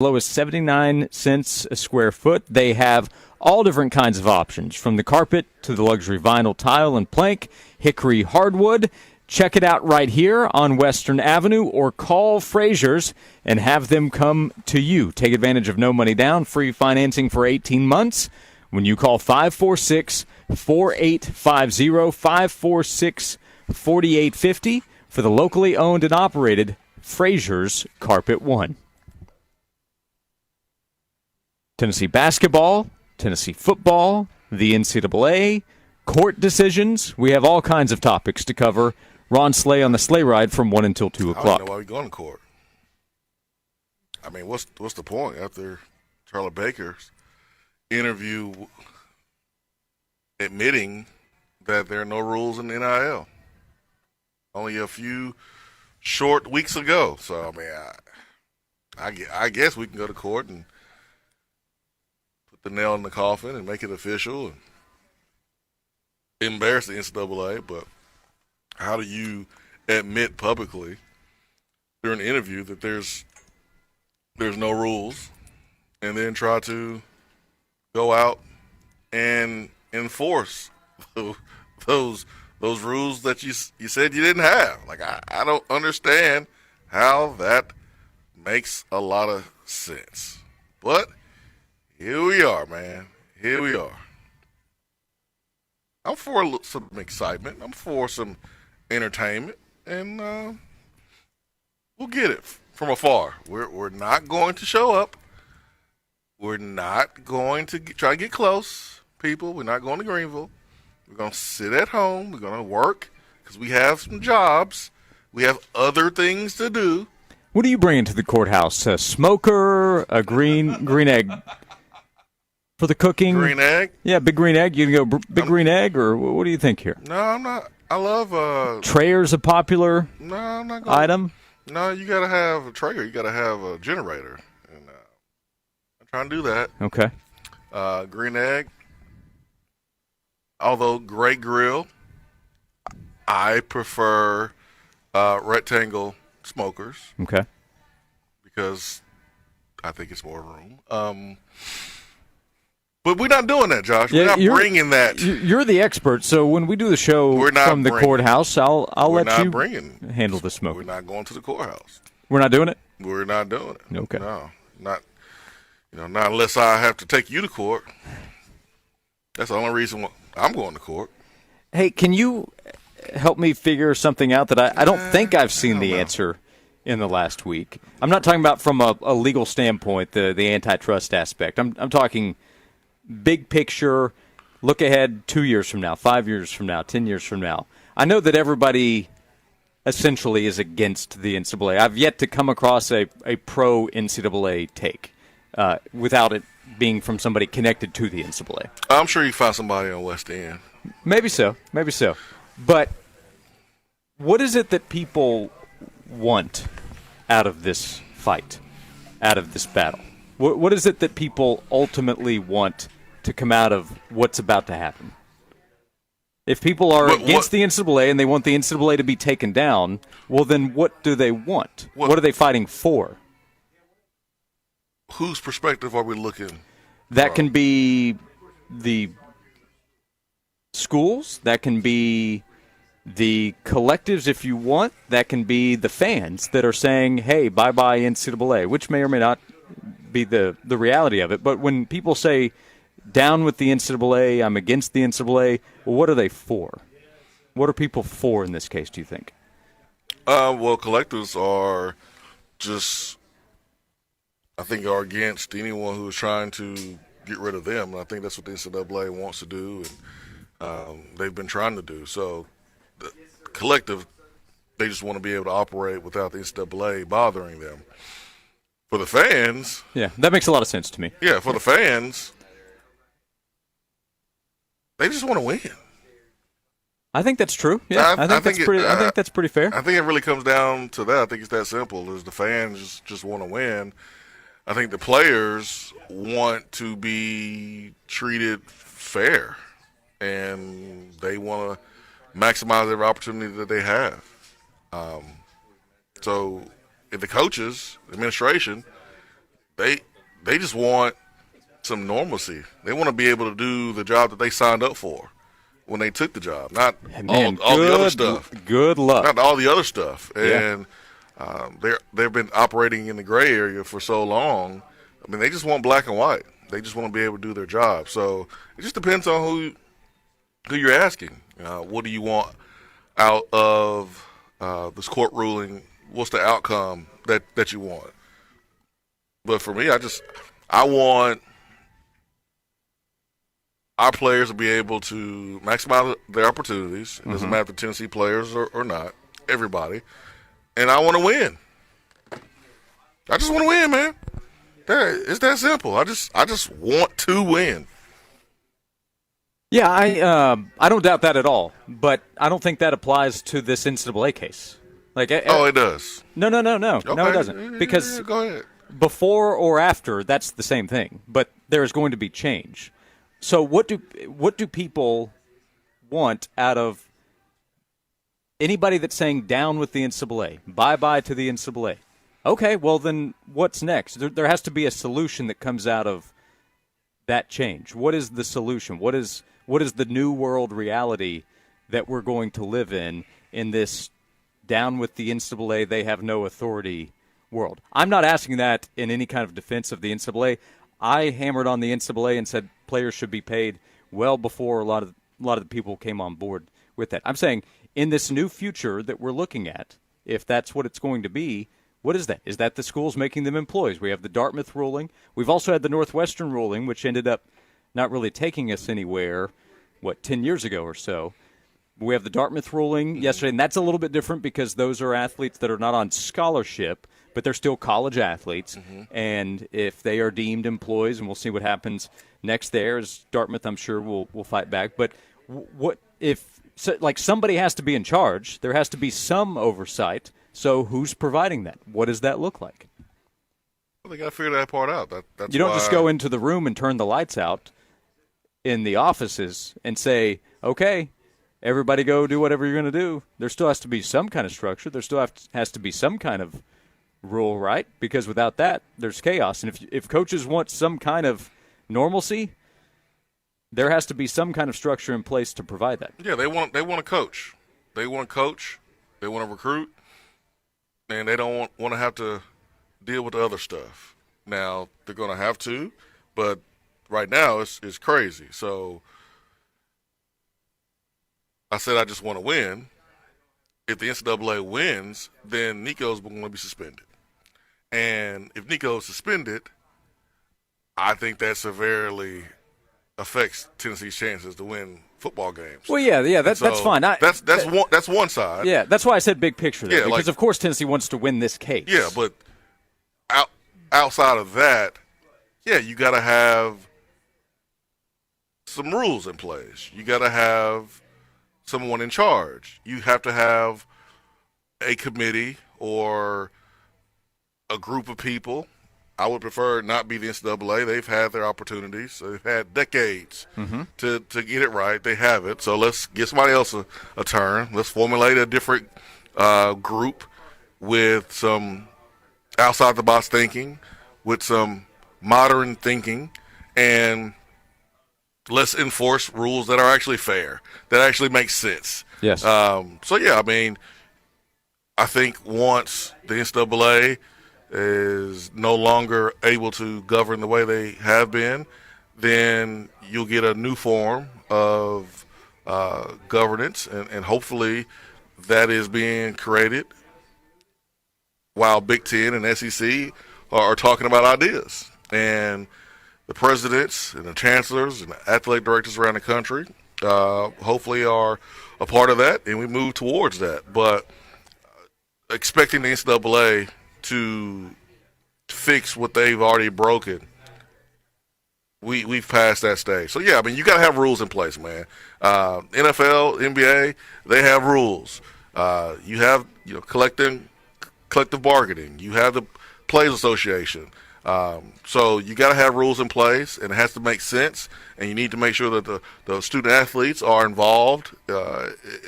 low as 79 cents a square foot. They have all different kinds of options, from the carpet to the luxury vinyl tile and plank, hickory hardwood. Check it out right here on Western Avenue, or call Fraser's and have them come to you. Take advantage of no money down, free financing for 18 months when you call 546-4850, 546-4850 for the locally owned and operated Fraser's Carpet One. Tennessee basketball, Tennessee football, the NCAA, court decisions. We have all kinds of topics to cover. Ron Sleigh on the sleigh ride from 1 until 2 o'clock. I don't know why we're going to court. I mean, what's the point after Charlotte Baker's interview admitting that there are no rules in NIL? Only a few short weeks ago. So, I mean, I guess we can go to court and put the nail in the coffin and make it official and embarrass the NCAA, but how do you admit publicly during an interview that there's no rules and then try to go out and enforce those rules that you said you didn't have? Like, I don't understand how that makes a lot of sense. But here we are, man. Here we are. I'm for some excitement. I'm for some entertainment, and we'll get it from afar. We're not going to show up. We're not going to try to get close, people. We're not going to Greenville. We're going to sit at home. We're going to work because we have some jobs. We have other things to do. What are you bringing to the courthouse? A smoker, a green egg for the cooking? Green egg? Yeah, big green egg. You can go big green egg, or what do you think here? No, I'm not. I love Trayer's a popular no, I'm not gonna, item. No, you got to have a Traeger. You got to have a generator, and I'm trying to do that. Okay. Green egg. Although great grill, I prefer rectangle smokers. Okay. Because I think it's more room. But we're not doing that, Josh. We're not bringing that. You're the expert, so when we do the show from the courthouse, I'll let you handle the smoke. We're not going to the courthouse. We're not doing it? We're not doing it. Okay. No, not unless I have to take you to court. That's the only reason why I'm going to court. Hey, can you help me figure something out that I don't think I've seen the answer in the last week? I'm not talking about from a legal standpoint, the antitrust aspect. I'm talking big picture, look ahead 2 years from now, 5 years from now, 10 years from now. I know that everybody essentially is against the NCAA. I've yet to come across a pro-NCAA take without it being from somebody connected to the NCAA. I'm sure you find somebody on West End. Maybe so. But what is it that people want out of this fight, out of this battle? What is it that people ultimately want to come out of what's about to happen? If people are against the NCAA and they want the NCAA to be taken down, well, then what do they want? What are they fighting for? Whose perspective are we looking That from? Can be the schools. That can be the collectives, if you want. That can be the fans that are saying, hey, bye-bye NCAA, which may or may not be the reality of it. But when people say, down with the NCAA, I'm against the NCAA, well, what are they for? What are people for in this case, do you think? Well, collectives are just, I think, are against anyone who is trying to get rid of them. And I think that's what the NCAA wants to do, and they've been trying to do. So the collective, they just want to be able to operate without the NCAA bothering them. For the fans. Yeah, that makes a lot of sense to me. Yeah, for the fans, they just want to win. I think that's true. Yeah, I think that's pretty fair. I think it really comes down to that. I think it's that simple. Is the fans just want to win. I think the players want to be treated fair, and they want to maximize every opportunity that they have. So if the coaches, the administration, they just want some normalcy. They want to be able to do the job that they signed up for when they took the job, not all the other stuff. Good luck. Not all the other stuff. Yeah. And they've been operating in the gray area for so long. I mean, they just want black and white. They just want to be able to do their job. So it just depends on who you're asking. What do you want out of this court ruling? What's the outcome that you want? But for me, I want our players to be able to maximize their opportunities. It doesn't matter if they're Tennessee players or not, everybody. And I want to win. I just want to win, man. It's that simple. I just want to win. Yeah, I don't doubt that at all. But I don't think that applies to this NCAA case. It does. No. Okay. No, it doesn't. Because go ahead. Before or after, that's the same thing. But there is going to be change. So what do people want out of anybody that's saying down with the NCAA, bye-bye to the NCAA? Okay, well then what's next? There has to be a solution that comes out of that change. What is the solution? What is the new world reality that we're going to live in this down with the NCAA, they have no authority world? I'm not asking that in any kind of defense of the NCAA. I hammered on the NCAA and said players should be paid well before a lot of the people came on board with that. I'm saying in this new future that we're looking at, if that's what it's going to be, what is that? Is that the schools making them employees? We have the Dartmouth ruling. We've also had the Northwestern ruling, which ended up not really taking us anywhere, 10 years ago or so. We have the Dartmouth ruling yesterday, and that's a little bit different because those are athletes that are not on scholarship, but they're still college athletes. And if they are deemed employees, and we'll see what happens next there, as Dartmouth, I'm sure, will fight back. But what if somebody has to be in charge? There has to be some oversight. So who's providing that? What does that look like? Well, they got to figure that part out. That's you don't just go into the room and turn the lights out in the offices and say, okay, everybody go do whatever you're going to do. There still has to be some kind of structure. There still has to be some kind of rule, right? Because without that, there's chaos. And if coaches want some kind of normalcy, there has to be some kind of structure in place to provide that. Yeah, they want a coach. They want to coach. They want to recruit. And they don't want to have to deal with the other stuff. Now, they're going to have to, but right now it's crazy. So I said I just want to win. If the NCAA wins, then Nico's going to be suspended. And if Nico's suspended, I think that severely affects Tennessee's chances to win football games. Well, yeah, that's fine. That's one side. Yeah, that's why I said big picture there, because of course Tennessee wants to win this case. Yeah, but outside of that, you got to have some rules in place. You got to have someone in charge. You have to have a committee or a group of people. I would prefer it not be the NCAA. They've had their opportunities. They've had decades to get it right. They have it. So let's give somebody else a turn. Let's formulate a different group with some outside-the-box thinking, with some modern thinking, and let's enforce rules that are actually fair, that actually make sense. Yes. I think once the NCAA is no longer able to govern the way they have been, then you'll get a new form of governance, and hopefully that is being created while Big Ten and SEC are talking about ideas. And the presidents and the chancellors and the athletic directors around the country hopefully are a part of that, and we move towards that. But expecting the NCAA to fix what they've already broken, we've passed that stage. So, you got to have rules in place, man. NFL, NBA, they have rules. You have collective bargaining. You have the Players Association. So you got to have rules in place, and it has to make sense, and you need to make sure that the student athletes are involved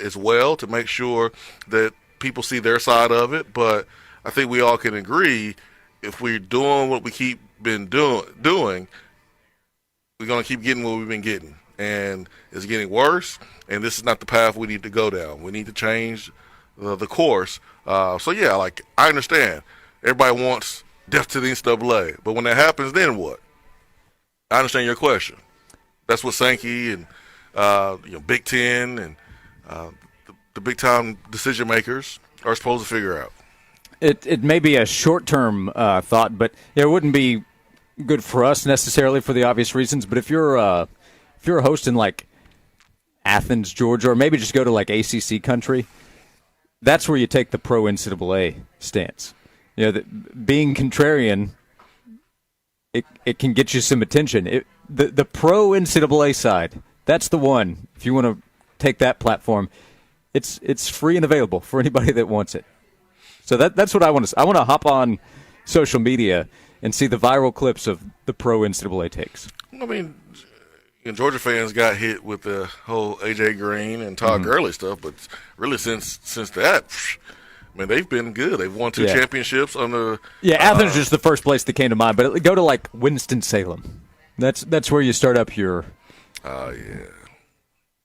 as well to make sure that people see their side of it. But I think we all can agree, if we're doing what we keep been doing, we're going to keep getting what we've been getting. And it's getting worse, and this is not the path we need to go down. We need to change the course. So, yeah, like, I understand. Everybody wants death to the NCAA. But when that happens, then what? I understand your question. That's what Sankey and Big Ten and the big-time decision-makers are supposed to figure out. It may be a short-term thought, but it wouldn't be good for us necessarily for the obvious reasons. But if you're a host in like Athens, Georgia, or maybe just go to like ACC country, that's where you take the pro NCAA stance. Being contrarian, it can get you some attention. The pro NCAA side, that's the one. If you want to take that platform, it's free and available for anybody that wants it. So that's what I want to. I want to hop on social media and see the viral clips of the pro NCAA takes. I mean, Georgia fans got hit with the whole AJ Green and Todd Gurley stuff, but really since that, I mean, they've been good. They've won 2 championships on the. Yeah, Athens is just the first place that came to mind, but go to like Winston-Salem. That's where you start up your. Yeah.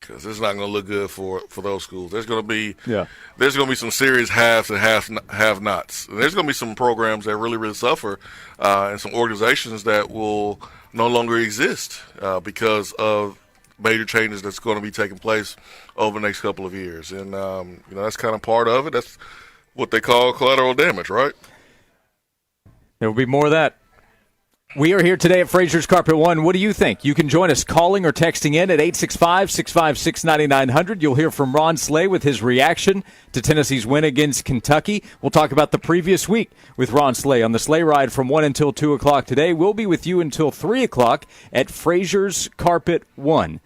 Because it's not going to look good for those schools. There's going to be some serious haves and have-nots. And there's going to be some programs that really, really suffer, and some organizations that will no longer exist because of major changes that's going to be taking place over the next couple of years. And that's kind of part of it. That's what they call collateral damage, right? There will be more of that. We are here today at Fraser's Carpet One. What do you think? You can join us calling or texting in at 865-656-9900. You'll hear from Ron Sleigh with his reaction to Tennessee's win against Kentucky. We'll talk about the previous week with Ron Sleigh on the Sleigh Ride from 1 until 2 o'clock today. We'll be with you until 3 o'clock at Fraser's Carpet One.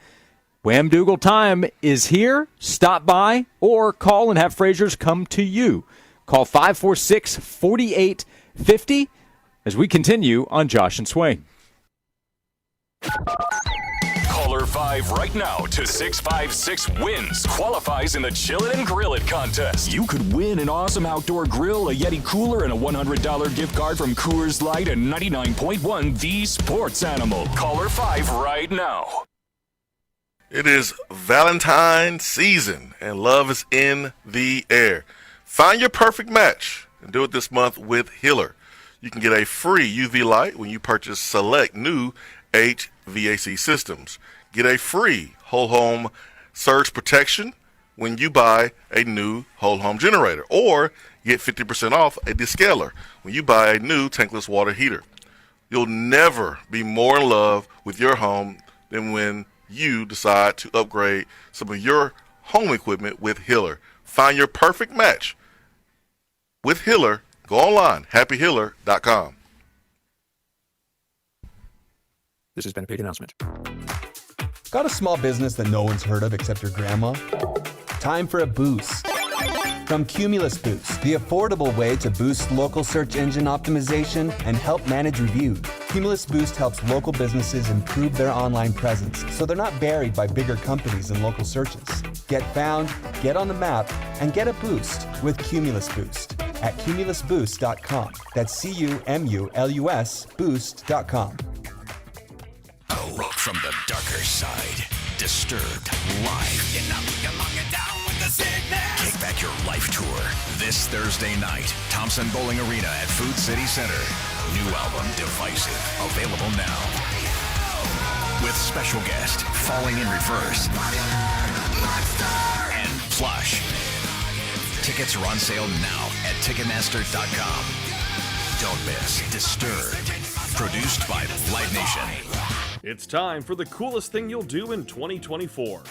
Wham Dougal time is here. Stop by or call and have Fraser's come to you. Call 546-4850. As we continue on Josh and Swain. Caller 5 right now to 656 qualifies in the Chillin' and Grill It contest. You could win an awesome outdoor grill, a Yeti cooler, and a $100 gift card from Coors Light and 99.1 The Sports Animal. Caller 5 right now. It is Valentine's season, and love is in the air. Find your perfect match and do it this month with Hiller. You can get a free UV light when you purchase select new HVAC systems. Get a free whole home surge protection when you buy a new whole home generator. Or get 50% off a descaler when you buy a new tankless water heater. You'll never be more in love with your home than when you decide to upgrade some of your home equipment with Hiller. Find your perfect match with Hiller. Go online, happyhiller.com. This has been a paid announcement. Got a small business that no one's heard of except your grandma? Time for a boost. From Cumulus Boost, the affordable way to boost local search engine optimization and help manage reviews. Cumulus Boost helps local businesses improve their online presence so they're not buried by bigger companies in local searches. Get found, get on the map, and get a boost with Cumulus Boost at cumulusboost.com. That's CUMULUS boost.com. From the darker side, Disturbed live. Kick back your life tour this Thursday night, Thompson Bowling Arena at Food City Center. New album, Divisive, available now. With special guest, Falling in Reverse, and Flush. Tickets are on sale now at Ticketmaster.com. Don't miss Disturbed, produced by Live Nation. It's time for the coolest thing you'll do in 2024.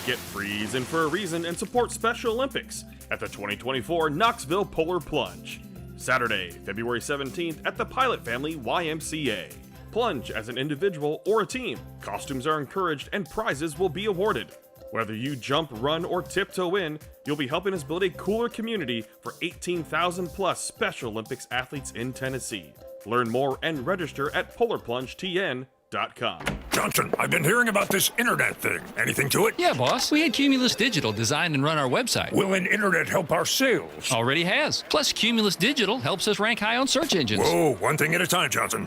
Get Freeze in for a reason and support Special Olympics at the 2024 Knoxville Polar Plunge. Saturday, February 17th at the Pilot Family YMCA. Plunge as an individual or a team. Costumes are encouraged and prizes will be awarded. Whether you jump, run, or tiptoe in, you'll be helping us build a cooler community for 18,000 plus Special Olympics athletes in Tennessee. Learn more and register at polarplungetn.com. Cumulus.com. Johnson, I've been hearing about this internet thing. Anything to it? Yeah, boss. We had Cumulus Digital design and run our website. Will an internet help our sales? Already has. Plus, Cumulus Digital helps us rank high on search engines. Whoa, one thing at a time, Johnson.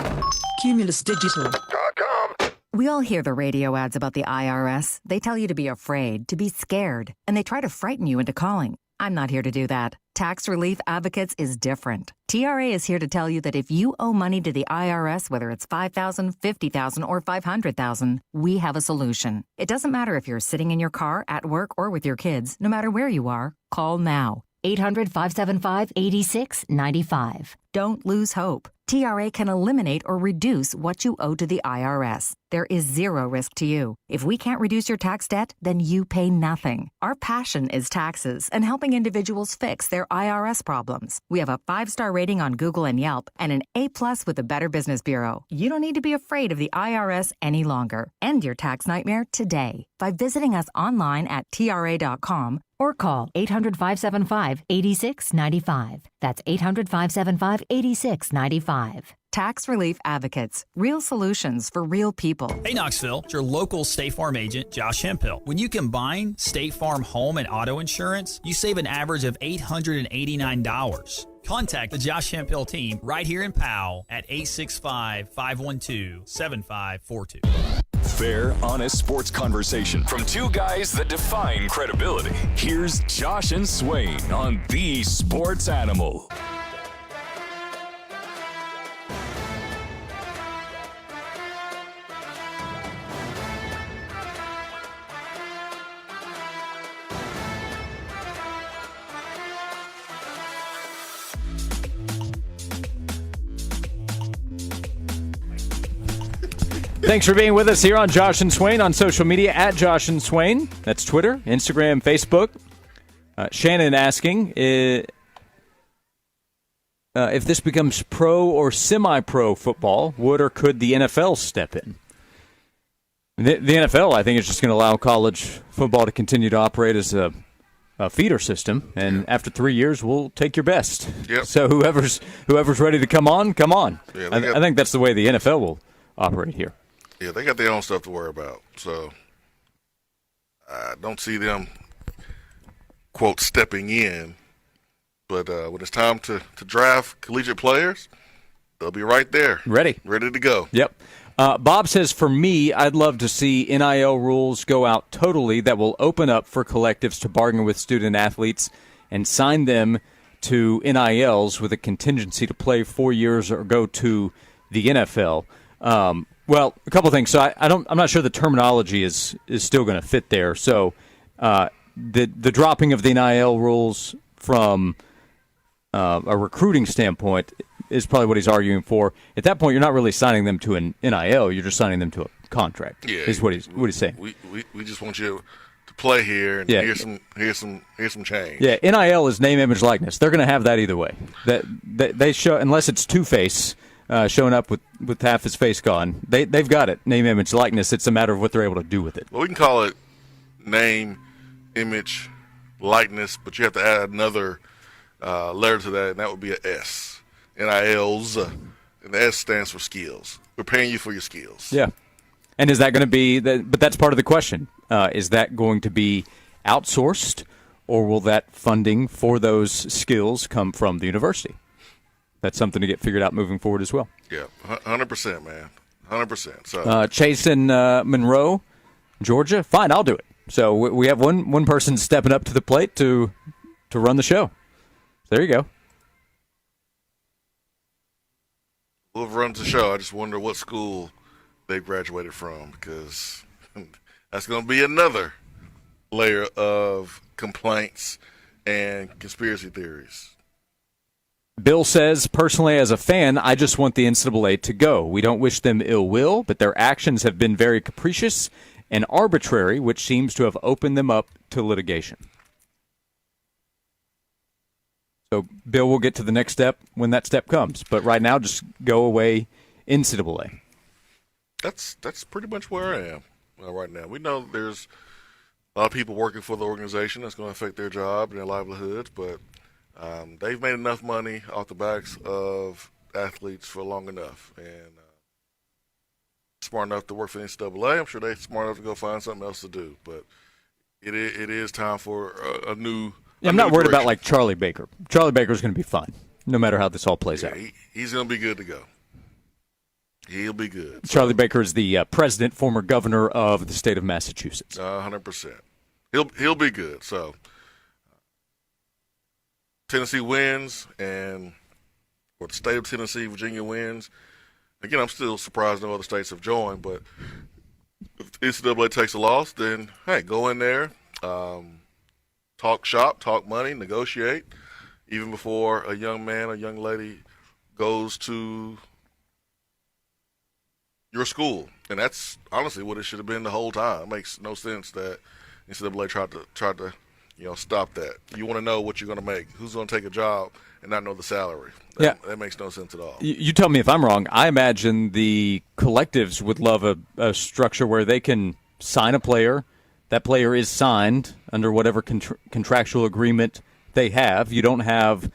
CumulusDigital.com. We all hear the radio ads about the IRS. They tell you to be afraid, to be scared, and they try to frighten you into calling. I'm not here to do that. Tax Relief Advocates is different. TRA is here to tell you that if you owe money to the IRS, whether it's $5,000, $50,000, or $500,000, we have a solution. It doesn't matter if you're sitting in your car, at work, or with your kids. No matter where you are, call now. 800-575-8695. Don't lose hope. TRA can eliminate or reduce what you owe to the IRS. There is zero risk to you. If we can't reduce your tax debt, then you pay nothing. Our passion is taxes and helping individuals fix their IRS problems. We have a 5-star rating on Google and Yelp and an A+ with the Better Business Bureau. You don't need to be afraid of the IRS any longer. End your tax nightmare today by visiting us online at TRA.com or call 800-575-8695. That's 800-575-8695. Tax Relief Advocates. Real solutions for real people. Hey Knoxville, it's your local State Farm agent, Josh Hemphill. When you combine State Farm home and auto insurance, you save an average of $889. Contact the Josh Hemphill team right here in Powell at 865-512-7542. Fair, honest sports conversation from two guys that define credibility. Here's Josh and Swain on The Sports Animal. Thanks for being with us here on Josh and Swain on social media at Josh and Swain. That's Twitter, Instagram, Facebook. Shannon asking if this becomes pro or semi-pro football, would or could the NFL step in? The NFL, I think, is just going to allow college football to continue to operate as a feeder system, and after 3 years, we'll take your best. Yep. So whoever's ready to come on, come on. Yeah, I think that's the way the NFL will operate here. Yeah, they got their own stuff to worry about. So I don't see them, quote, stepping in. But when it's time to draft collegiate players, they'll be right there. Ready to go. Yep. Bob says, for me, I'd love to see NIL rules go out totally that will open up for collectives to bargain with student athletes and sign them to NILs with a contingency to play 4 years or go to the NFL. Well, a couple of things. So I'm not sure the terminology is still going to fit there. So the dropping of the NIL rules from a recruiting standpoint is probably what he's arguing for. At that point, you're not really signing them to an NIL. You're just signing them to a contract. Yeah, is what he's saying. We just want you to play here and here's some change. Yeah, NIL is name, image, likeness. They're going to have that either way. That they show, unless it's Two-Face showing up with half his face gone. They've got it. Name, image, likeness. It's a matter of what they're able to do with it. Well, we can call it name, image, likeness, but you have to add another letter to that, and that would be an S. NILs, and the S stands for skills. We're paying you for your skills. Yeah. And is that going to be, but that's part of the question. Is that going to be outsourced, or will that funding for those skills come from the university? That's something to get figured out moving forward as well. Yeah, 100%, man. 100%. So Chase in Monroe, Georgia. Fine, I'll do it. So we have one person stepping up to the plate to run the show. There you go. Whoever runs the show, I just wonder what school they graduated from, because that's going to be another layer of complaints and conspiracy theories. Bill says, personally, as a fan, I just want the NCAA to go. We don't wish them ill will, but their actions have been very capricious and arbitrary, which seems to have opened them up to litigation. So Bill will get to the next step when that step comes. But right now, just go away NCAA. That's pretty much where I am right now. We know there's a lot of people working for the organization that's going to affect their job and their livelihoods, but they've made enough money off the backs of athletes for long enough. And smart enough to work for the NCAA. I'm sure they're smart enough to go find something else to do. But it is time for a new. Yeah, I'm not worried about like Charlie Baker. Charlie Baker's going to be fine, no matter how this all plays out. He's going to be good to go. He'll be good. Charlie Baker is the president, former governor of the state of Massachusetts. 100%. He'll be good. So Tennessee wins, or the state of Tennessee, Virginia wins. Again, I'm still surprised no other states have joined, but if NCAA takes a loss, then, hey, go in there, talk shop, talk money, negotiate, even before a young man or young lady goes to your school. And that's honestly what it should have been the whole time. It makes no sense that NCAA tried to stop that. You want to know what you're going to make, who's going to take a job and not know the salary. That makes no sense at all. You tell me if I'm wrong. I imagine the collectives would love a structure where they can sign a player. That player is signed under whatever contractual agreement they have. You don't have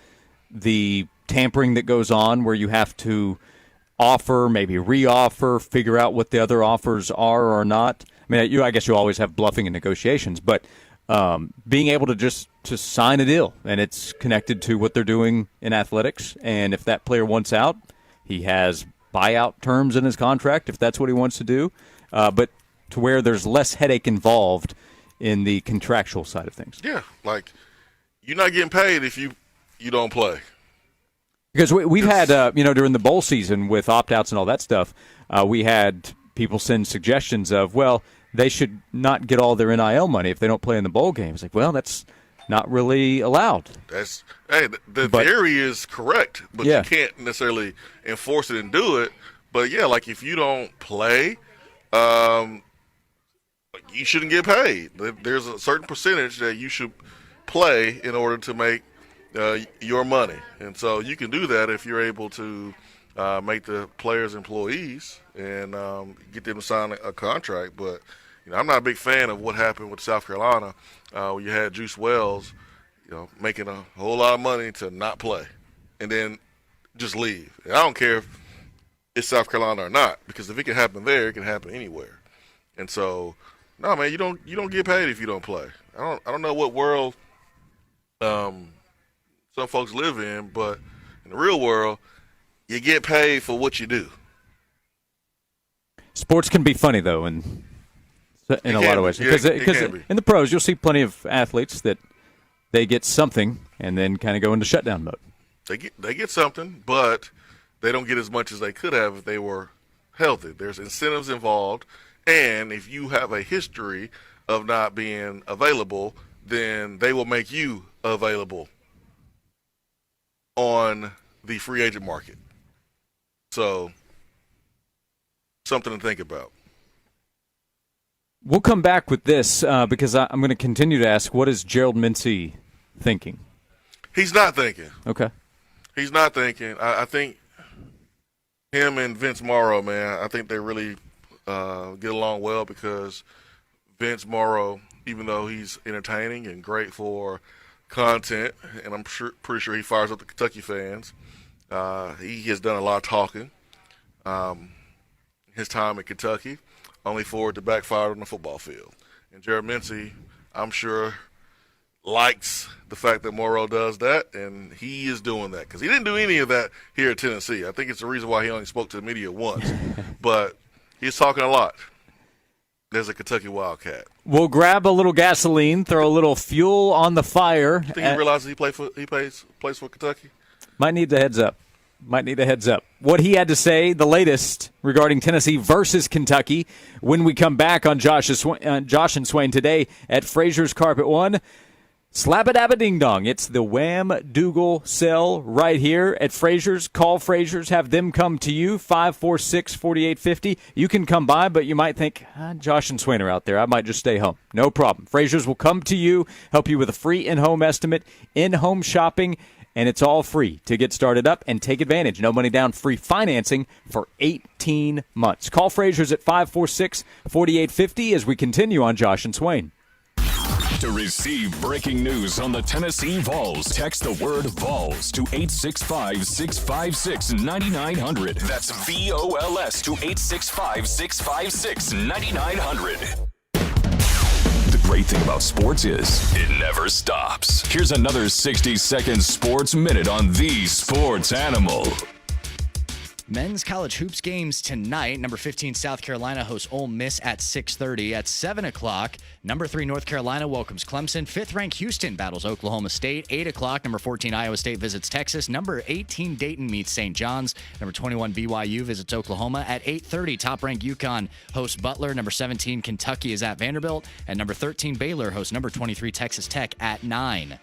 the tampering that goes on where you have to offer, maybe re-offer, figure out what the other offers are or not. I mean, I guess you always have bluffing and negotiations, but being able to just to sign a deal, and it's connected to what they're doing in athletics, and if that player wants out, he has buyout terms in his contract if that's what he wants to do, but to where there's less headache involved in the contractual side of things. Yeah, like you're not getting paid if you don't play. Because we've had, during the bowl season with opt-outs and all that stuff, we had people send suggestions of, well, they should not get all their NIL money if they don't play in the bowl games. Like, well, that's not really allowed. The theory is correct, but you can't necessarily enforce it and do it. But, yeah, like if you don't play, you shouldn't get paid. There's a certain percentage that you should play in order to make your money. And so you can do that if you're able to make the players employees and get them to sign a contract. But I'm not a big fan of what happened with South Carolina where you had Juice Wells making a whole lot of money to not play and then just leave. And I don't care if it's South Carolina or not, because if it can happen there, it can happen anywhere. And so, no, man, you don't get paid if you don't play. I don't know what world some folks live in, but in the real world, you get paid for what you do. Sports can be funny, though, in a lot of ways. Because in the pros, you'll see plenty of athletes that they get something and then kind of go into shutdown mode. They get something, but they don't get as much as they could have if they were healthy. There's incentives involved, and if you have a history of not being available, then they will make you available on the free agent market. So, something to think about. We'll come back with this because I'm going to continue to ask, what is Gerald Mincy thinking? He's not thinking. Okay. He's not thinking. I think him and Vince Morrow, man, I think they really get along well, because Vince Morrow, even though he's entertaining and great for content, and I'm pretty sure he fires up the Kentucky fans, he has done a lot of talking his time at Kentucky, only for it to backfire on the football field. And Gerald Mincy, I'm sure, likes the fact that Morrow does that, and he is doing that, because he didn't do any of that here at Tennessee. I think it's the reason why he only spoke to the media once. But he's talking a lot. There's a Kentucky Wildcat. We'll grab a little gasoline, throw a little fuel on the fire. You think he realizes he plays for Kentucky? Might need the heads up. What he had to say, the latest regarding Tennessee versus Kentucky, when we come back on Josh and Swain today at Fraser's Carpet One. Slap-a-dab-a-ding-dong. It's the Wham Dougal sell right here at Fraser's. Call Fraser's. Have them come to you, 546-4850. You can come by, but you might think, Josh and Swain are out there. I might just stay home. No problem. Fraser's will come to you, help you with a free in-home estimate, in-home shopping, and it's all free to get started up and take advantage. No money down, free financing for 18 months. Call Fraser's at 546-4850 as we continue on Josh and Swain. To receive breaking news on the Tennessee Vols, text the word Vols to 865-656-9900. That's VOLS to 865-656-9900. The great thing about sports is it never stops. Here's another 60-second sports minute on the Sports Animal. Men's college hoops games tonight. Number 15 South Carolina hosts Ole Miss at 6:30. At 7 o'clock, number 3 North Carolina welcomes Clemson. 5th-ranked Houston battles Oklahoma State. 8 o'clock, number 14 Iowa State visits Texas. Number 18 Dayton meets St. John's. Number 21 BYU visits Oklahoma. At 8:30, top-ranked UConn hosts Butler. Number 17 Kentucky is at Vanderbilt. And number 13 Baylor hosts number 23 Texas Tech at 9.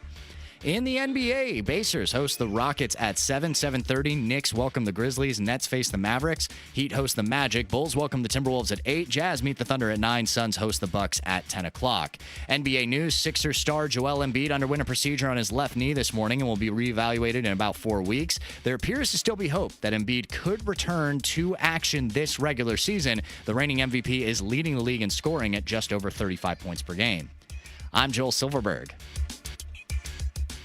In the NBA, Pacers host the Rockets at 7:30. Knicks welcome the Grizzlies. Nets face the Mavericks. Heat host the Magic. Bulls welcome the Timberwolves at 8. Jazz meet the Thunder at 9. Suns host the Bucks at 10 o'clock. NBA news, Sixers star Joel Embiid underwent a procedure on his left knee this morning and will be reevaluated in about 4 weeks. There appears to still be hope that Embiid could return to action this regular season. The reigning MVP is leading the league in scoring at just over 35 points per game. I'm Joel Silverberg.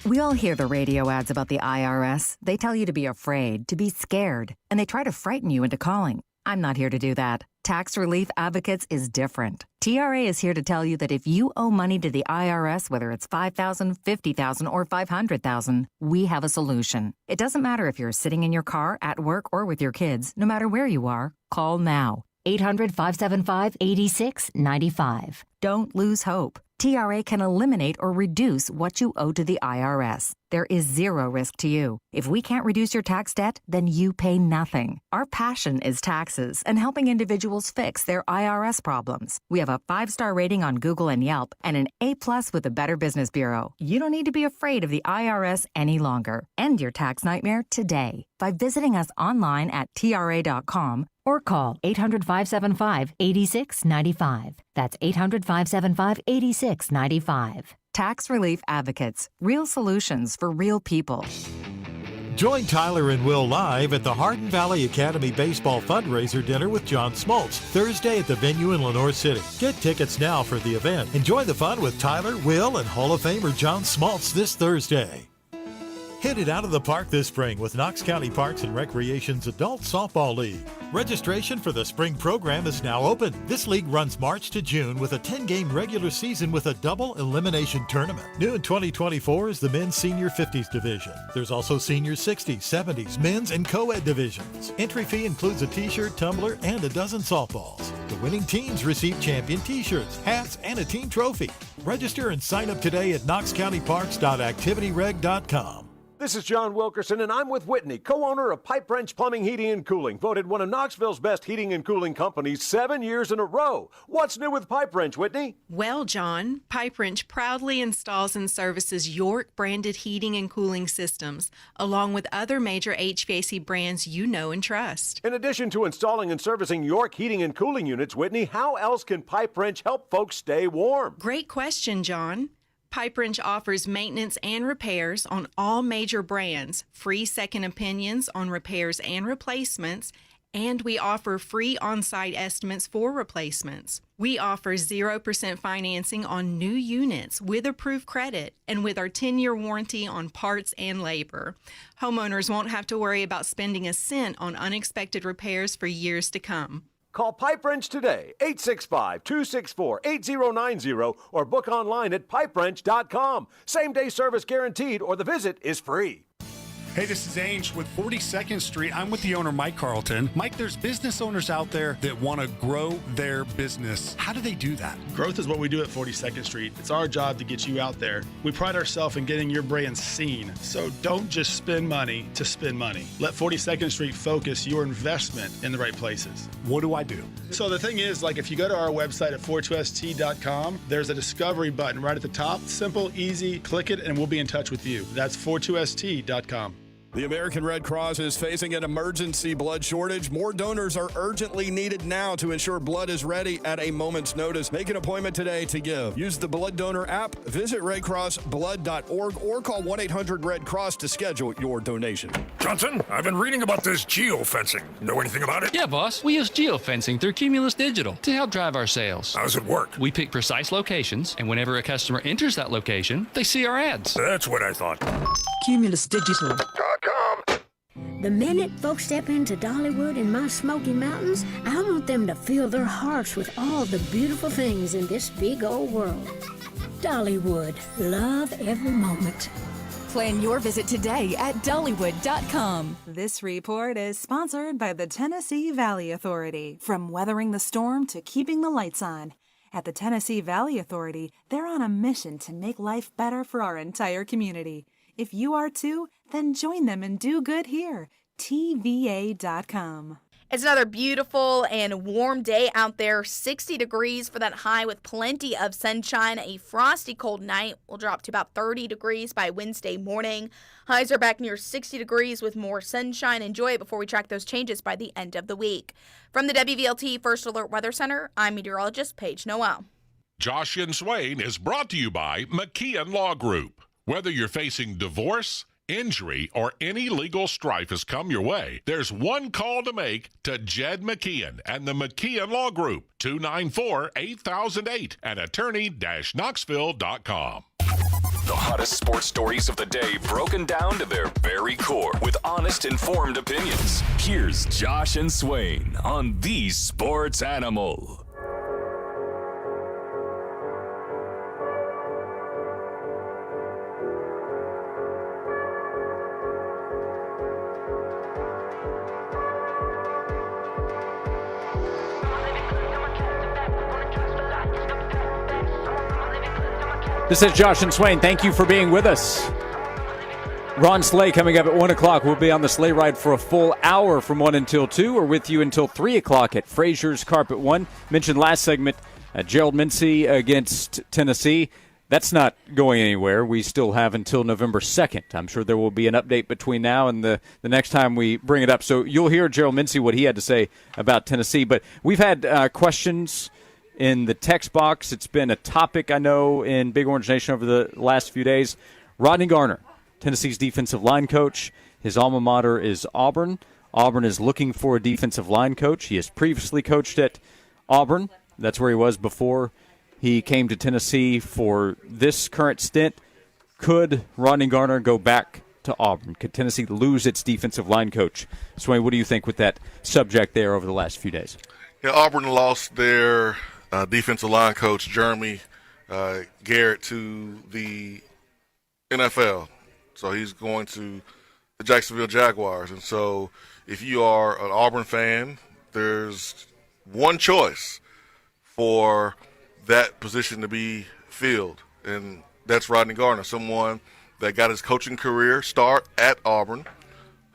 We all hear the radio ads about the IRS. They tell you to be afraid, to be scared, and they try to frighten you into calling. I'm not here to do that. Tax Relief Advocates is different. TRA is here to tell you that if you owe money to the IRS, whether it's $5,000, $50,000, or $500,000, we have a solution. It doesn't matter if you're sitting in your car, at work, or with your kids. No matter where you are, call now. 800-575-8695. Don't lose hope. TRA can eliminate or reduce what you owe to the IRS. There is zero risk to you. If we can't reduce your tax debt, then you pay nothing. Our passion is taxes and helping individuals fix their IRS problems. We have a 5-star rating on Google and Yelp and an A+ with the Better Business Bureau. You don't need to be afraid of the IRS any longer. End your tax nightmare today by visiting us online at TRA.com or call 800-575-8695. That's 800-575-8695. Tax Relief Advocates. Real solutions for real people. Join Tyler and Will live at the Hardin Valley Academy Baseball Fundraiser Dinner with John Smoltz, Thursday at the venue in Lenore City. Get tickets now for the event. Enjoy the fun with Tyler, Will, and Hall of Famer John Smoltz this Thursday. Hit it out of the park this spring with Knox County Parks and Recreation's Adult Softball League. Registration for the spring program is now open. This league runs March to June with a 10-game regular season with a double elimination tournament. New in 2024 is the men's senior 50s division. There's also senior 60s, 70s, men's and co-ed divisions. Entry fee includes a t-shirt, tumbler, and a dozen softballs. The winning teams receive champion t-shirts, hats, and a team trophy. Register and sign up today at knoxcountyparks.activityreg.com. This is John Wilkerson, and I'm with Whitney, co-owner of Pipe Wrench Plumbing, Heating, and Cooling, voted one of Knoxville's best heating and cooling companies 7 years in a row. What's new with Pipe Wrench, Whitney? Well, John, Pipe Wrench proudly installs and services York-branded heating and cooling systems, along with other major HVAC brands you know and trust. In addition to installing and servicing York heating and cooling units, Whitney, how else can Pipe Wrench help folks stay warm? Great question, John. Pipe Wrench offers maintenance and repairs on all major brands, free second opinions on repairs and replacements, and we offer free on-site estimates for replacements. We offer 0% financing on new units with approved credit and with our 10-year warranty on parts and labor. Homeowners won't have to worry about spending a cent on unexpected repairs for years to come. Call Pipe Wrench today, 865-264-8090, or book online at pipewrench.com. Same-day service guaranteed, or the visit is free. Hey, this is Ange with 42nd Street. I'm with the owner, Mike Carlton. Mike, there's business owners out there that want to grow their business. How do they do that? Growth is what we do at 42nd Street. It's our job to get you out there. We pride ourselves in getting your brand seen. So don't just spend money to spend money. Let 42nd Street focus your investment in the right places. What do I do? So the thing is, like if you go to our website at 42st.com, there's a discovery button right at the top. Simple, easy, click it, and we'll be in touch with you. That's 42st.com. The American Red Cross is facing an emergency blood shortage. More donors are urgently needed now to ensure blood is ready at a moment's notice. Make an appointment today to give. Use the Blood Donor app, visit redcrossblood.org, or call 1-800-RED-CROSS to schedule your donation. Johnson, I've been reading about this geofencing. Know anything about it? Yeah, boss. We use geofencing through Cumulus Digital to help drive our sales. How does it work? We pick precise locations, and whenever a customer enters that location, they see our ads. That's what I thought. Cumulus Digital. The minute folks step into Dollywood in my Smoky Mountains, I want them to fill their hearts with all the beautiful things in this big old world. Dollywood, love every moment. Plan your visit today at Dollywood.com. This report is sponsored by the Tennessee Valley Authority. From weathering the storm to keeping the lights on. At the Tennessee Valley Authority, they're on a mission to make life better for our entire community. If you are too, then join them and do good here. TVA.com. It's another beautiful and warm day out there. 60 degrees for that high with plenty of sunshine. A frosty cold night will drop to about 30 degrees by Wednesday morning. Highs are back near 60 degrees with more sunshine. Enjoy it before we track those changes by the end of the week. From the WVLT First Alert Weather Center, I'm meteorologist Paige Noel. Josh and Swain is brought to you by McKeon Law Group. Whether you're facing divorce, injury, or any legal strife has come your way, there's one call to make to Jed McKeon and the McKeon Law Group, 294-8008 and attorney-knoxville.com. The hottest sports stories of the day broken down to their very core with honest, informed opinions. Here's Josh and Swain on The Sports Animal. This is Josh and Swain. Thank you for being with us. Ron Sleigh coming up at 1 o'clock. We'll be on the sleigh ride for a full hour from 1 until 2, or with you until 3 o'clock at Fraser's Carpet 1. Mentioned last segment, Gerald Mincy against Tennessee. That's not going anywhere. We still have until November 2nd. I'm sure there will be an update between now and the next time we bring it up. So you'll hear Gerald Mincy, what he had to say about Tennessee. But we've had questions in the text box. It's been a topic, I know, in Big Orange Nation over the last few days. Rodney Garner, Tennessee's defensive line coach. His alma mater is Auburn. Auburn is looking for a defensive line coach. He has previously coached at Auburn. That's where he was before he came to Tennessee for this current stint. Could Rodney Garner go back to Auburn? Could Tennessee lose its defensive line coach? Swain, what do you think with that subject there over the last few days? Yeah, Auburn lost their defensive line coach, Jeremy Garrett, to the NFL. So he's going to the Jacksonville Jaguars. And so if you are an Auburn fan, there's one choice for that position to be filled, and that's Rodney Garner, someone that got his coaching career start at Auburn,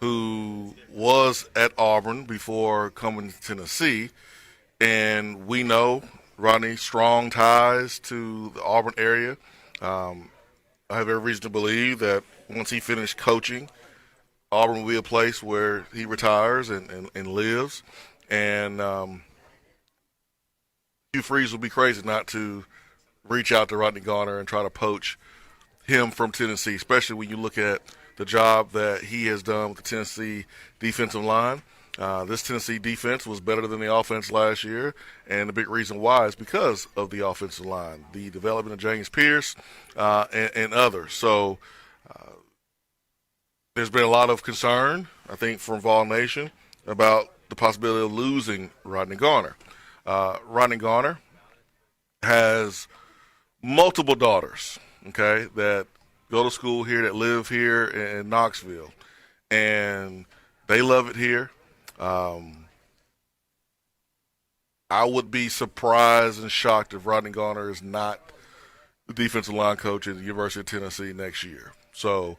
who was at Auburn before coming to Tennessee. And we know Rodney, strong ties to the Auburn area. I have every reason to believe that once he finished coaching, Auburn will be a place where he retires and lives. And Hugh Freeze will be crazy not to reach out to Rodney Garner and try to poach him from Tennessee, especially when you look at the job that he has done with the Tennessee defensive line. This Tennessee defense was better than the offense last year, and the big reason why is because of the offensive line, the development of James Pierce and others. So there's been a lot of concern, I think, from Vol Nation about the possibility of losing Rodney Garner. Rodney Garner has multiple daughters, okay, that go to school here, that live here in Knoxville, and they love it here. I would be surprised and shocked if Rodney Garner is not the defensive line coach at the University of Tennessee next year. So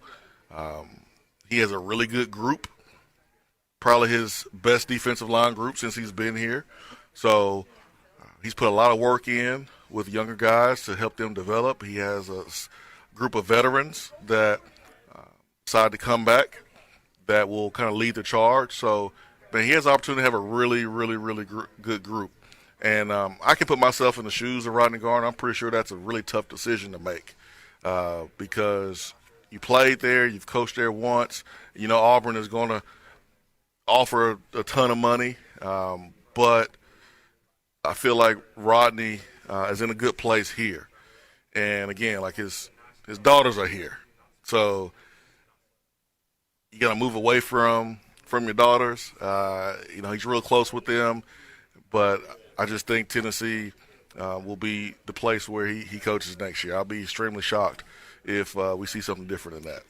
he has a really good group, probably his best defensive line group since he's been here. So he's put a lot of work in with younger guys to help them develop. He has a group of veterans that decided to come back that will kind of lead the charge. So, man, he has the opportunity to have a really, really, really good group. And I can put myself in the shoes of Rodney Garner. I'm pretty sure that's a really tough decision to make because you played there, you've coached there once. You know Auburn is going to offer a ton of money, but I feel like Rodney is in a good place here. And, again, like his daughters are here. So you got to move away from your daughters. You know, he's real close with them. But I just think Tennessee will be the place where he coaches next year. I'll be extremely shocked if we see something different than that.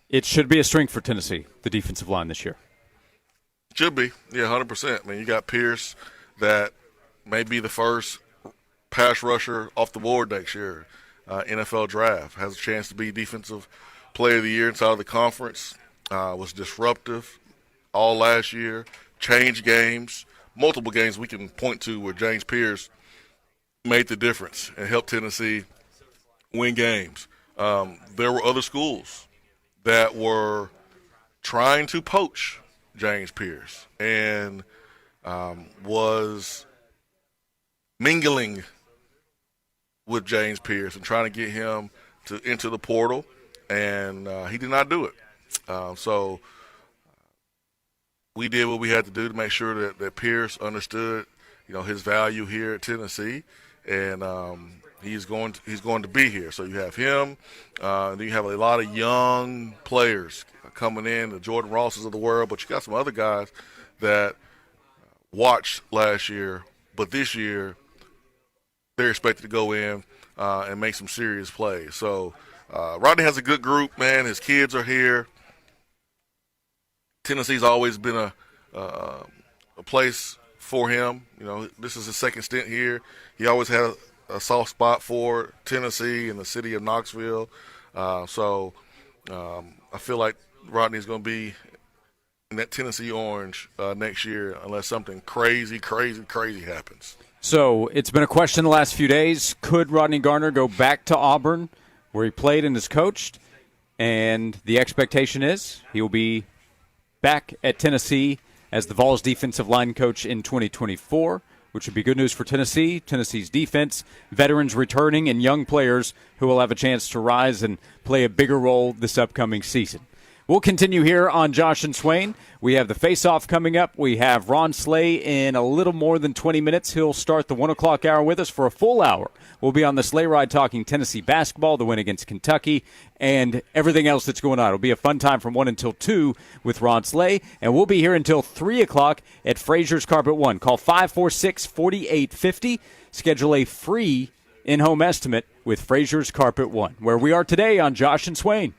It should be a strength for Tennessee, the defensive line this year. Should be. Yeah, 100%. I mean, you got Pierce that may be the first pass rusher off the board next year. NFL draft. Has a chance to be Defensive Player of the Year inside of the conference. Was disruptive all last year. Changed games. Multiple games we can point to where James Pierce made the difference and helped Tennessee win games. There were other schools that were trying to poach James Pierce and was mingling with James Pierce and trying to get him to enter the portal, and he did not do it. So we did what we had to do to make sure that Pierce understood, you know, his value here at Tennessee, and he's going to be here. So you have him, then you have a lot of young players coming in, the Jordan Rosses of the world, but you got some other guys that watched last year, but this year they're expected to go in and make some serious plays. So Rodney has a good group, man. His kids are here. Tennessee's always been a place for him. You know, this is his second stint here. He always had a soft spot for Tennessee and the city of Knoxville. So I feel like Rodney's going to be in that Tennessee orange next year unless something crazy happens. So it's been a question the last few days. Could Rodney Garner go back to Auburn where he played and is coached? And the expectation is he will be back at Tennessee as the Vols defensive line coach in 2024, which would be good news for Tennessee, Tennessee's defense, veterans returning, and young players who will have a chance to rise and play a bigger role this upcoming season. We'll continue here on Josh and Swain. We have the face-off coming up. We have Ron Sleigh in a little more than 20 minutes. He'll start the 1 o'clock hour with us for a full hour. We'll be on the sleigh ride talking Tennessee basketball, the win against Kentucky, and everything else that's going on. It'll be a fun time from 1 until 2 with Ron Sleigh, and we'll be here until 3 o'clock at Fraser's Carpet One. Call 546-4850. Schedule a free in-home estimate with Fraser's Carpet One, where we are today on Josh and Swain.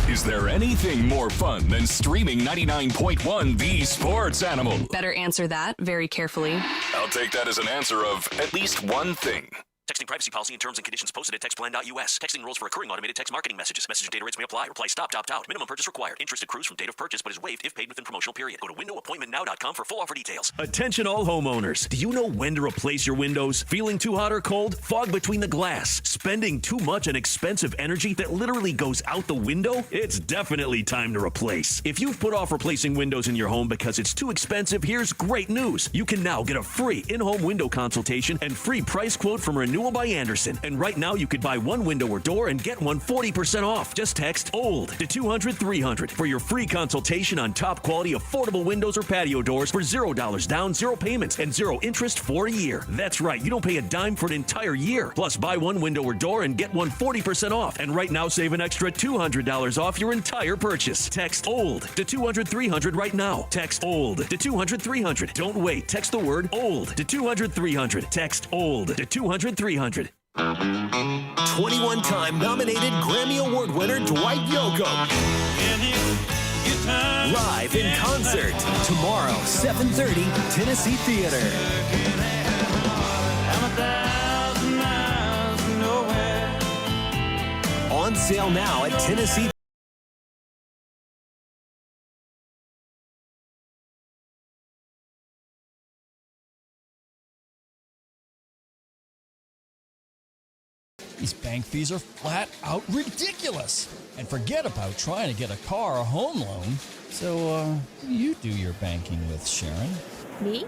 Is there anything more fun than streaming 99.1 The Sports Animal? Better answer that very carefully. I'll take that as an answer of at least one thing. Texting privacy policy and terms and conditions posted at textplan.us. Texting rules for recurring automated text marketing messages. Message and data rates may apply. Reply stop, opt out. Minimum purchase required. Interest accrues from date of purchase but is waived if paid within promotional period. Go to windowappointmentnow.com for full offer details. Attention all homeowners. Do you know when to replace your windows? Feeling too hot or cold? Fog between the glass? Spending too much on expensive energy that literally goes out the window? It's definitely time to replace. If you've put off replacing windows in your home because it's too expensive, here's great news. You can now get a free in-home window consultation and free price quote from Renewal by Andersen. And right now, you could buy one window or door and get one 40% off. Just text OLD to 200-300 for your free consultation on top quality affordable windows or patio doors for $0 down, 0 payments, and 0 interest for a year. That's right, you don't pay a dime for an entire year. Plus, buy one window or door and get one 40% off. And right now, save an extra $200 off your entire purchase. Text OLD to 200-300 right now. Text OLD to 200-300. Don't wait. Text the word OLD to 200-300. Text OLD to 200-300. 21-time nominated Grammy Award winner Dwight Yoakam. Live in concert tomorrow, 7:30, Tennessee Theater. On sale now at Tennessee. These bank fees are flat out ridiculous. And forget about trying to get a car or home loan. So, who do you do your banking with, Sharon? Me?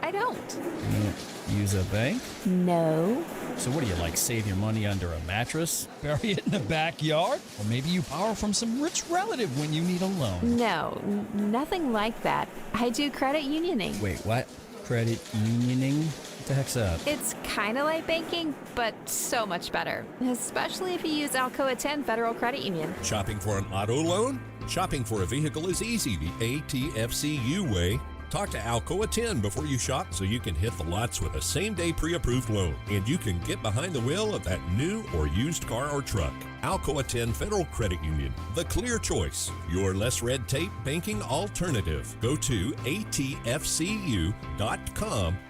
I don't. You don't use a bank? No. So what do you, like, save your money under a mattress? Bury it in the backyard? Or maybe you borrow from some rich relative when you need a loan? No, nothing like that. I do credit unioning. Wait, what? Credit unioning? What the heck's that? It's kind of like banking, but so much better. Especially if you use Alcoa 10 Federal Credit Union. Shopping for an auto loan? Shopping for a vehicle is easy the ATFCU way. Talk to Alcoa 10 before you shop so you can hit the lots with a same-day pre-approved loan. And you can get behind the wheel of that new or used car or truck. Alcoa 10 Federal Credit Union, the clear choice. Your less red tape banking alternative. Go to atfcu.com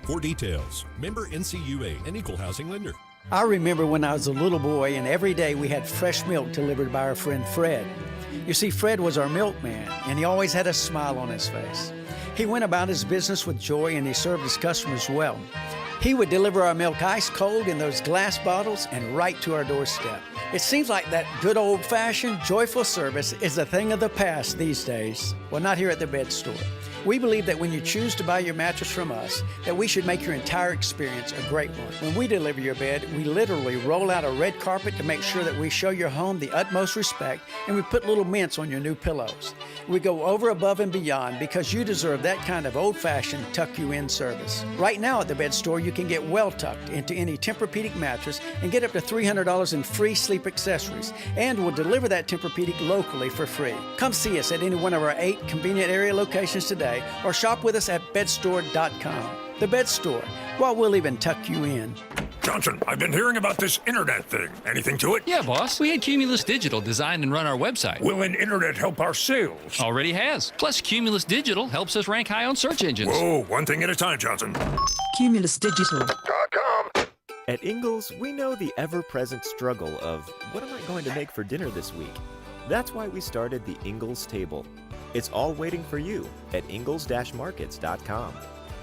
for details. Member NCUA, an equal housing lender. I remember when I was a little boy and every day we had fresh milk delivered by our friend Fred. You see, Fred was our milkman and he always had a smile on his face. He went about his business with joy and he served his customers well. He would deliver our milk ice cold in those glass bottles and right to our doorstep. It seems like that good old-fashioned, joyful service is a thing of the past these days. Well, not here at the Bed Store. We believe that when you choose to buy your mattress from us, that we should make your entire experience a great one. When we deliver your bed, we literally roll out a red carpet to make sure that we show your home the utmost respect, and we put little mints on your new pillows. We go over, above, and beyond because you deserve that kind of old-fashioned tuck-you-in service. Right now at the Bed Store, you can get well tucked into any Tempur-Pedic mattress and get up to $300 in free sleep accessories, and we'll deliver that Tempur-Pedic locally for free. Come see us at any one of our 8 convenient area locations today, or shop with us at bedstore.com. The Bed Store. Well, we'll even tuck you in. Johnson, I've been hearing about this internet thing. Anything to it? Yeah, boss. We had Cumulus Digital design and run our website. Will an internet help our sales? Already has. Plus, Cumulus Digital helps us rank high on search engines. Whoa, one thing at a time, Johnson. CumulusDigital.com. At Ingles, we know the ever-present struggle of, what am I going to make for dinner this week? That's why we started the Ingles Table. It's all waiting for you at ingles-markets.com.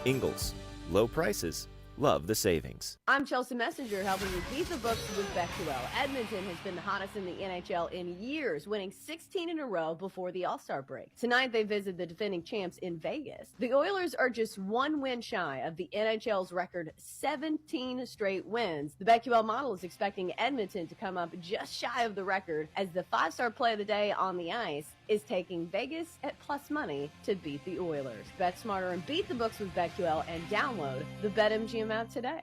Ingles. Low prices. Love the savings. I'm Chelsea Messenger, helping you beat the books with BetQL. Edmonton has been the hottest in the NHL in years, winning 16 in a row before the All-Star break. Tonight, they visit the defending champs in Vegas. The Oilers are just one win shy of the NHL's record 17 straight wins. The BetQL model is expecting Edmonton to come up just shy of the record, as the 5-star play of the day on the ice is taking Vegas at plus money to beat the Oilers. Bet smarter and beat the books with BetQL and download the BetMGM app today.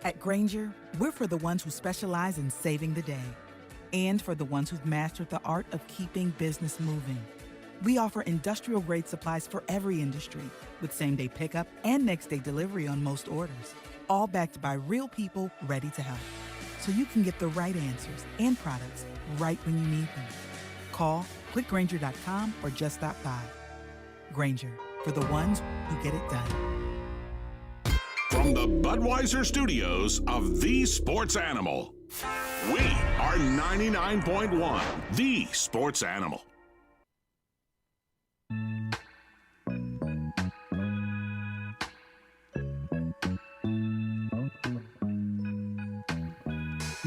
At Grainger, we're for the ones who specialize in saving the day and for the ones who've mastered the art of keeping business moving. We offer industrial-grade supplies for every industry with same-day pickup and next-day delivery on most orders, all backed by real people ready to help. So you can get the right answers and products right when you need them. Call, clickgrainger.com, or just stop by. Grainger, for the ones who get it done. From the Budweiser studios of The Sports Animal, we are 99.1 The Sports Animal.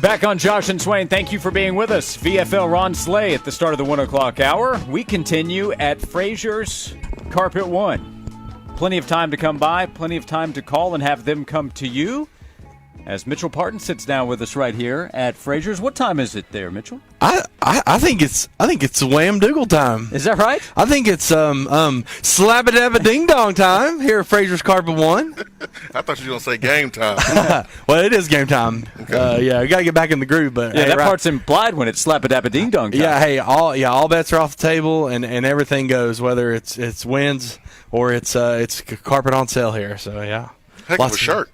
Back on Josh and Swain, thank you for being with us. VFL Ron Sleigh at the start of the 1 o'clock hour. We continue at Fraser's Carpet One. Plenty of time to come by, plenty of time to call and have them come to you. As Mitchell Parton sits down with us right here at Fraser's. What time is it there, Mitchell? I think it's wham doogle time. Is that right? I think it's slabba ding dong time here at Fraser's Carpet One. I thought you were gonna say game time. Well, it is game time. Okay. Yeah, we gotta get back in the groove. But yeah, that part's implied when it's slappa ding dong time. Yeah, hey, all bets are off the table and everything goes, whether it's wins or it's carpet on sale here. So yeah, heck of a shirt.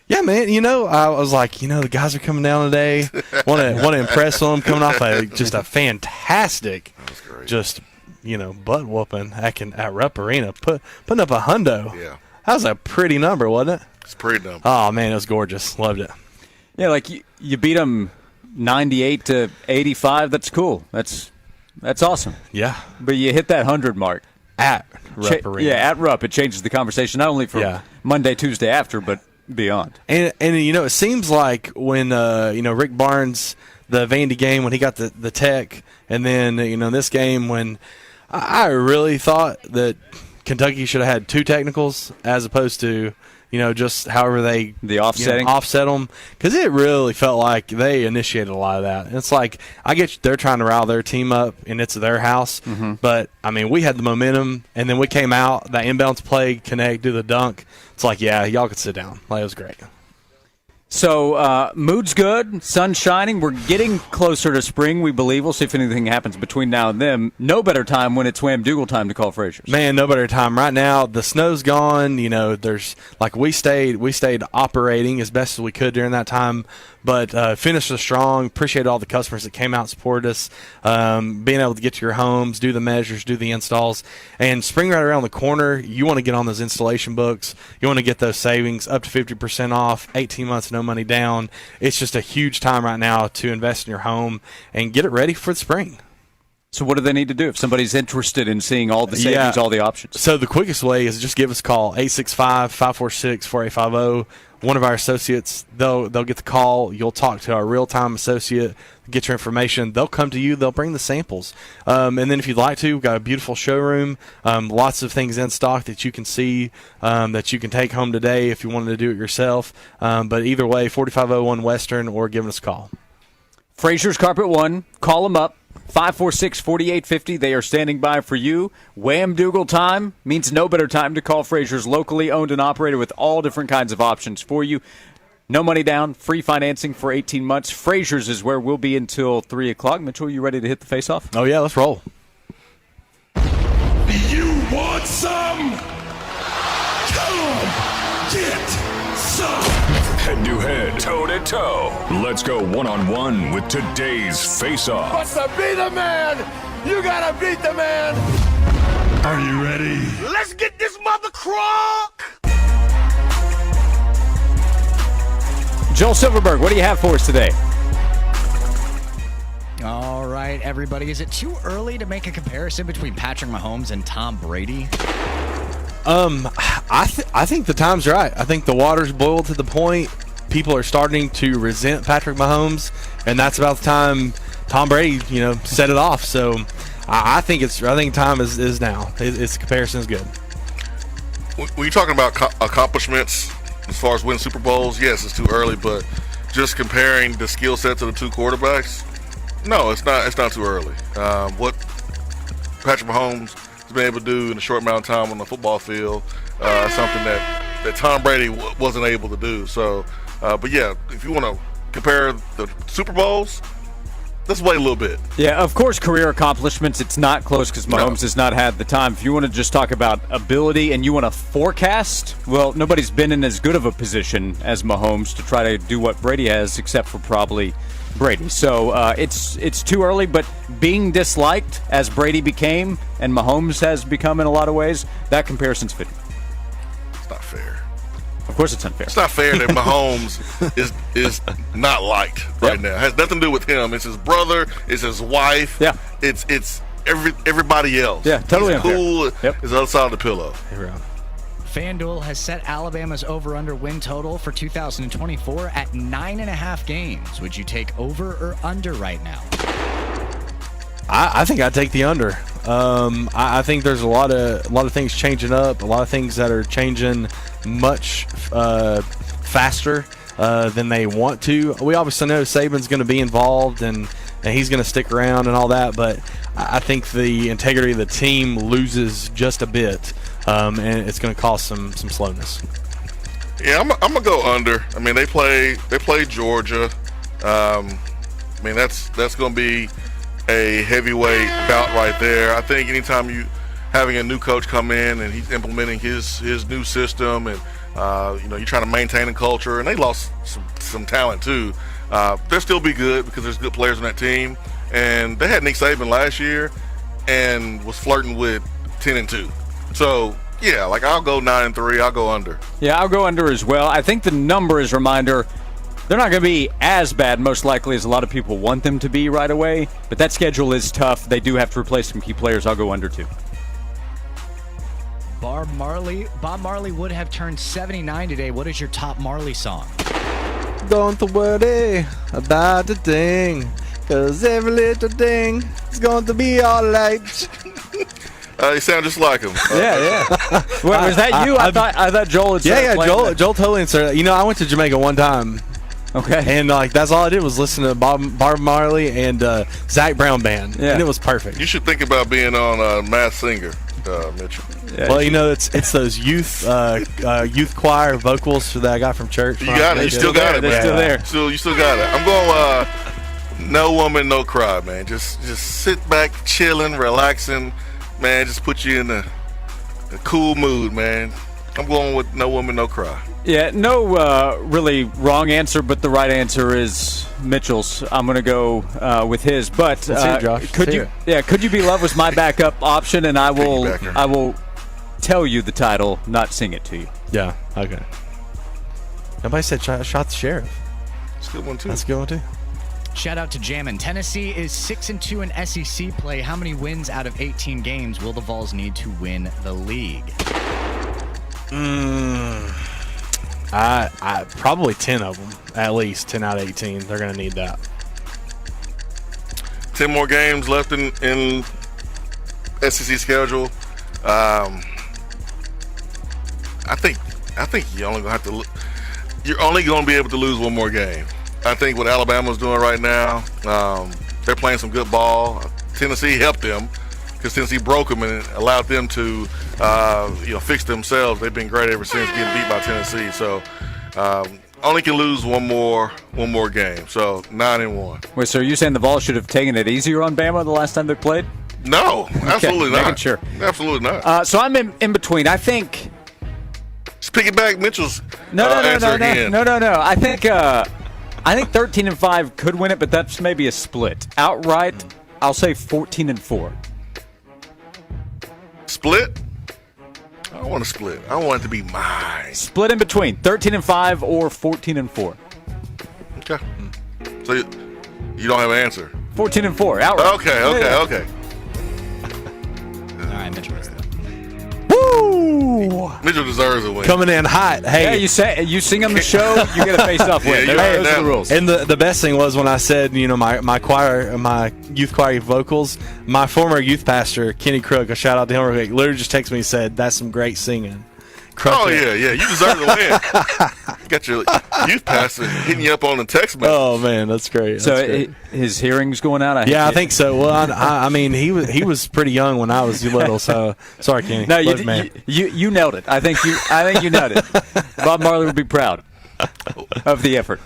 Yeah, man. I was like, the guys are coming down today. Want to impress them, coming off just a fantastic, just butt whooping at Rupp Arena, putting up a hundo. Yeah, that was a pretty number, wasn't it? It's a pretty number. Oh man, it was gorgeous. Loved it. Yeah, like you beat them 98-85. That's cool. That's awesome. Yeah, but you hit that 100 mark at Rupp Arena. Yeah, at Rupp, it changes the conversation not only for Monday, Tuesday after, but beyond. And it seems like when Rick Barnes, the Vandy game when he got the tech, and then this game when I really thought that Kentucky should have had 2 technicals as opposed to just however they offset them, because it really felt like they initiated a lot of that. And it's like, I get they're trying to rile their team up and it's their house, but I mean, we had the momentum, and then we came out, that inbounds play, connect, do the dunk. It's like, yeah, y'all could sit down. Like, it was great. So mood's good, sun's shining. We're getting closer to spring, we believe. We'll see if anything happens between now and then. No better time when it's Wham-Dougal time to call Fraser's. Man, no better time. Right now, the snow's gone. There's we stayed operating as best as we could during that time, but finished us strong. Appreciate all the customers that came out and supported us, being able to get to your homes, do the measures, do the installs. And spring right around the corner, you want to get on those installation books. You want to get those savings up to 50% off, 18 months, no money down. It's just a huge time right now to invest in your home and get it ready for the spring. So what do they need to do if somebody's interested in seeing all the savings, all the options? So the quickest way is just give us a call, 865-546-4850. One of our associates, they'll get the call. You'll talk to our real-time associate, get your information. They'll come to you. They'll bring the samples. And then if you'd like to, we've got a beautiful showroom, lots of things in stock that you can see, that you can take home today if you wanted to do it yourself. But either way, 4501 Western, or give us a call. Fraser's Carpet One. Call them up. 546-4850. They are standing by for you. Wham-Dougal time means no better time to call Fraser's, locally owned and operated with all different kinds of options for you. No money down, free financing for 18 months. Fraser's is where we'll be until 3 o'clock. Mitchell, you ready to hit the face-off? Oh, yeah, let's roll. You want some? Come get some. Head-to-head, toe-to-toe. Let's go one-on-one with today's face-off. But to be the man, you gotta beat the man. Are you ready? Let's get this mother crock. Joel Silverberg, what do you have for us today? All right, everybody. Is it too early to make a comparison between Patrick Mahomes and Tom Brady? I think the time's right. I think the water's boiled to the point people are starting to resent Patrick Mahomes, and that's about the time Tom Brady, set it off. So I think time is now. Its comparison is good. When you're talking about accomplishments as far as winning Super Bowls, yes, it's too early. But just comparing the skill sets of the two quarterbacks, no, it's not. It's not too early. What Patrick Mahomes has been able to do in a short amount of time on the football field, something that Tom Brady wasn't able to do. So, but yeah, if you want to compare the Super Bowls, let's wait a little bit. Yeah, of course, career accomplishments, it's not close because Mahomes has not had the time. If you want to just talk about ability and you want to forecast, well, nobody's been in as good of a position as Mahomes to try to do what Brady has, except for probably Brady. So it's too early, but being disliked as Brady became and Mahomes has become in a lot of ways, that comparison's fitting. It's not fair. Of course it's unfair. It's not fair that Mahomes is not liked right now. It has nothing to do with him. It's his brother. It's his wife. Yeah. It's everybody else. Yeah, totally He's unfair. cool. Yep. Is the other side of the pillow. FanDuel has set Alabama's over-under win total for 2024 at 9.5 games. Would you take over or under right now? I think I'd take the under. I think there's a lot of things changing up, a lot of things that are changing much faster than they want to. We obviously know Saban's going to be involved and he's going to stick around and all that, but I think the integrity of the team loses just a bit, and it's going to cause some slowness. Yeah, I'm gonna go under. I mean, they play Georgia. I mean, that's going to be a heavyweight bout right there. I think anytime you having a new coach come in and he's implementing his new system, and you're trying to maintain a culture, and they lost some talent too. They'll still be good because there's good players on that team, and they had Nick Saban last year and was flirting with 10-2. So yeah, I'll go 9-3. I'll go under. Yeah, I'll go under as well. I think the number is a reminder. They're not going to be as bad, most likely, as a lot of people want them to be right away. But that schedule is tough. They do have to replace some key players. I'll go under, too. Bob Marley would have turned 79 today. What is your top Marley song? Don't worry about the thing, 'cause every little thing is going to be all right. You sound just like him. Yeah. Wait, was that you? I thought Joel had started playing Joel totally inserted. You know, I went to Jamaica one time. Okay. And that's all I did was listen to Bob Marley and Zach Brown Band. Yeah. And it was perfect. You should think about being on Masked Singer, Mitchell. Yeah, well, it's those youth choir vocals that I got from church. You got it. You still got it, man. They're still there. You still got it. I'm going No Woman, No Cry, man. Just sit back, chilling, relaxing, man. Just put you in a cool mood, man. I'm going with No Woman, No Cry. Yeah, no really wrong answer, but the right answer is Mitchell's. I'm going to go with his. But Let's hear it, Josh. Could you Be Love was my backup option, and I will tell you the title, not sing it to you. Yeah, okay. Nobody said shot the sheriff. That's a good one, too. That's a good one, too. Shout out to Jammin'. Tennessee is 6-2 in SEC play. How many wins out of 18 games will the Vols need to win the league? I probably 10 of them, at least 10 out of 18. They're going to need that. 10 more games left in SEC schedule. I think you're only going to be able to lose one more game. I think what Alabama's doing right now, they're playing some good ball. Tennessee helped them because Tennessee broke them and allowed them to fix themselves. They've been great ever since getting beat by Tennessee. So only can lose one more game. So 9-1. Wait, so are you saying the Vols should have taken it easier on Bama the last time they played? No, absolutely not. Making sure. Absolutely not. So I'm in between. I think. Just piggyback Mitchell's answer again. No. I think 13-5 could win it, but that's maybe a split. Outright, I'll say 14-4. Split? I don't want to split. I want it to be mine. Split in between 13-5 or 14-4. Okay. So you don't have an answer. 14-4. Outright. Okay. All right, Mitchell. Woo! Mitchell deserves a win. Coming in hot. Hey, yeah, you sing on the show, you get a face-off win. Those are the rules. And the best thing was when I said, my youth choir vocals, my former youth pastor, Kenny Crook, a shout out to him, literally just texted me and said, "That's some great singing." Yeah, you deserve to win. Got your youth pastor hitting you up on the text message. Oh man, that's great. So his hearing's going out. I think so. Well, I mean, he was pretty young when I was little. So sorry, Kenny. No, you nailed it. I think you nailed it. Bob Marley would be proud of the effort.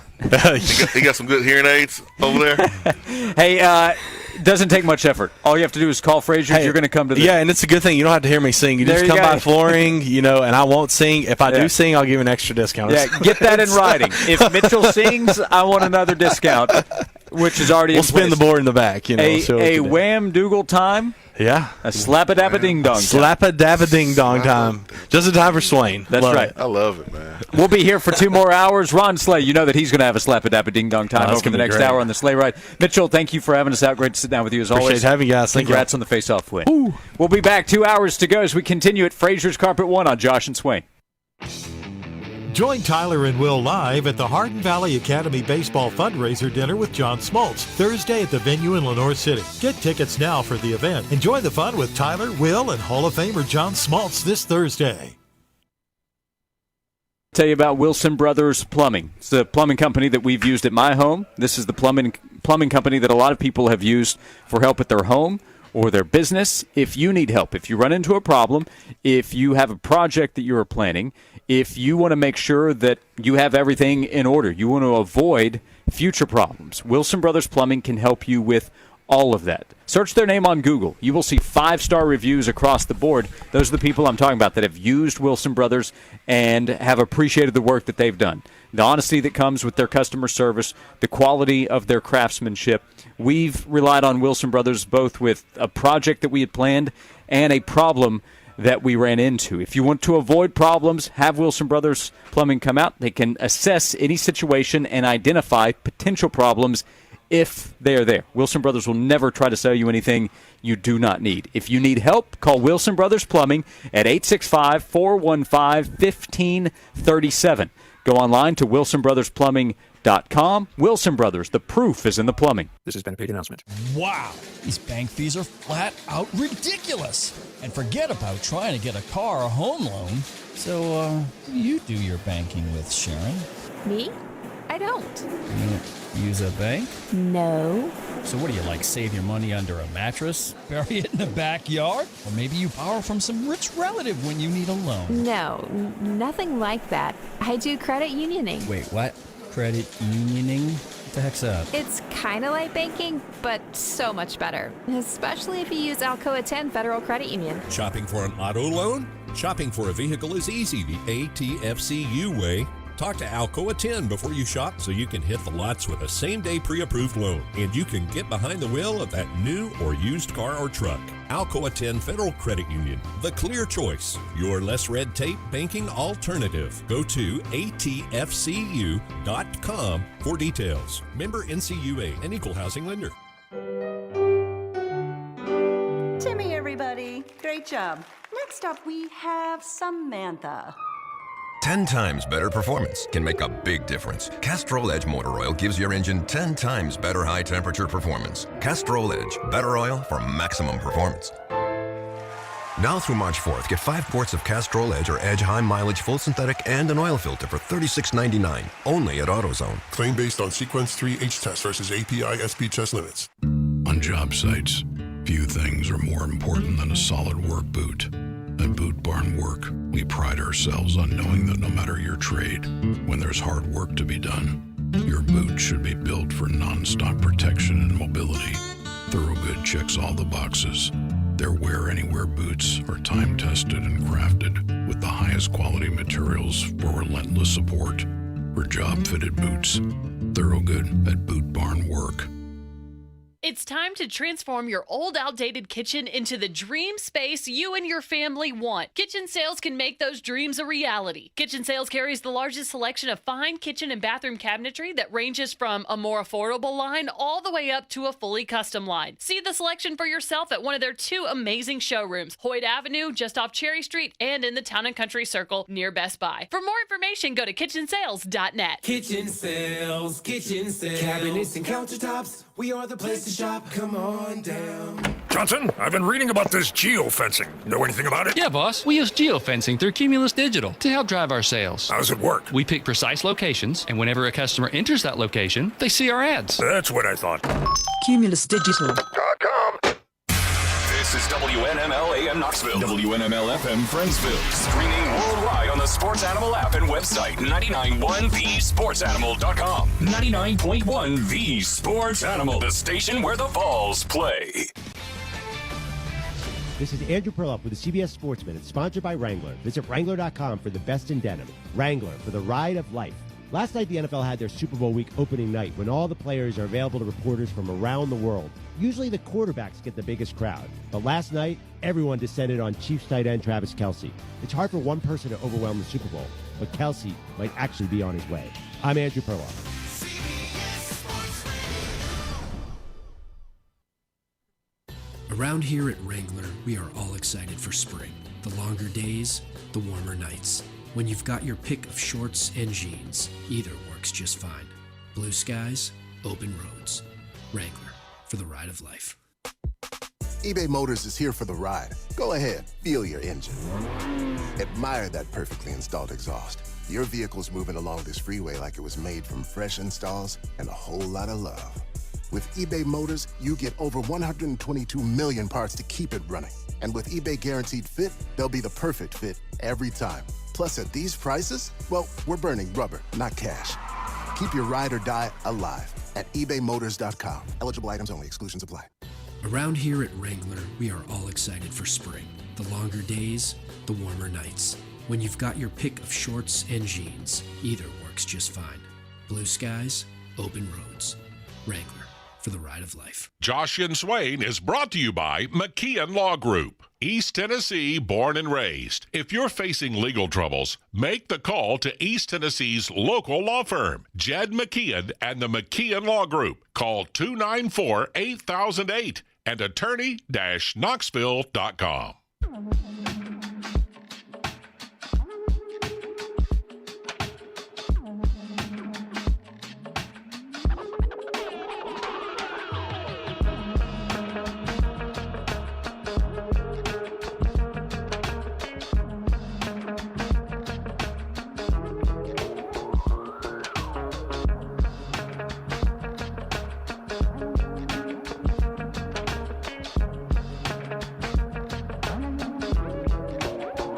He got some good hearing aids over there. Hey, doesn't take much effort. All you have to do is call Fraser. You're going to come to the... Yeah, and it's a good thing. You don't have to hear me sing. You just come by flooring, and I won't sing. If I do sing, I'll give you an extra discount. Yeah, get that in writing. If Mitchell sings, I want another discount, which is already We'll spin the board in the back. A Wham Dougal time. Yeah. A slap-a-dab-a-ding-dong time. Slap-a-dab-a-ding-dong time. Just in time for Swain. That's right. I love it, man. We'll be here for 2 more hours. Ron Sleigh, you know that he's going to have a slap-a-dab-a-ding-dong time over the next hour on the Sleigh Ride. Mitchell, thank you for having us out. Great to sit down with you as always. Appreciate having you guys. Congrats on the face-off win. Ooh. We'll be back 2 hours to go as we continue at Fraser's Carpet 1 on Josh and Swain. Join Tyler and Will live at the Hardin Valley Academy Baseball Fundraiser Dinner with John Smoltz, Thursday at the venue in Lenore City. Get tickets now for the event. Enjoy the fun with Tyler, Will, and Hall of Famer John Smoltz this Thursday. Tell you about Wilson Brothers Plumbing. It's the plumbing company that we've used at my home. This is the plumbing company that a lot of people have used for help at their home or their business. If you need help, if you run into a problem, if you have a project that you are planning, if you want to make sure that you have everything in order, you want to avoid future problems, Wilson Brothers Plumbing can help you with all of that. Search their name on Google. You will see 5-star reviews across the board. Those are the people I'm talking about that have used Wilson Brothers and have appreciated the work that they've done. The honesty that comes with their customer service, the quality of their craftsmanship. We've relied on Wilson Brothers both with a project that we had planned and a problem that we ran into. If you want to avoid problems, have Wilson Brothers Plumbing come out. They can assess any situation and identify potential problems if they are there. Wilson Brothers will never try to sell you anything you do not need. If you need help, call Wilson Brothers Plumbing at 865-415-1537. Go online to wilsonbrothersplumbing.com. Wilson Brothers, the proof is in the plumbing. This has been a paid announcement. Wow, these bank fees are flat out ridiculous. And forget about trying to get a car or home loan. So, you do your banking with, Sharon? Me? I don't. You don't use a bank? No. So what do you like, save your money under a mattress? Bury it in the backyard? Or maybe you borrow from some rich relative when you need a loan? No, nothing like that. I do credit unioning. Wait, what? Credit unioning? What the heck's that? It's kind of like banking, but so much better. Especially if you use Alcoa 10 Federal Credit Union. Shopping for an auto loan? Shopping for a vehicle is easy the ATFCU way. Talk to Alcoa 10 before you shop so you can hit the lots with a same-day pre-approved loan. And you can get behind the wheel of that new or used car or truck. Alcoa 10 Federal Credit Union, the clear choice. Your less red tape banking alternative. Go to atfcu.com for details. Member NCUA, an equal housing lender. Timmy, everybody. Great job. Next up, we have Samantha. 10 times better performance can make a big difference. Castrol Edge Motor Oil gives your engine 10 times better high-temperature performance. Castrol Edge, better oil for maximum performance. Now through March 4th, get 5 quarts of Castrol Edge or Edge High Mileage Full Synthetic and an oil filter for $36.99, only at AutoZone. Claim based on Sequence 3H test versus API SP test limits. On job sites, few things are more important than a solid work boot. At Boot Barn Work, we pride ourselves on knowing that no matter your trade, when there's hard work to be done, your boot should be built for non-stop protection and mobility. Thorogood checks all the boxes. Their Wear Anywhere boots are time-tested and crafted with the highest quality materials for relentless support. For job-fitted boots, Thorogood at Boot Barn Work. It's time to transform your old, outdated kitchen into the dream space you and your family want. Kitchen Sales can make those dreams a reality. Kitchen Sales carries the largest selection of fine kitchen and bathroom cabinetry that ranges from a more affordable line all the way up to a fully custom line. See the selection for yourself at one of their 2 amazing showrooms, Hoyt Avenue, just off Cherry Street, and in the Town and Country Circle near Best Buy. For more information, go to kitchensales.net. Kitchen Sales, cabinets and countertops. We are the place to shop. Come on down. Johnson, I've been reading about this geofencing. Know anything about it? Yeah, boss. We use geofencing through Cumulus Digital to help drive our sales. How does it work? We pick precise locations, and whenever a customer enters that location, they see our ads. That's what I thought. Cumulus Digital. This is WNML AM Knoxville, WNML FM Friendsville, streaming worldwide on the Sports Animal app and website, 99.1thesportsanimal.com. 99.1 The Sports Animal, the station where the Vols play. This is Andrew Perloff with the CBS Sportsman. It's sponsored by Wrangler. Visit Wrangler.com for the best in denim. Wrangler, for the ride of life. Last night, the NFL had their Super Bowl week opening night when all the players are available to reporters from around the world. Usually the quarterbacks get the biggest crowd. But last night, everyone descended on Chiefs tight end Travis Kelce. It's hard for one person to overwhelm the Super Bowl, but Kelce might actually be on his way. I'm Andrew Perloff. Around here at Wrangler, we are all excited for spring. The longer days, the warmer nights. When you've got your pick of shorts and jeans, either works just fine. Blue skies, open roads. Wrangler, for the ride of life. eBay Motors is here for the ride. Go ahead, feel your engine. Admire that perfectly installed exhaust. Your vehicle's moving along this freeway like it was made from fresh installs and a whole lot of love. With eBay Motors, you get over 122 million parts to keep it running. And with eBay Guaranteed Fit, they'll be the perfect fit every time. Plus, at these prices, well, we're burning rubber, not cash. Keep your ride or die alive at ebaymotors.com. Eligible items only. Exclusions apply. Around here at Wrangler, we are all excited for spring. The longer days, the warmer nights. When you've got your pick of shorts and jeans, either works just fine. Blue skies, open roads. Wrangler, for the ride of life. Josh and Swain is brought to you by McKeon Law Group. East Tennessee, born and raised. If you're facing legal troubles, make the call to East Tennessee's local law firm, Jed McKeon and the McKeon Law Group. Call 294-8008 and attorney-knoxville.com.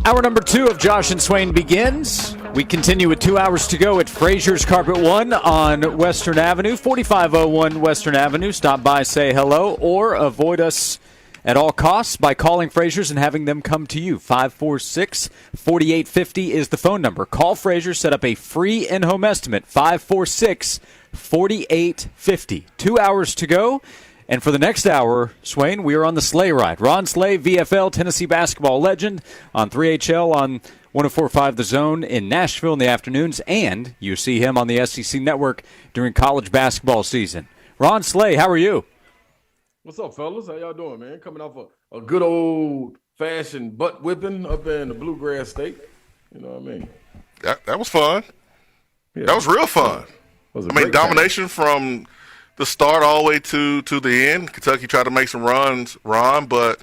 Hour number 2 of Josh and Swain begins. We continue with 2 hours to go at Fraser's Carpet One on Western Avenue, 4501 Western Avenue. Stop by, say hello, or avoid us at all costs by calling Fraser's and having them come to you. 546-4850 is the phone number. Call Fraser, set up a free in-home estimate, 546-4850. 2 hours to go. And for the next hour, Swain, we are on the sleigh ride. Ron Slay, VFL, Tennessee basketball legend, on 3HL on 104.5 The Zone in Nashville in the afternoons, and you see him on the SEC Network during college basketball season. Ron Slay, how are you? What's up, fellas? How y'all doing, man? Coming off a good old-fashioned butt whipping up in the Bluegrass State. You know what I mean? That was fun. Yeah. That was real fun. Domination from the start all the way to the end. Kentucky tried to make some runs, Ron, but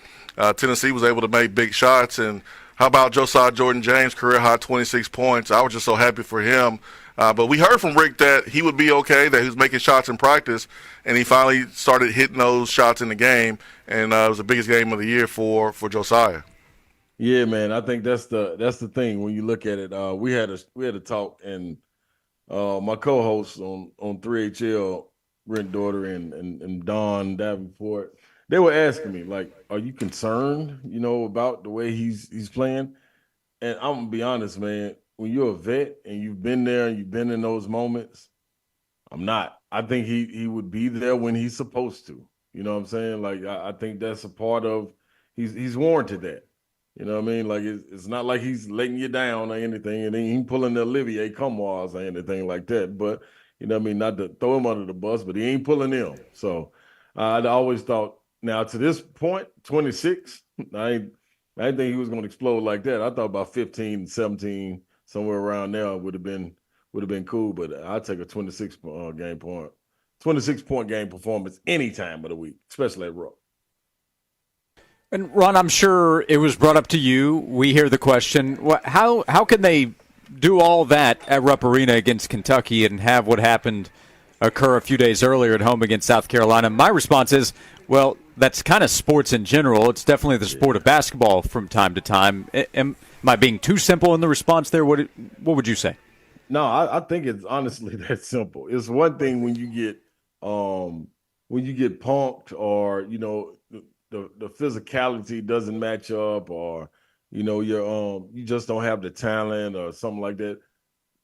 Tennessee was able to make big shots. And how about Josiah Jordan-James, career high 26 points? I was just so happy for him. But we heard from Rick that he would be okay, that he was making shots in practice, and he finally started hitting those shots in the game, and it was the biggest game of the year for Josiah. Yeah, man, I think that's the thing when you look at it. We had a talk, and my co-hosts on 3HL, Brent Daughter and Don Davenport, they were asking me, like, are you concerned, about the way he's playing? And I'm going to be honest, man, when you're a vet and you've been there and you've been in those moments, I'm not. I think he would be there when he's supposed to. You know what I'm saying? Like, I think that's a part of he's warranted that. You know what I mean? Like, it's not like he's letting you down or anything, and he ain't pulling the Olivier Comois or anything like that. But, you know what I mean? Not to throw him under the bus, but he ain't pulling them. So I'd always thought, now to this point, 26, I ain't think he was going to explode like that. I thought about 15, 17, somewhere around there would have been cool. But I'd take a 26-point game performance any time of the week, especially at Rock. And Ron, I'm sure it was brought up to you. We hear the question: how can they do all that at Rupp Arena against Kentucky and have what happened occur a few days earlier at home against South Carolina? My response is, well, that's kind of sports in general. It's definitely the sport of basketball from time to time. Am I being too simple in the response there? What would you say? No, I think it's honestly that simple. It's one thing when you get punked, or the physicality doesn't match up, or you just don't have the talent or something like that.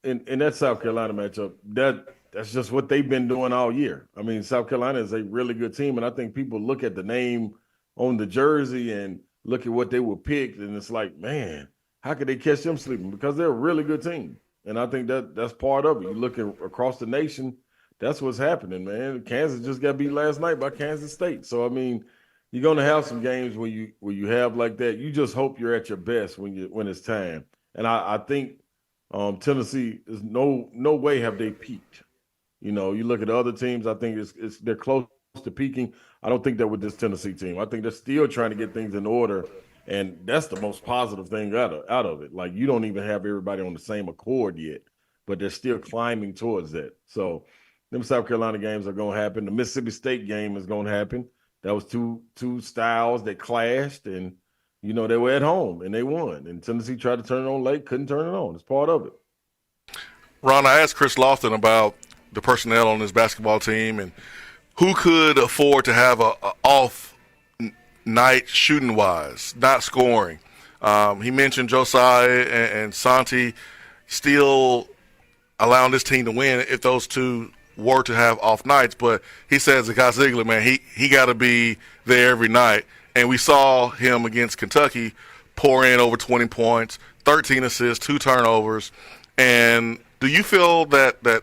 In that South Carolina matchup, that's just what they've been doing all year. I mean, South Carolina is a really good team, and I think people look at the name on the jersey and look at what they were picked, and it's like, man, how could they catch them sleeping? Because they're a really good team. And I think that's part of it. You look across the nation, that's what's happening, man. Kansas just got beat last night by Kansas State. So, I mean, you're going to have some games where you have like that. You just hope you're at your best when it's time. And I think Tennessee is no way have they peaked. You look at other teams, I think they're close to peaking. I don't think that with this Tennessee team. I think they're still trying to get things in order, and that's the most positive thing out of it. Like, you don't even have everybody on the same accord yet, but they're still climbing towards that. So them South Carolina games are going to happen. The Mississippi State game is going to happen. That was two styles that clashed, and, they were at home, and they won. And Tennessee tried to turn it on late, couldn't turn it on. It's part of it. Ron, I asked Chris Lofton about the personnel on his basketball team and who could afford to have a off night shooting-wise, not scoring. He mentioned Josiah and Santi still allowing this team to win if those two were to have off nights, but he says Zakai Ziegler, man, he got to be there every night. And we saw him against Kentucky pour in over 20 points, 13 assists, 2 turnovers. And do you feel that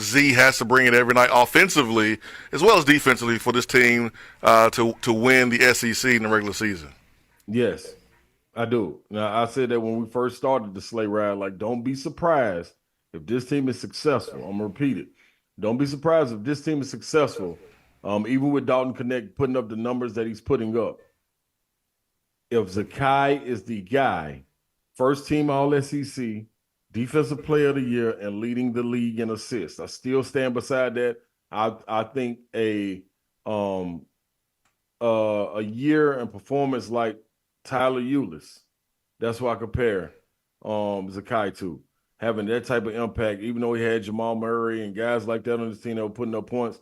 Z has to bring it every night offensively as well as defensively for this team to win the SEC in the regular season? Yes, I do. Now, I said that when we first started the sleigh ride, like, don't be surprised if this team is successful. I'm going to repeat it. Don't be surprised if this team is successful, even with Dalton Connect putting up the numbers that he's putting up. If Zakai is the guy, first team All-SEC, Defensive Player of the Year, and leading the league in assists, I still stand beside that. I think a year and performance like Tyler Ulis, that's what I compare Zakai to. Having that type of impact, even though he had Jamal Murray and guys like that on his team that were putting up points,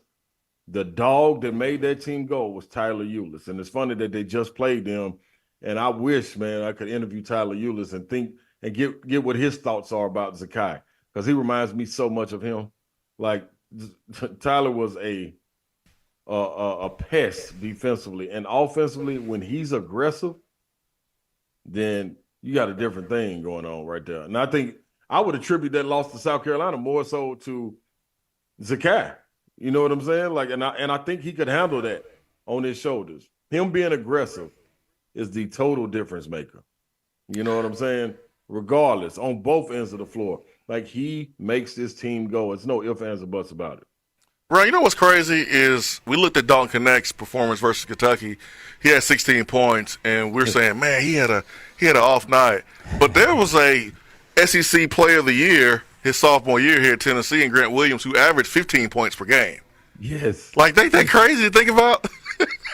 the dog that made that team go was Tyler Ulis. And it's funny that they just played them. And I wish, man, I could interview Tyler Ulis and think and get what his thoughts are about Zakai, because he reminds me so much of him. Like, Tyler was a pest defensively, and offensively, when he's aggressive, then you got a different thing going on right there. And I think I would attribute that loss to South Carolina more so to Zakai. You know what I'm saying? Like, and I think he could handle that on his shoulders. Him being aggressive is the total difference maker. You know what I'm saying? Regardless, on both ends of the floor. Like, he makes this team go. It's no ifs, ands, or buts about it. Right, you know what's crazy is we looked at Dalton Connect's performance versus Kentucky. He had 16 points, and we're saying, man, he had an off night. But there was a SEC Player of the Year his sophomore year here at Tennessee, and Grant Williams, who averaged 15 points per game. Yes. Like, they crazy to think about.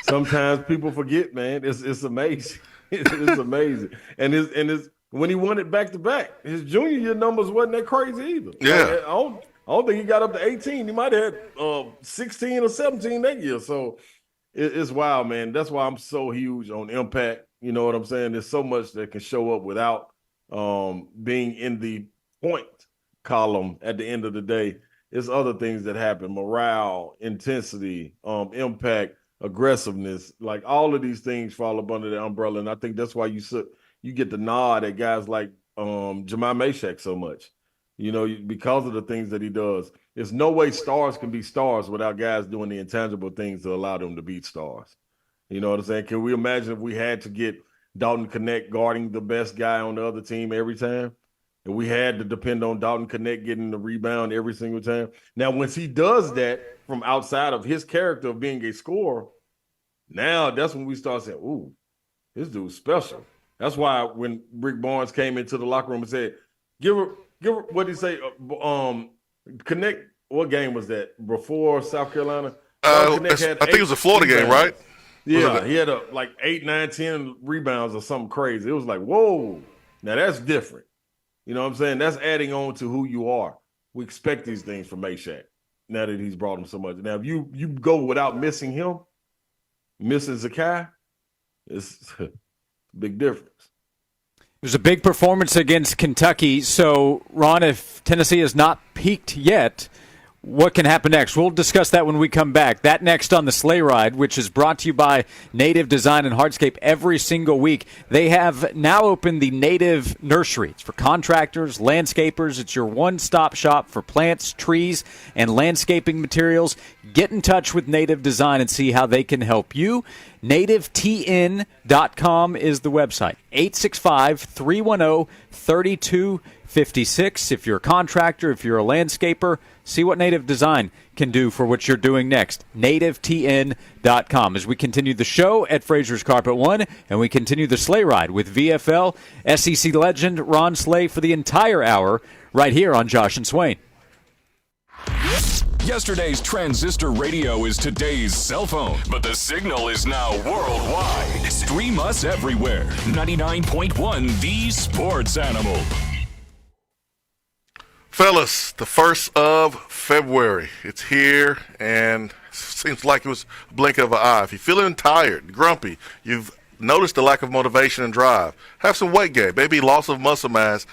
Sometimes people forget, man. It's amazing. It's amazing. And his when he won it back to back, his junior year numbers wasn't that crazy either. Yeah. Like, I don't think he got up to 18. He might have had 16 or 17 that year. So it's wild, man. That's why I'm so huge on impact. You know what I'm saying? There's so much that can show up without being in the point column at the end of the day. It's other things that happen: morale, intensity, impact, aggressiveness. Like, all of these things fall up under the umbrella. And I think that's why you get the nod at guys like Jemai Meshack so much. You know, because of the things that he does. There's no way stars can be stars without guys doing the intangible things to allow them to be stars. You know what I'm saying? Can we imagine if we had to get Dalton Connect guarding the best guy on the other team every time? And we had to depend on Dalton Connect getting the rebound every single time. Now, once he does that from outside of his character of being a scorer, now that's when we start saying, ooh, this dude's special. That's why when Rick Barnes came into the locker room and said, give her, what did he say? Connect, what game was that? Before South Carolina? I think it was a Florida game, right? Yeah, he had 8, 9, 10 rebounds or something crazy. It was like, whoa, now that's different. You know what I'm saying? That's adding on to who you are. We expect these things from Meshack now that he's brought him so much. Now, if you go without missing him, missing Zakai, it's a big difference. It was a big performance against Kentucky. So, Ron, if Tennessee has not peaked yet, what can happen next? We'll discuss that when we come back. That next on the Sleigh Ride, which is brought to you by Native Design and Hardscape every single week. They have now opened the Native Nursery. It's for contractors, landscapers. It's your one-stop shop for plants, trees, and landscaping materials. Get in touch with Native Design and see how they can help you. NativeTN.com is the website. 865-310-3256. If you're a contractor, if you're a landscaper, see what Native Design can do for what you're doing next. NativeTN.com. As we continue the show at Fraser's Carpet One, and we continue the Sleigh Ride with VFL SEC legend Ron Sleigh for the entire hour right here on Josh and Swain. Yesterday's transistor radio is today's cell phone, but the signal is now worldwide. Stream us everywhere. 99.1 The Sports Animal. Fellas, the 1st of February. It's here, and it seems like it was a blink of an eye. If you're feeling tired, grumpy, you've noticed the lack of motivation and drive, have some weight gain, maybe loss of muscle mass,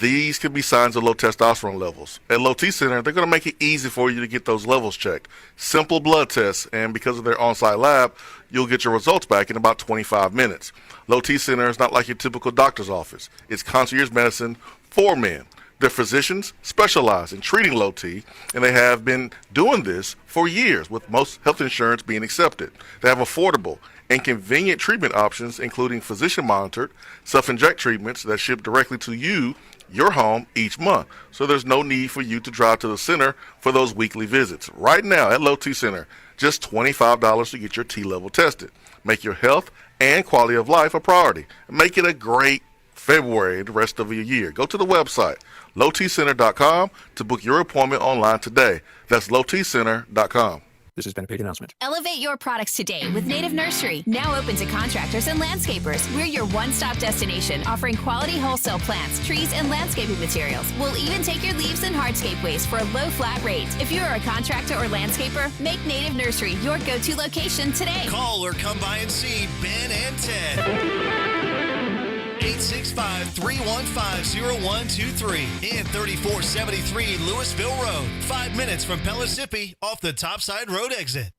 these could be signs of low testosterone levels. At Low T Center, they're going to make it easy for you to get those levels checked. Simple blood tests, and because of their on-site lab, you'll get your results back in about 25 minutes. Low T Center is not like your typical doctor's office. It's concierge medicine for men. Their physicians specialize in treating low T, and they have been doing this for years, with most health insurance being accepted. They have affordable and convenient treatment options, including physician-monitored, self-inject treatments that ship directly to you, your home, each month. So there's no need for you to drive to the center for those weekly visits. Right now at Low T Center, just $25 to get your T level tested. Make your health and quality of life a priority. Make it a great February and the rest of your year. Go to the website, lowtcenter.com, to book your appointment online today. That's lowtcenter.com. This has been a paid announcement. Elevate your products today with Native Nursery. Now open to contractors and landscapers. We're your one-stop destination, offering quality wholesale plants, trees, and landscaping materials. We'll even take your leaves and hardscape waste for a low flat rate. If you're a contractor or landscaper, make Native Nursery your go-to location today. Call or come by and see Ben and Ted. 865-315-0123 and 3473 Louisville Road. 5 minutes from Pellissippi off the Topside Road exit.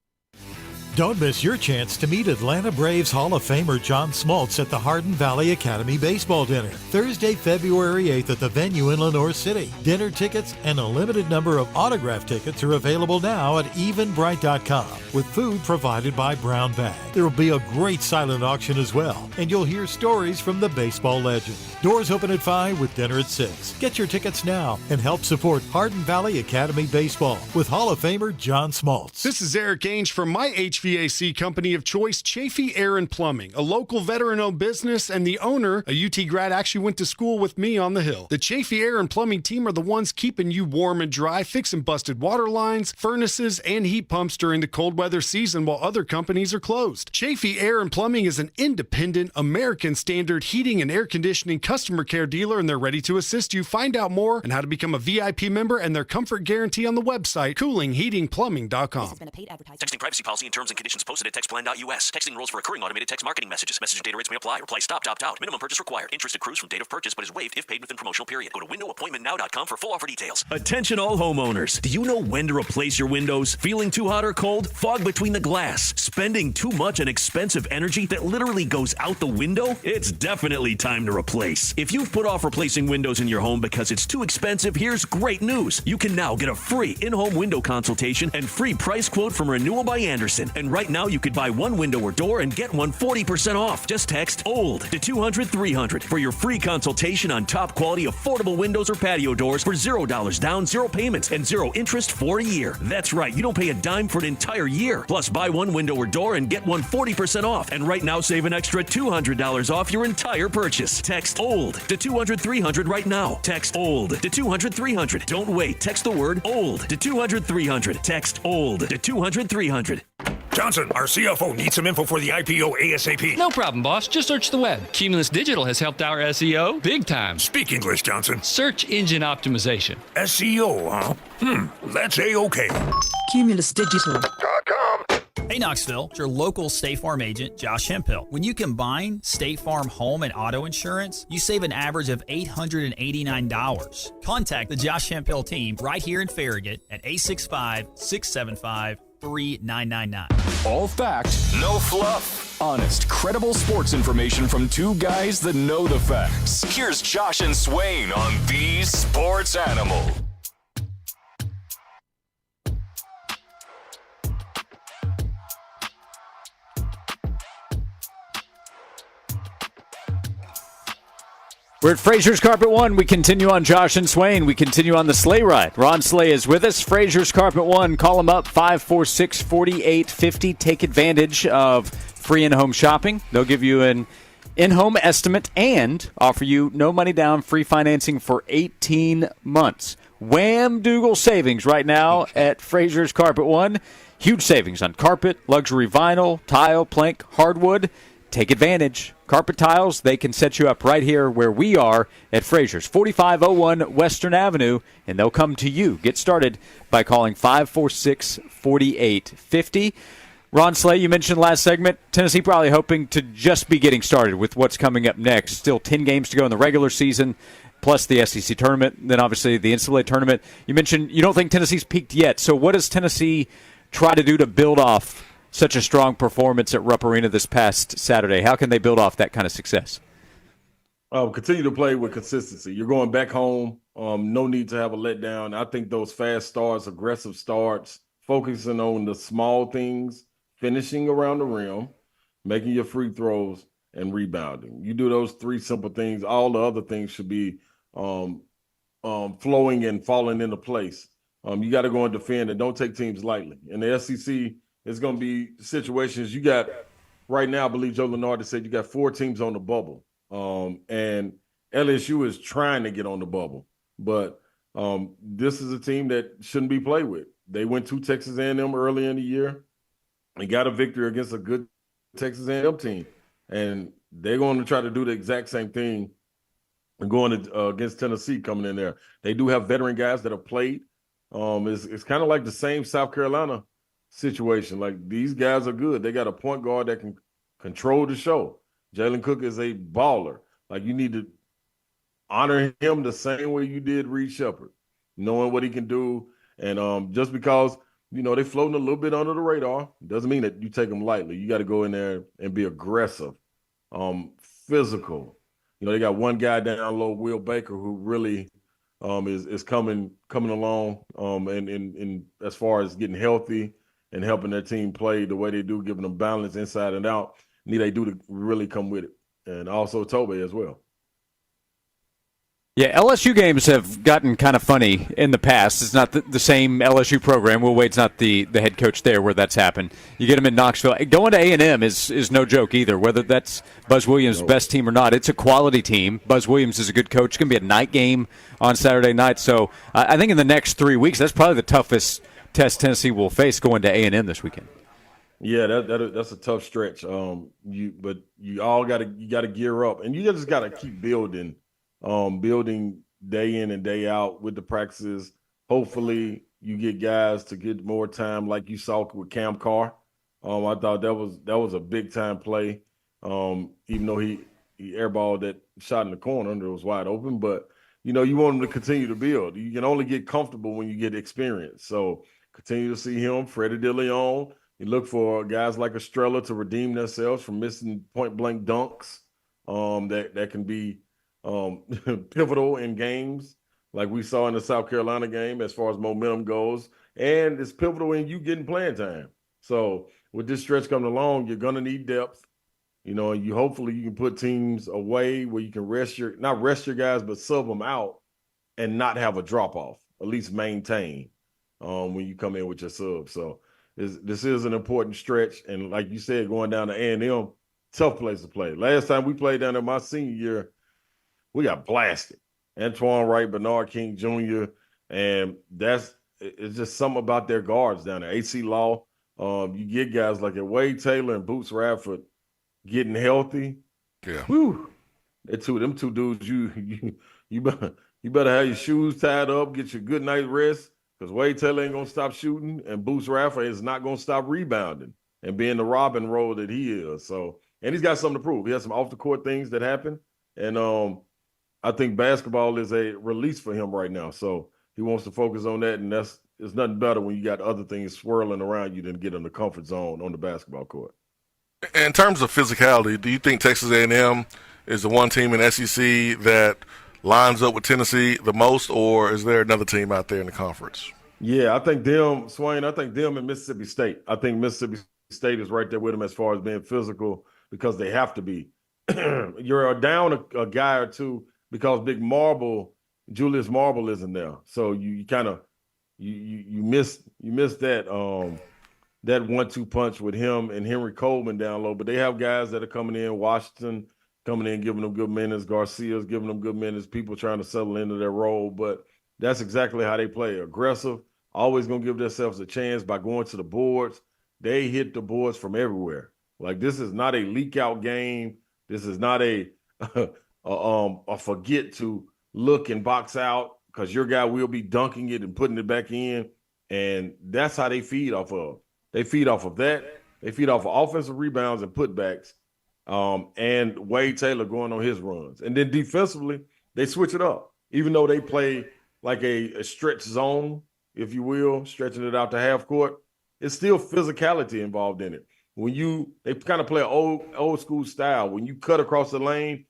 Don't miss your chance to meet Atlanta Braves Hall of Famer John Smoltz at the Hardin Valley Academy Baseball Dinner, Thursday, February 8th at the venue in Lenoir City. Dinner tickets and a limited number of autograph tickets are available now at eventbrite.com, with food provided by Brown Bag. There will be a great silent auction as well, and you'll hear stories from the baseball legend. Doors open at 5 with dinner at 6. Get your tickets now and help support Hardin Valley Academy Baseball with Hall of Famer John Smoltz. This is Eric Ainge from my HVAC company of choice, Chafee Air and Plumbing, a local veteran-owned business, and the owner, a UT grad, actually went to school with me on the Hill. The Chafee Air and Plumbing team are the ones keeping you warm and dry, fixing busted water lines, furnaces, and heat pumps during the cold weather season while other companies are closed. Chafee Air and Plumbing is an independent, American standard heating and air conditioning customer care dealer, and they're ready to assist you. Find out more on how to become a VIP member and their comfort guarantee on the website, coolingheatingplumbing.com. This has been a paid advertisement. Texting privacy policy and terms and conditions posted at textplan.us. Texting rules for recurring automated text marketing messages. Message data rates may apply. Reply stop, opt out. Minimum purchase required. Interest accrues from date of purchase but is waived if paid within promotional period. Go to windowappointmentnow.com for full offer details. Attention all homeowners. Do you know when to replace your windows? Feeling too hot or cold? Fog between the glass? Spending too much on expensive energy that literally goes out the window? It's definitely time to replace. If you've put off replacing windows in your home because it's too expensive, here's great news. You can now get a free in-home window consultation and free price quote from Renewal by Andersen. And right now you could buy one window or door and get one 40% off. Just text OLD to 200-300 for your free consultation on top quality affordable windows or patio doors for $0 down, 0 payments, and 0 interest for a year. That's right, you don't pay a dime for an entire year. Plus, buy one window or door and get one 40% off. And right now, save an extra $200 off your entire purchase. Text OLD to 200-300 right now. Text OLD to 200-300. Don't wait. Text the word OLD to 200-300. Text OLD to 200-300. Johnson, our CFO needs some info for the IPO ASAP. No problem, boss. Just search the web. Cumulus Digital has helped our SEO big time. Speak English, Johnson. Search engine optimization. SEO, huh? That's A-OK. CumulusDigital.com. Hey Knoxville, it's your local State Farm agent, Josh Hemphill. When you combine State Farm home and auto insurance, you save an average of $889. Contact the Josh Hemphill team right here in Farragut at 865-675-3999. All fact, no fluff. Honest, credible sports information from two guys that know the facts. Here's Josh and Swain on The Sports Animal. We're at Fraser's Carpet One. We continue on Josh and Swain. We continue on the sleigh ride. Ron Sleigh is with us. Fraser's Carpet One. Call him up, 546-4850. Take advantage of free in-home shopping. They'll give you an in-home estimate and offer you no money down, free financing for 18 months. Wham-Dougal savings right now at Fraser's Carpet One. Huge savings on carpet, luxury vinyl, tile, plank, hardwood. Take advantage. Carpet tiles, they can set you up right here where we are at Fraser's, 4501 Western Avenue, and they'll come to you. Get started by calling 546-4850. Ron Sleigh, you mentioned last segment, Tennessee probably hoping to just be getting started with what's coming up next. Still 10 games to go in the regular season. plus the SEC tournament, then obviously the NCAA tournament. You mentioned you don't think Tennessee's peaked yet. So what does Tennessee try to do to build off such a strong performance at Rupp Arena this past Saturday? How can they build off that kind of success? Continue to play with consistency. You're going back home. No need to have a letdown. I think those fast starts, aggressive starts, focusing on the small things, finishing around the rim, making your free throws, and rebounding. You do those three simple things. All the other things should be flowing and falling into place. You got to go and defend and don't take teams lightly. In the SEC, it's going to be situations. You got right now, I believe Joe Lenard said you got 4 teams on the bubble. And LSU is trying to get on the bubble, but this is a team that shouldn't be played with. They went to Texas A&M early in the year and got a victory against a good Texas A&M team, and they're going to try to do the exact same thing and going against Tennessee coming in there. They do have veteran guys that have played. It's kind of like the same South Carolina situation. Like, these guys are good. They got a point guard that can control the show. Jalen Cook is a baller. Like, you need to honor him the same way you did Reed Shepherd, knowing what he can do. And just because, they're floating a little bit under the radar doesn't mean that you take them lightly. You got to go in there and be aggressive, physical. They got one guy down low, Will Baker, who really is coming along and as far as getting healthy and helping their team play the way they do, giving them balance inside and out. Need they do to really come with it. And also Tobe as well. Yeah, LSU games have gotten kind of funny in the past. It's not the same LSU program. Will Wade's not the head coach there where that's happened. You get him in Knoxville. Going to A&M is no joke either, whether that's Buzz Williams' best team or not. It's a quality team. Buzz Williams is a good coach. It's going to be a night game on Saturday night. So I think in the next 3 weeks, that's probably the toughest test Tennessee will face going to A&M this weekend. Yeah, that's a tough stretch. But you all got to gear up, and you just got to keep building day in and day out with the practices. Hopefully, you get guys to get more time, like you saw with Cam Carr. I thought that was a big time play. Even though he airballed that shot in the corner and it was wide open, but you want him to continue to build. You can only get comfortable when you get experience. So continue to see him, Freddie DeLeon. You look for guys like Estrella to redeem themselves from missing point-blank dunks that can be pivotal in games like we saw in the South Carolina game as far as momentum goes. And it's pivotal in you getting playing time. So with this stretch coming along, you're going to need depth. And hopefully you can put teams away where you can not rest your guys, but sub them out and not have a drop-off, at least maintain when you come in with your sub. So this is an important stretch, and like you said, going down to A&M, tough place to play. Last time we played down there my senior year, we got blasted. Antoine Wright, Bernard King Jr., and it's just something about their guards down there. AC Law, you get guys like Wade Taylor and Boots Radford getting healthy. Yeah. Whew. Them two dudes, you better have your shoes tied up, get your good night rest. Because Wade Taylor ain't going to stop shooting, and Boots Radford is not going to stop rebounding and being the Robin role that he is. So, and he's got something to prove. He has some off-the-court things that happen, and I think basketball is a release for him right now. So he wants to focus on that, and it's nothing better when you got other things swirling around you than get in the comfort zone on the basketball court. In terms of physicality, do you think Texas A&M is the one team in SEC that lines up with Tennessee the most, or is there another team out there in the conference? Yeah, I think them, Swain, and Mississippi State. I think Mississippi State is right there with them as far as being physical because they have to be. You're down a guy or two because Julius Marble isn't there. So you kind of you miss that that 1-2 punch with him and Henry Coleman down low. But they have guys that are coming in, Washington coming in, giving them good minutes, Garcia's giving them good minutes, people trying to settle into their role. But that's exactly how they play. Aggressive, always going to give themselves a chance by going to the boards. They hit the boards from everywhere. Like, this is not a leak out game. This is not a forget to look and box out because your guy will be dunking it and putting it back in. And that's how they feed off of. They feed off of that. They feed off of offensive rebounds and putbacks. And Wade Taylor going on his runs. And then defensively, they switch it up. Even though they play like a stretch zone, if you will, stretching it out to half court, it's still physicality involved in it. They kind of play an old school style. When you cut across the lane,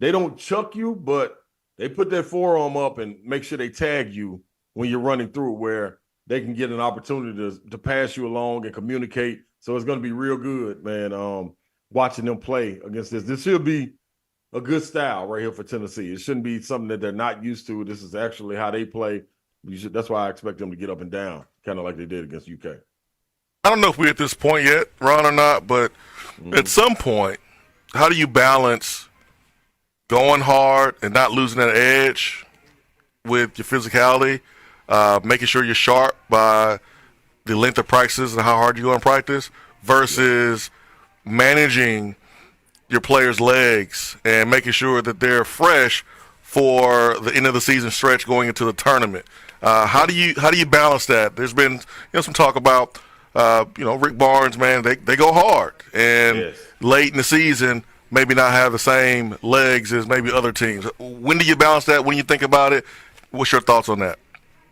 they don't chuck you, but they put their forearm up and make sure they tag you when you're running through, where they can get an opportunity to pass you along and communicate. So it's going to be real good, man, watching them play against this. This should be a good style right here for Tennessee. It shouldn't be something that they're not used to. This is actually how they play. That's why I expect them to get up and down, kind of like they did against UK. I don't know if we're at this point yet, Ron, or not, but at some point, how do you balance going hard and not losing that edge with your physicality, making sure you're sharp by the length of practices and how hard you go in practice, versus managing your players' legs and making sure that they're fresh for the end of the season stretch going into the tournament? How do you balance that? There's been some talk about Rick Barnes, man, they go hard, and late in the season maybe not have the same legs as maybe other teams. When do you balance that? When you think about it, what's your thoughts on that?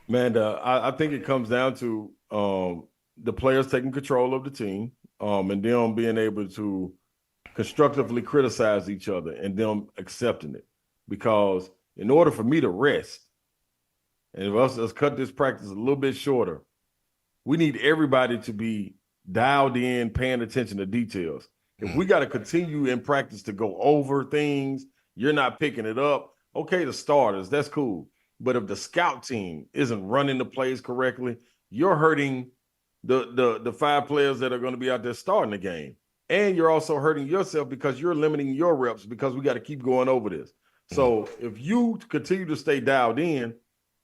Man, I think it comes down to the players taking control of the team, and them being able to constructively criticize each other and them accepting it. Because in order for me to rest, and for us to cut this practice a little bit shorter, we need everybody to be dialed in, paying attention to details. If we got to continue in practice to go over things, you're not picking it up. Okay, the starters, that's cool. But if the scout team isn't running the plays correctly, you're hurting the 5 players that are going to be out there starting the game. And you're also hurting yourself because you're limiting your reps, because we got to keep going over this. So if you continue to stay dialed in,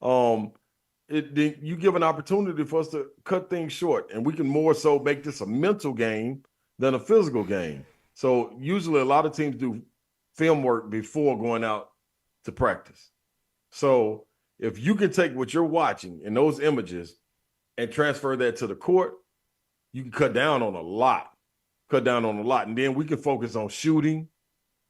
you give an opportunity for us to cut things short, and we can more so make this a mental game than a physical game. So usually a lot of teams do film work before going out to practice. So if you can take what you're watching in those images and transfer that to the court, you can cut down on a lot. And then we can focus on shooting.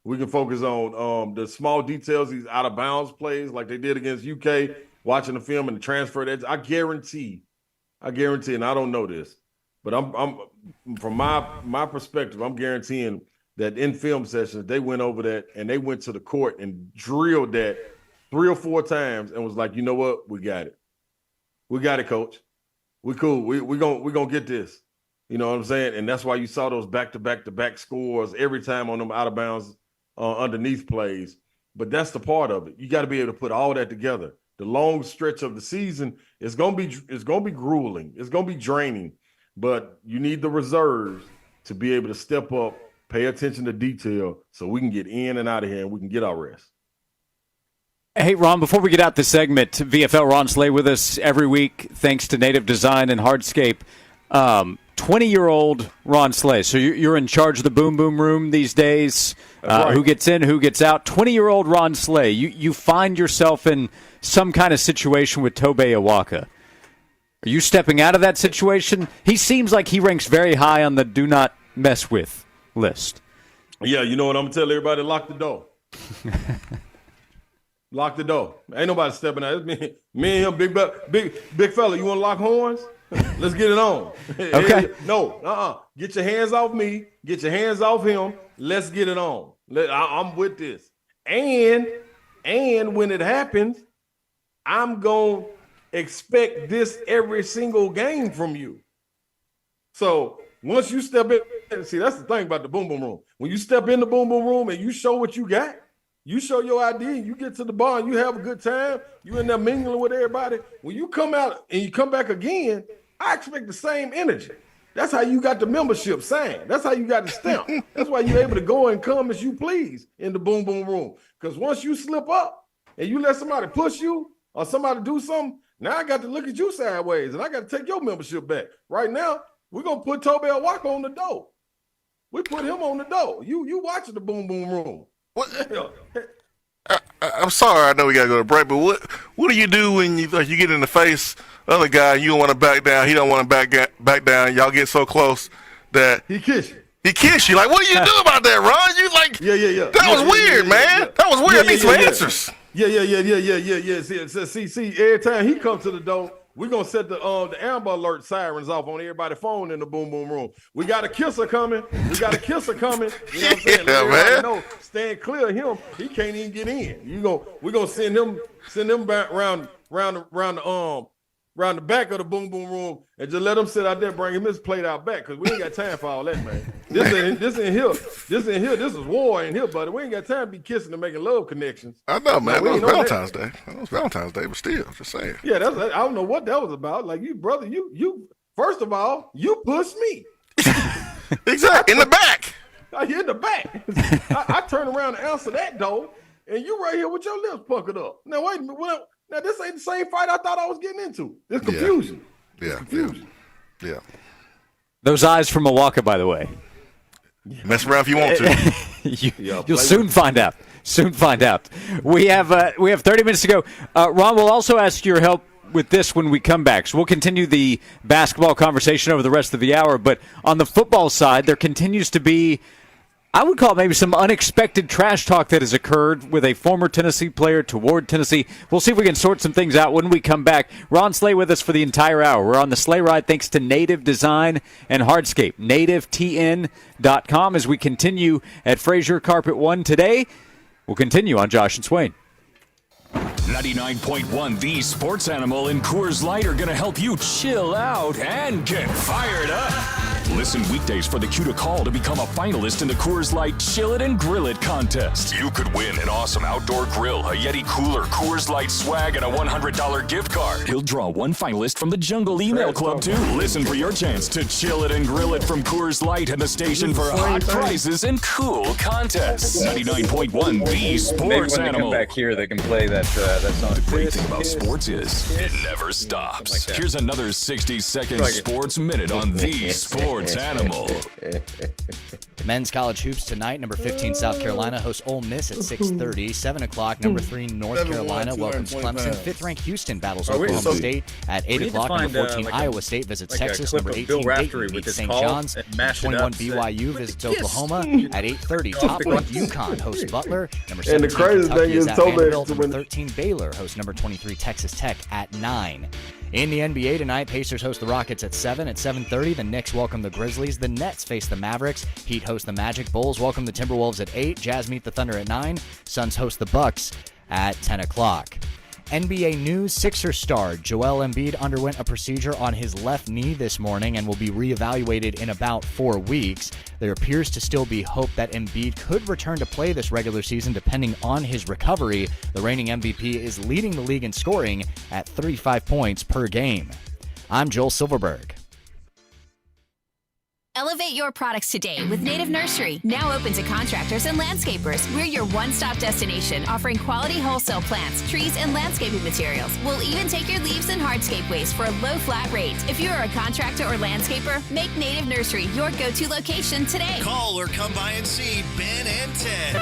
We can focus on the small details, these out of bounds plays like they did against UK, watching the film and the transfer that. I guarantee, and I don't know this, but I'm from my perspective, I'm guaranteeing that in film sessions, they went over that and they went to the court and drilled that 3 or 4 times and was like, you know what? We got it. We got it, coach. We cool. We're gonna get this. You know what I'm saying? And that's why you saw those back-to-back scores every time on them out of bounds underneath plays. But that's the part of it. You got to be able to put all that together. The long stretch of the season is gonna be grueling. It's gonna be draining. But you need the reserves to be able to step up, pay attention to detail, so we can get in and out of here and we can get our rest. Hey, Ron, before we get out this segment, VFL Ron Sleigh with us every week, thanks to Native Design and Hardscape. 20-year-old Ron Sleigh. So you're in charge of the boom boom room these days. Right. Who gets in, who gets out. 20-year-old Ron Sleigh. You find yourself in some kind of situation with Tobey Awaka. Are you stepping out of that situation? He seems like he ranks very high on the do not mess with list. Yeah, you know what I'm going to tell everybody? Lock the door. Lock the door. Ain't nobody stepping out. It's me and him, big fella. You want to lock horns? Let's get it on. Okay. No, Get your hands off me. Get your hands off him. Let's get it on. I'm with this. And when it happens, I'm going to expect this every single game from you. So once you step in, see, that's the thing about the boom boom room. When you step in the boom boom room and you show what you got, you show your ID, you get to the bar and you have a good time, you end up mingling with everybody. When you come out and you come back again, I expect the same energy. That's how you got the membership signed. That's how you got the stamp. That's why you're able to go and come as you please in the boom boom room. Because once you slip up and you let somebody push you or somebody do something, now I got to look at you sideways and I got to take your membership back. Right now, we're going to put Tobey Awaka on the door. We put him on the door. You watching the boom boom room. I'm sorry, I know we got to go to break, but what do you do when you get in the face other guy, you don't want to back down, he don't want to back down, y'all get so close that he kiss you. Like, what do you do about that, Ron? You like, yeah. That was weird, man. That was weird. I need some answers. Yeah. See, every time he comes to the door, we're gonna set the Amber Alert sirens off on everybody's phone in the boom boom room. We got a kisser coming. You know what I'm saying? Man. No, stand clear of him. He can't even get in. We're gonna send him back around the back of the boom boom room and just let him sit out there, bring him his plate out back, because we ain't got time for all that, man. This ain't here. This is war in here, buddy. We ain't got time to be kissing and making love connections. I know, man. No, That was Valentine's Day. That was Valentine's Day, but still, just saying. Yeah, I don't know what that was about. Like, you, brother, you first of all, you pushed me. Exactly. In the back. In the back. I turn around and answer that door, and you right here with your lips puckered up. Now, wait a minute. Now, this ain't the same fight I thought I was getting into. It's confusion. Yeah. Those eyes from Milwaukee, by the way. Mess around if you want to. You'll soon find out. We have 30 minutes to go. Ron, we'll also ask your help with this when we come back. So we'll continue the basketball conversation over the rest of the hour. But on the football side, there continues to be, I would call it maybe some unexpected trash talk that has occurred with a former Tennessee player toward Tennessee. We'll see if we can sort some things out when we come back. Ron Sleigh with us for the entire hour. We're on the sleigh ride thanks to Native Design and Hardscape. NativeTN.com as we continue at Fraser Carpet 1 today. We'll continue on Josh and Swain. 99.1 The Sports Animal and Coors Light are going to help you chill out and get fired up. Listen weekdays for the cue to call to become a finalist in the Coors Light Chill It and Grill It contest. You could win an awesome outdoor grill, a Yeti cooler, Coors Light swag, and a $100 gift card. He'll draw one finalist from the Jungle Email Club, too. Listen for your chance to chill it and grill it from Coors Light and the station for hot prizes and cool contests. 99.1 The Sports Maybe when Animal. they come back here, they can play that song. The great thing about sports is it never stops. Here's another 60-second sports minute on The Sports Animal. Men's college hoops tonight. Number 15 South Carolina hosts Ole Miss at 6:30. 7 o'clock. Number 3 North Carolina welcomes Clemson. 5th-ranked Houston battles Oklahoma State at 8 o'clock. Number 14 Iowa State visits Texas. Number 18 Dayton meets St. John's. Number 21 BYU visits Oklahoma at 8:30. Top-ranked UConn hosts Butler. Number 17 Kentucky is at Vanderbilt. Number 13 Baylor hosts number 23 Texas Tech at 9. In the NBA tonight, Pacers host the Rockets at 7. At 7:30, the Knicks welcome the Grizzlies. The Nets face the Mavericks. Heat host the Magic. Bulls welcome the Timberwolves at 8. Jazz meet the Thunder at 9. Suns host the Bucks at 10 o'clock. NBA news, Sixers star Joel Embiid underwent a procedure on his left knee this morning and will be reevaluated in about 4 weeks. There appears to still be hope that Embiid could return to play this regular season depending on his recovery. The reigning MVP is leading the league in scoring at 35 points per game. I'm Joel Silverberg. Elevate your products today with Native Nursery, now open to contractors and landscapers. We're your one-stop destination, offering quality wholesale plants, trees, and landscaping materials. We'll even take your leaves and hardscape waste for a low flat rate. If you're a contractor or landscaper, make Native Nursery your go-to location today. Call or come by and see Ben and Ted.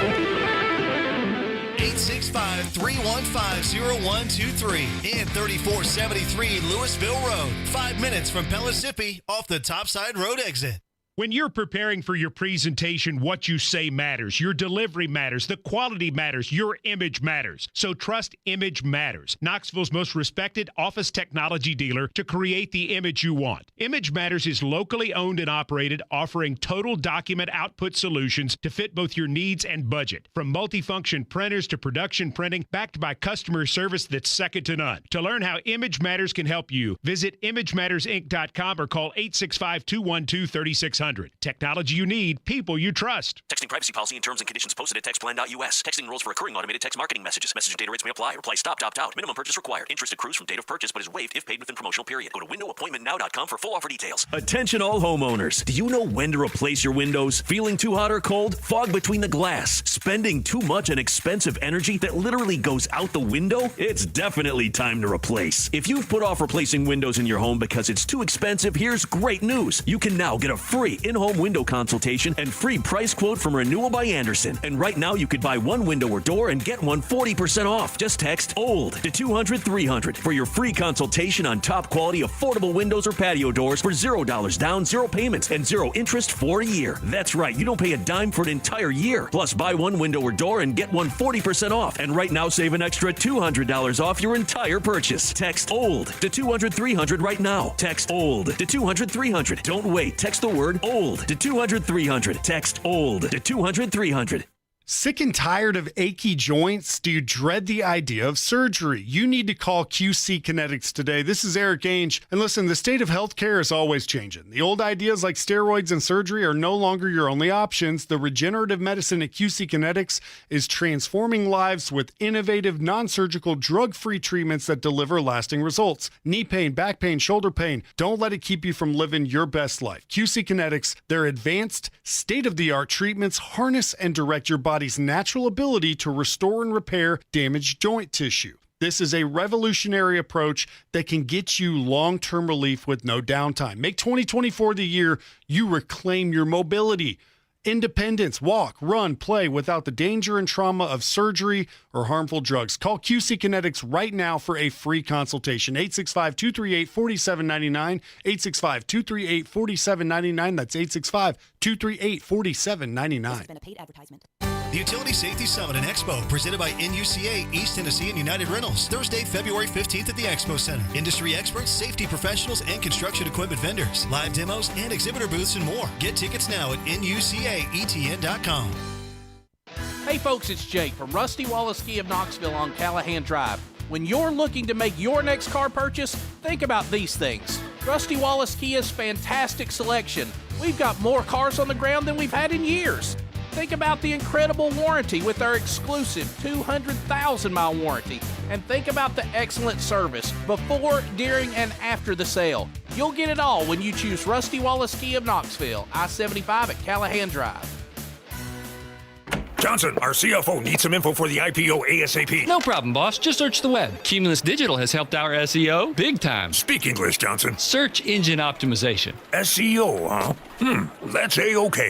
865-315-0123 and 3473 Louisville Road. 5 minutes from Pellissippi off the Topside Road exit. When you're preparing for your presentation, what you say matters. Your delivery matters. The quality matters. Your image matters. So trust Image Matters, Knoxville's most respected office technology dealer to create the image you want. Image Matters is locally owned and operated, offering total document output solutions to fit both your needs and budget. From multifunction printers to production printing, backed by customer service that's second to none. To learn how Image Matters can help you, visit ImageMattersInc.com or call 865-212-3600. Technology you need, people you trust. Texting privacy policy and terms and conditions posted at textplan.us. Texting rules for recurring automated text marketing messages. Message and data rates may apply. Reply stop, opt out. Minimum purchase required. Interest accrues from date of purchase but is waived if paid within promotional period. Go to windowappointmentnow.com for full offer details. Attention all homeowners. Do you know when to replace your windows? Feeling too hot or cold? Fog between the glass? Spending too much on expensive energy that literally goes out the window? It's definitely time to replace. If you've put off replacing windows in your home because it's too expensive, here's great news. You can now get a free free in-home window consultation and free price quote from Renewal by Andersen. And right now you could buy one window or door and get one 40% off. Just text OLD to 200-300 for your free consultation on top quality affordable windows or patio doors for $0 down, 0 payments, and 0 interest for a year. That's right, you don't pay a dime for an entire year. Plus, buy one window or door and get one 40% off. And right now, save an extra $200 off your entire purchase. Text OLD to 200-300 right now. Text OLD to 200-300. Don't wait. Text the word OLD to 200-300. Text OLD to 200-300. Sick and tired of achy joints? Do you dread the idea of surgery? You need to call QC Kinetics today. This is Eric Ainge. And listen, the state of healthcare is always changing. The old ideas like steroids and surgery are no longer your only options. The regenerative medicine at QC Kinetics is transforming lives with innovative, non-surgical, drug-free treatments that deliver lasting results. Knee pain, back pain, shoulder pain. Don't let it keep you from living your best life. QC Kinetics, their advanced, state-of-the-art treatments harness and direct your body's natural ability to restore and repair damaged joint tissue. This is a revolutionary approach that can get you long-term relief with no downtime. Make 2024 the year you reclaim your mobility, independence, walk, run, play without the danger and trauma of surgery or harmful drugs. Call QC Kinetics right now for a free consultation. 865-238-4799. 865-238-4799. That's 865-238-4799. This has been a paid advertisement. The Utility Safety Summit and Expo, presented by NUCA, East Tennessee, and United Rentals, Thursday, February 15th at the Expo Center. Industry experts, safety professionals, and construction equipment vendors. Live demos and exhibitor booths and more. Get tickets now at NUCAETN.com. Hey folks, it's Jake from Rusty Wallace Ski of Knoxville on Callahan Drive. When you're looking to make your next car purchase, think about these things. Rusty Wallace Kia's fantastic selection. We've got more cars on the ground than we've had in years. Think about the incredible warranty with our exclusive 200,000-mile warranty. And think about the excellent service before, during, and after the sale. You'll get it all when you choose Rusty Wallace Ski of Knoxville, I-75 at Callahan Drive. Johnson, our CFO needs some info for the IPO ASAP. No problem, boss. Just search the web. Cumulus Digital has helped our SEO big time. Speak English, Johnson. Search engine optimization. SEO, huh? That's A-OK.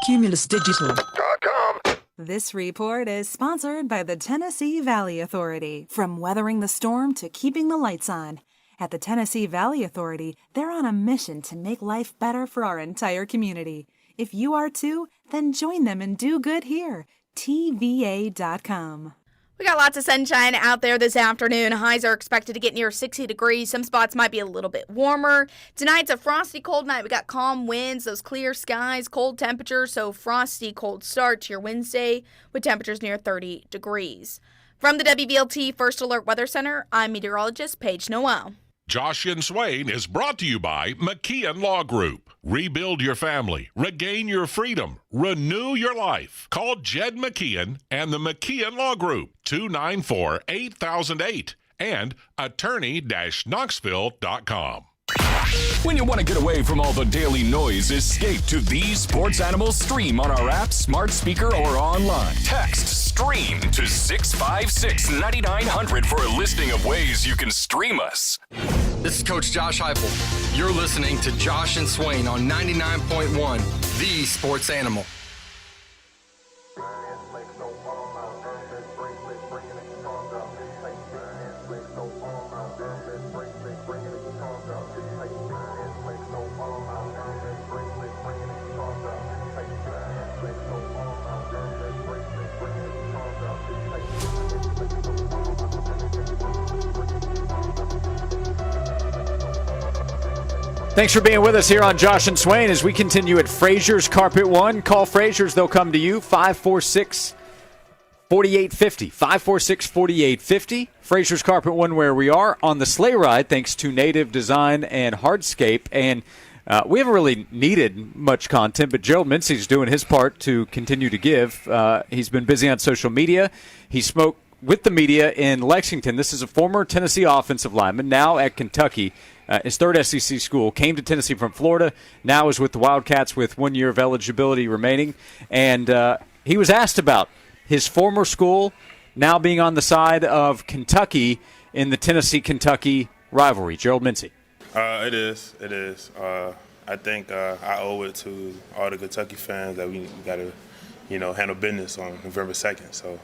CumulusDigital.com. This report is sponsored by the Tennessee Valley Authority. From weathering the storm to keeping the lights on. At the Tennessee Valley Authority, they're on a mission to make life better for our entire community. If you are too, then join them and do good here. TVA.com. We got lots of sunshine out there this afternoon. Highs are expected to get near 60 degrees. Some spots might be a little bit warmer. Tonight's a frosty cold night. We got calm winds, those clear skies, cold temperatures. So frosty cold start to your Wednesday with temperatures near 30 degrees. From the WVLT First Alert Weather Center, I'm meteorologist Paige Noel. Josh and Swain is brought to you by McKeon Law Group. Rebuild your family, regain your freedom, renew your life. Call Jed McKeon and the McKeon Law Group, 294-8008 and attorney-knoxville.com. When you want to get away from all the daily noise, escape to the Sports Animal Stream on our app, smart speaker, or online. Text STREAM to 656-9900 for a listing of ways you can stream us. This is Coach Josh Heupel. You're listening to Josh and Swain on 99.1, the Sports Animal. Thanks for being with us here on Josh and Swain as we continue at Fraser's Carpet One. Call Fraser's, they'll come to you, 546-4850. 546-4850. Fraser's Carpet One, where we are on the sleigh ride, thanks to Native Design and Hardscape. And we haven't really needed much content, but Gerald Mincy's doing his part to continue to give. He's been busy on social media. He spoke with the media in Lexington. This is a former Tennessee offensive lineman, now at Kentucky. His third SEC school, came to Tennessee from Florida, now is with the Wildcats with 1 year of eligibility remaining. And he was asked about his former school now being on the side of Kentucky in the Tennessee-Kentucky rivalry. Gerald Mincy. It is. I think I owe it to all the Kentucky fans that we got to, handle business on November 2nd. So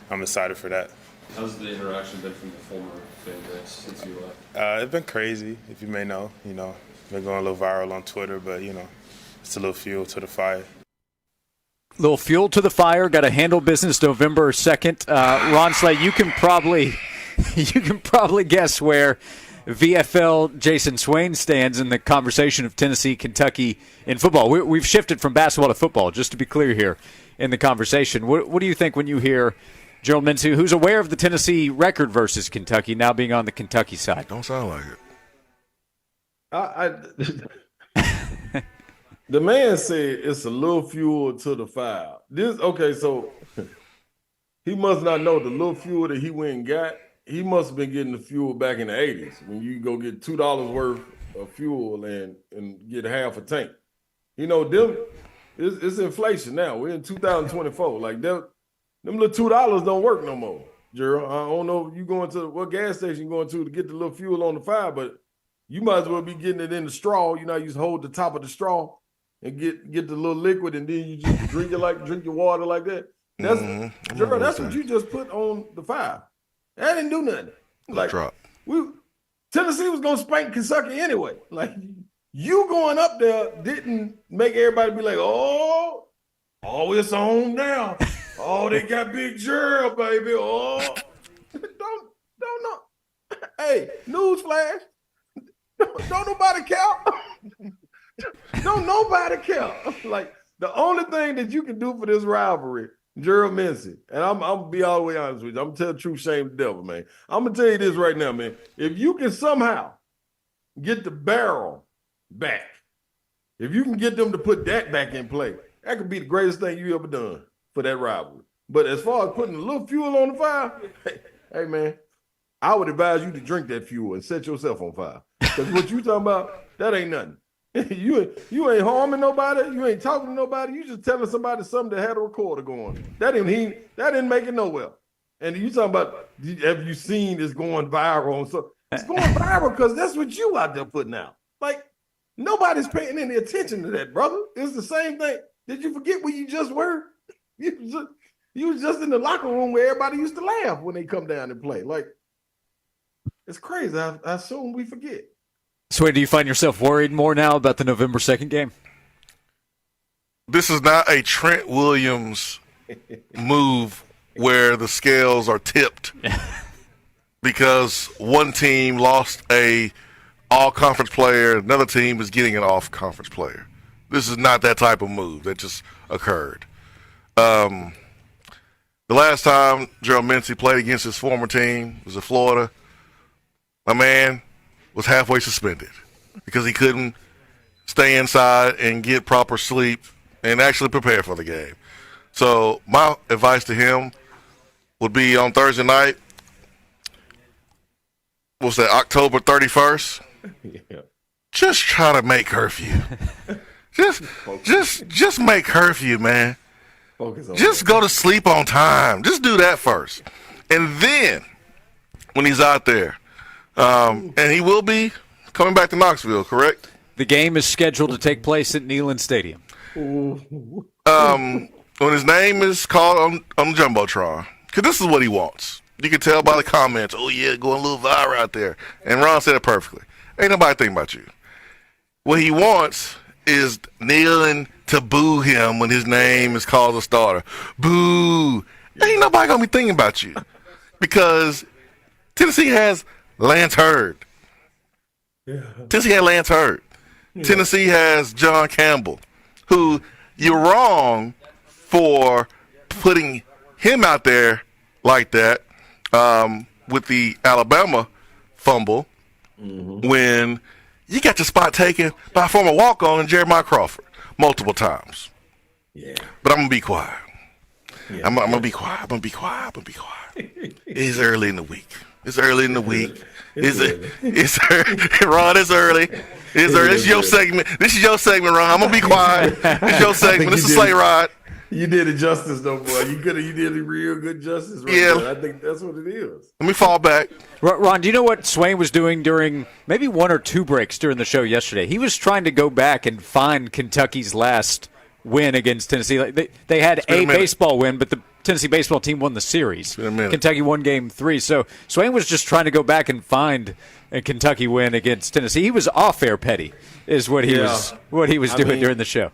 I'm excited for that. How's the interaction been from the former fan base since you left? It's been crazy, if you may know. Been going a little viral on Twitter, but, it's a little fuel to the fire. Little fuel to the fire. Got to handle business November 2nd. Ron Slay, you can probably guess where VFL Jason Swain stands in the conversation of Tennessee, Kentucky in football. We've shifted from basketball to football, just to be clear here in the conversation. What do you think when you hear Gerald Minshew, who's aware of the Tennessee record versus Kentucky, now being on the Kentucky side? Don't sound like it. The man said it's a little fuel to the fire. So he must not know the little fuel that he went and got. He must have been getting the fuel back in the 80s when you go get $2 worth of fuel and get half a tank. It's inflation now. We're in 2024. Like them little $2 don't work no more, Gerald. I don't know if you going to what gas station you going to get the little fuel on the fire, but you might as well be getting it in the straw. You just hold the top of the straw and get the little liquid, and then you just drink your water like that. That's Gerald, that's what you just put on the fire. That didn't do nothing. Like Tennessee was gonna spank Kentucky anyway. Like you going up there didn't make everybody be like, oh, it's on now. Oh, they got Big Gerald, baby. Oh, don't know. Hey, newsflash. Don't nobody care. Don't nobody care. Like the only thing that you can do for this rivalry, Gerald Minshew, and I'm gonna be all the way honest with you. I'm gonna tell the truth, shame the devil, man. I'm gonna tell you this right now, man. If you can somehow get the barrel back, if you can get them to put that back in play, that could be the greatest thing you ever done for that rivalry. But as far as putting a little fuel on the fire, hey man, I would advise you to drink that fuel and set yourself on fire. Because what you talking about, that ain't nothing. You ain't harming nobody. You ain't talking to nobody. You just telling somebody something that had a recorder going. That didn't make it nowhere. And you talking about, have you seen it's going viral? So it's going viral because that's what you out there putting out. Like nobody's paying any attention to that, brother. It's the same thing. Did you forget where you just were? You was just in the locker room where everybody used to laugh when they come down and play. Like it's crazy. I assume we forget. So, do you find yourself worried more now about the November 2nd game? This is not a Trent Williams move where the scales are tipped because one team lost a all-conference player, another team is getting an off-conference player. This is not that type of move that just occurred. The last time Gerald Minshew played against his former team was in Florida. My man was halfway suspended because he couldn't stay inside and get proper sleep and actually prepare for the game. So my advice to him would be on Thursday night, what's that, October 31st? Yeah. Just try to make curfew. just make curfew, man. Just go to sleep on time. Just do that first. And then when he's out there, and he will be coming back to Knoxville, correct? The game is scheduled to take place at Neyland Stadium. When his name is called on the Jumbotron, because this is what he wants. You can tell by the comments, oh, yeah, going a little viral out there. And Ron said it perfectly. Ain't nobody thinking about you. What he wants is kneeling to boo him when his name is called a starter. Boo. Ain't nobody going to be thinking about you because Tennessee has Lance Hurd. Yeah. Tennessee had Lance Hurd. Yeah. Tennessee has John Campbell, who you're wrong for putting him out there like that with the Alabama fumble when you got your spot taken by a former walk-on and Jeremiah Crawford multiple times. Yeah. But I'm going to be quiet. Yeah. I'm going to be quiet. I'm going to be quiet. It's early in the week. It's early in the week. It's Ron, it's early. It's early. This is your segment. Ron. I'm going to be quiet. It's your segment. This is Sleigh Ride. You did it justice, though, boy. You did it real good justice. Right there. I think that's what it is. Let me fall back. Ron, do you know what Swain was doing during maybe one or two breaks during the show yesterday? He was trying to go back and find Kentucky's last win against Tennessee. They had a baseball win, but the Tennessee baseball team won the series. Kentucky won Game 3. So Swain was just trying to go back and find a Kentucky win against Tennessee. He was off-air petty, is what he was doing during the show.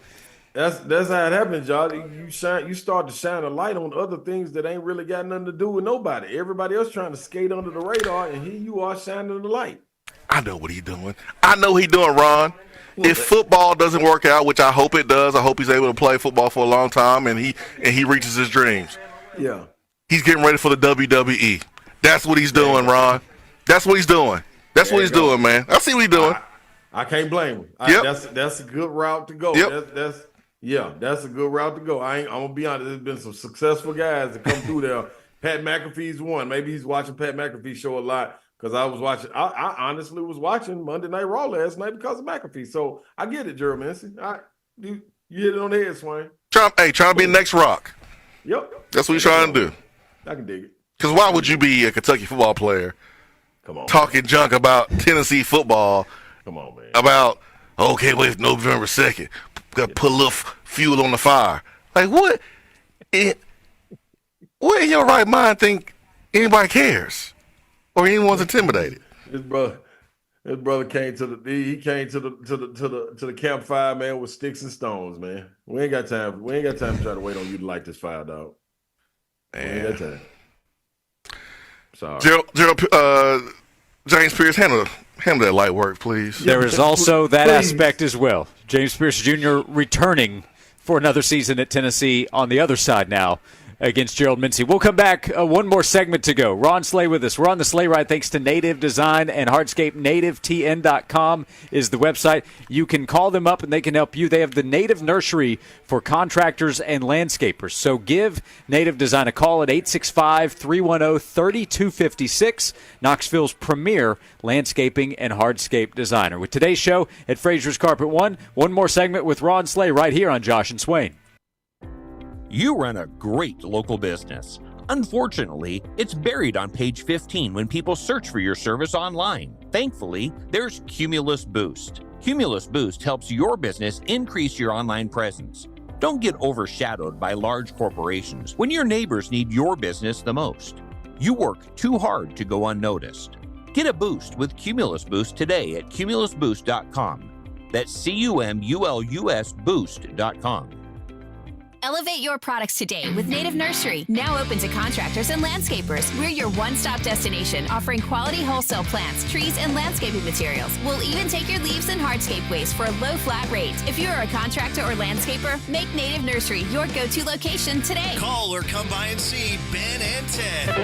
That's how it happens, y'all. You start to shine a light on other things that ain't really got nothing to do with nobody. Everybody else trying to skate under the radar, and here you are shining the light. I know what he's doing. I know he's doing, Ron. If football doesn't work out, which I hope it does, I hope he's able to play football for a long time, and he reaches his dreams. Yeah. He's getting ready for the WWE. That's what he's doing, Ron. That's what he's doing. That's what he's doing, man. I see what he's doing. I can't blame him. That's a good route to go. That's a good route to go. I'm gonna be honest. There's been some successful guys that come through there. Pat McAfee's one. Maybe he's watching Pat McAfee's show a lot because I was watching. I honestly was watching Monday Night Raw last night because of McAfee. So I get it, Gerald Mincy. You hit it on the head, Swain. Trying to be the next Rock. Yep. That's what he's trying to do. I can dig it. Because why would you be a Kentucky football player? Come on, talking junk about Tennessee football? Come on, man. About can't wait for November 2nd. Got to put a little fuel on the fire. Like what? What in your right mind think anybody cares or anyone's intimidated? His brother came to the campfire, man, with sticks and stones, man. We ain't got time to try to wait on you to light this fire, dog. We ain't got time. Sorry. Gerald, James Pierce, handle that light work, please. There is also that aspect as well. James Pierce Jr. returning for another season at Tennessee on the other side now against Gerald Mincy. We'll come back. One more segment to go. Ron Sleigh with us. We're on the Sleigh Ride thanks to Native Design and Hardscape. NativeTN.com is the website. You can call them up and they can help you. They have the Native Nursery for contractors and landscapers. So give Native Design a call at 865-310-3256. Knoxville's premier landscaping and hardscape designer. With today's show at Fraser's Carpet One more segment with Ron Sleigh right here on Josh and Swain. You run a great local business. Unfortunately, it's buried on page 15 when people search for your service online. Thankfully, there's Cumulus Boost. Cumulus Boost helps your business increase your online presence. Don't get overshadowed by large corporations when your neighbors need your business the most. You work too hard to go unnoticed. Get a boost with Cumulus Boost today at cumulusboost.com. That's CUMULUS boost.com. Elevate your products today with Native Nursery, now open to contractors and landscapers. We're your one-stop destination, offering quality wholesale plants, trees, and landscaping materials. We'll even take your leaves and hardscape waste for a low flat rate. If you're a contractor or landscaper, make Native Nursery your go-to location today. Call or come by and see Ben and Ted.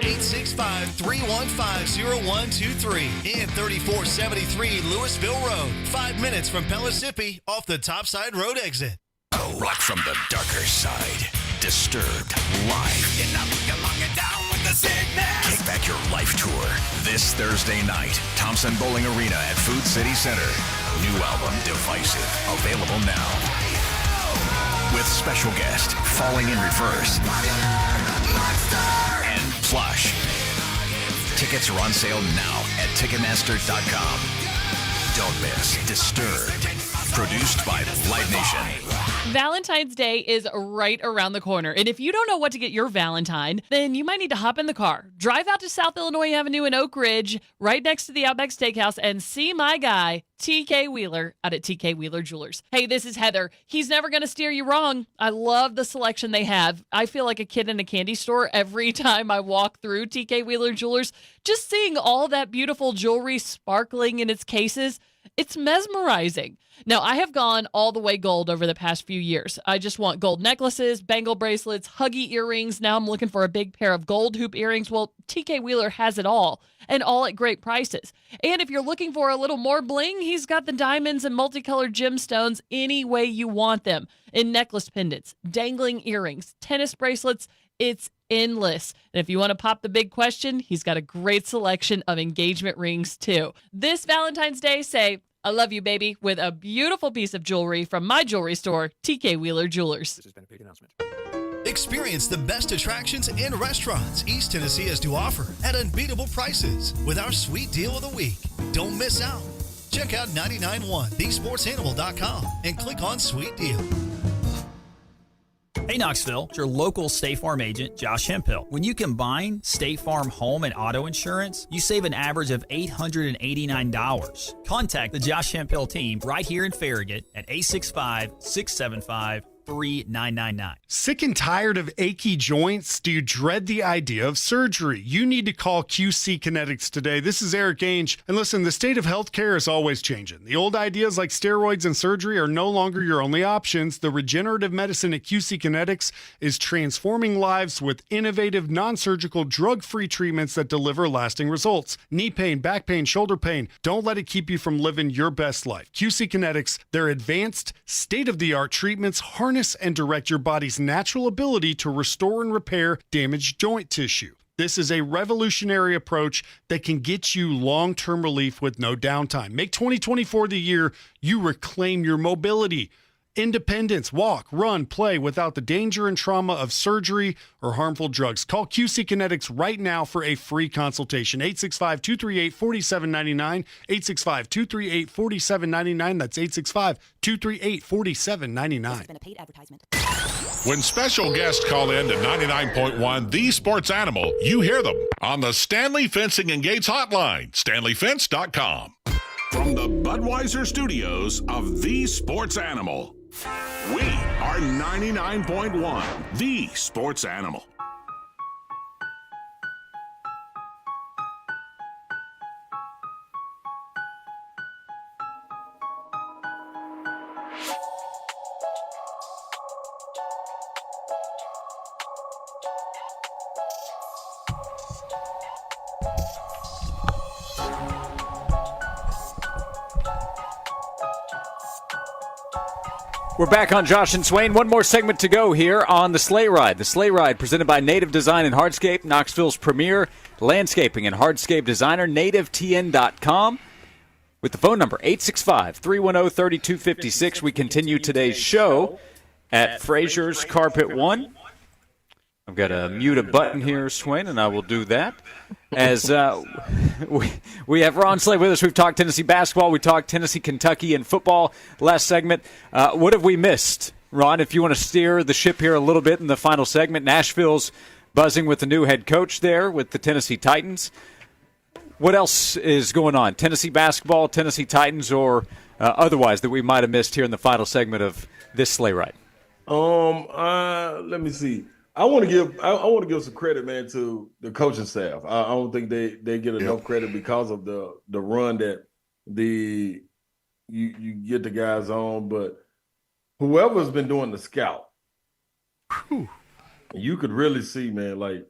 865-315-0123 and 3473 Louisville Road. 5 minutes from Pellissippi off the Topside Road exit. A rock from the darker side. Disturbed live. Down with the sickness. Take back your life tour this Thursday night. Thompson Bowling Arena at Food City Center. New album Divisive available now. With special guest Falling in Reverse and Plush. Tickets are on sale now at Ticketmaster.com. Don't miss Disturbed. Produced by Live Nation. Valentine's Day is right around the corner. And if you don't know what to get your Valentine, then you might need to hop in the car. Drive out to South Illinois Avenue in Oak Ridge, right next to the Outback Steakhouse, and see my guy, TK Wheeler, out at TK Wheeler Jewelers. Hey, this is Heather. He's never going to steer you wrong. I love the selection they have. I feel like a kid in a candy store every time I walk through TK Wheeler Jewelers. Just seeing all that beautiful jewelry sparkling in its cases, it's mesmerizing. Now, I have gone all the way gold over the past few years. I just want gold necklaces, bangle bracelets, huggy earrings. Now I'm looking for a big pair of gold hoop earrings. Well, TK Wheeler has it all, and all at great prices. And if you're looking for a little more bling, he's got the diamonds and multicolored gemstones any way you want them. In necklace pendants, dangling earrings, tennis bracelets, it's endless. And if you want to pop the big question, he's got a great selection of engagement rings too. This Valentine's Day, say I love you, baby, with a beautiful piece of jewelry from my jewelry store, TK Wheeler Jewelers. This has been a paid announcement. Experience the best attractions and restaurants East Tennessee has to offer at unbeatable prices with our sweet deal of the week. Don't miss out. Check out 991thesportsanimal.com and click on Sweet Deal. Hey Knoxville, it's your local State Farm agent, Josh Hemphill. When you combine State Farm home and auto insurance, you save an average of $889. Contact the Josh Hemphill team right here in Farragut at 865-675-3999. Sick and tired of achy joints? Do you dread the idea of surgery? You need to call QC Kinetics today. This is Eric Ainge. And listen, the state of healthcare is always changing. The old ideas like steroids and surgery are no longer your only options. The regenerative medicine at QC Kinetics is transforming lives with innovative, non-surgical, drug-free treatments that deliver lasting results. Knee pain, back pain, shoulder pain. Don't let it keep you from living your best life. QC Kinetics, their advanced, state-of-the-art treatments harness and direct your body's natural ability to restore and repair damaged joint tissue. This is a revolutionary approach that can get you long-term relief with no downtime. Make 2024 the year you reclaim your mobility, independence, walk, run, play without the danger and trauma of surgery or harmful drugs. Call QC Kinetics right now for a free consultation. 865-238-4799. 865-238-4799. That's 865-238-4799. It's been a paid advertisement. When special guests call in to 99.1 The Sports Animal, you hear them on the Stanley Fencing and Gates hotline, stanleyfence.com. From the Budweiser studios of The Sports Animal, we are 99.1 The Sports Animal. We're back on Josh and Swain. One more segment to go here on the Sleigh Ride. The Sleigh Ride presented by Native Design and Hardscape, Knoxville's premier landscaping and hardscape designer, nativetn.com. With the phone number 865-310-3256. We continue today's show at Fraser's Carpet One. I've got to mute a button here, Swain, and I will do that. As we have Ron Slay with us. We've talked Tennessee basketball. We talked Tennessee, Kentucky, and football last segment. What have we missed, Ron, if you want to steer the ship here a little bit in the final segment? Nashville's buzzing with the new head coach there with the Tennessee Titans. What else is going on? Tennessee basketball, Tennessee Titans, or otherwise that we might have missed here in the final segment of this Sleigh Ride? Let me see. I want to give some credit, man, to the coaching staff. I don't think they get enough credit because of the run that you get the guys on. But whoever's been doing the scout, you could really see, man, like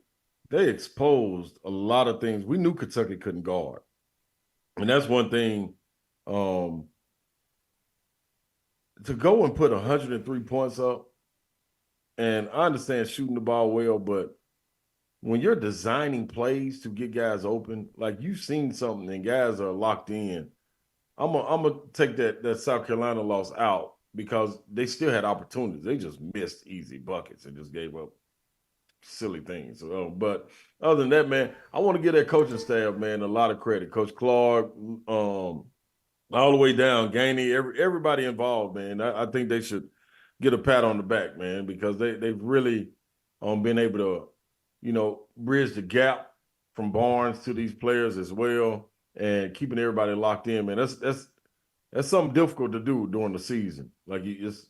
they exposed a lot of things we knew Kentucky couldn't guard, and that's one thing. To go and put 103 points up. And I understand shooting the ball well, but when you're designing plays to get guys open, like you've seen something and guys are locked in, I'm gonna take that South Carolina loss out because they still had opportunities. They just missed easy buckets and just gave up silly things. But other than that, man, I want to give that coaching staff, man, a lot of credit. Coach Clark, all the way down, Gainey, everybody involved, man. I think they should get a pat on the back, man, because they've really been able to, bridge the gap from Barnes to these players as well, and keeping everybody locked in, man. That's something difficult to do during the season. Like it's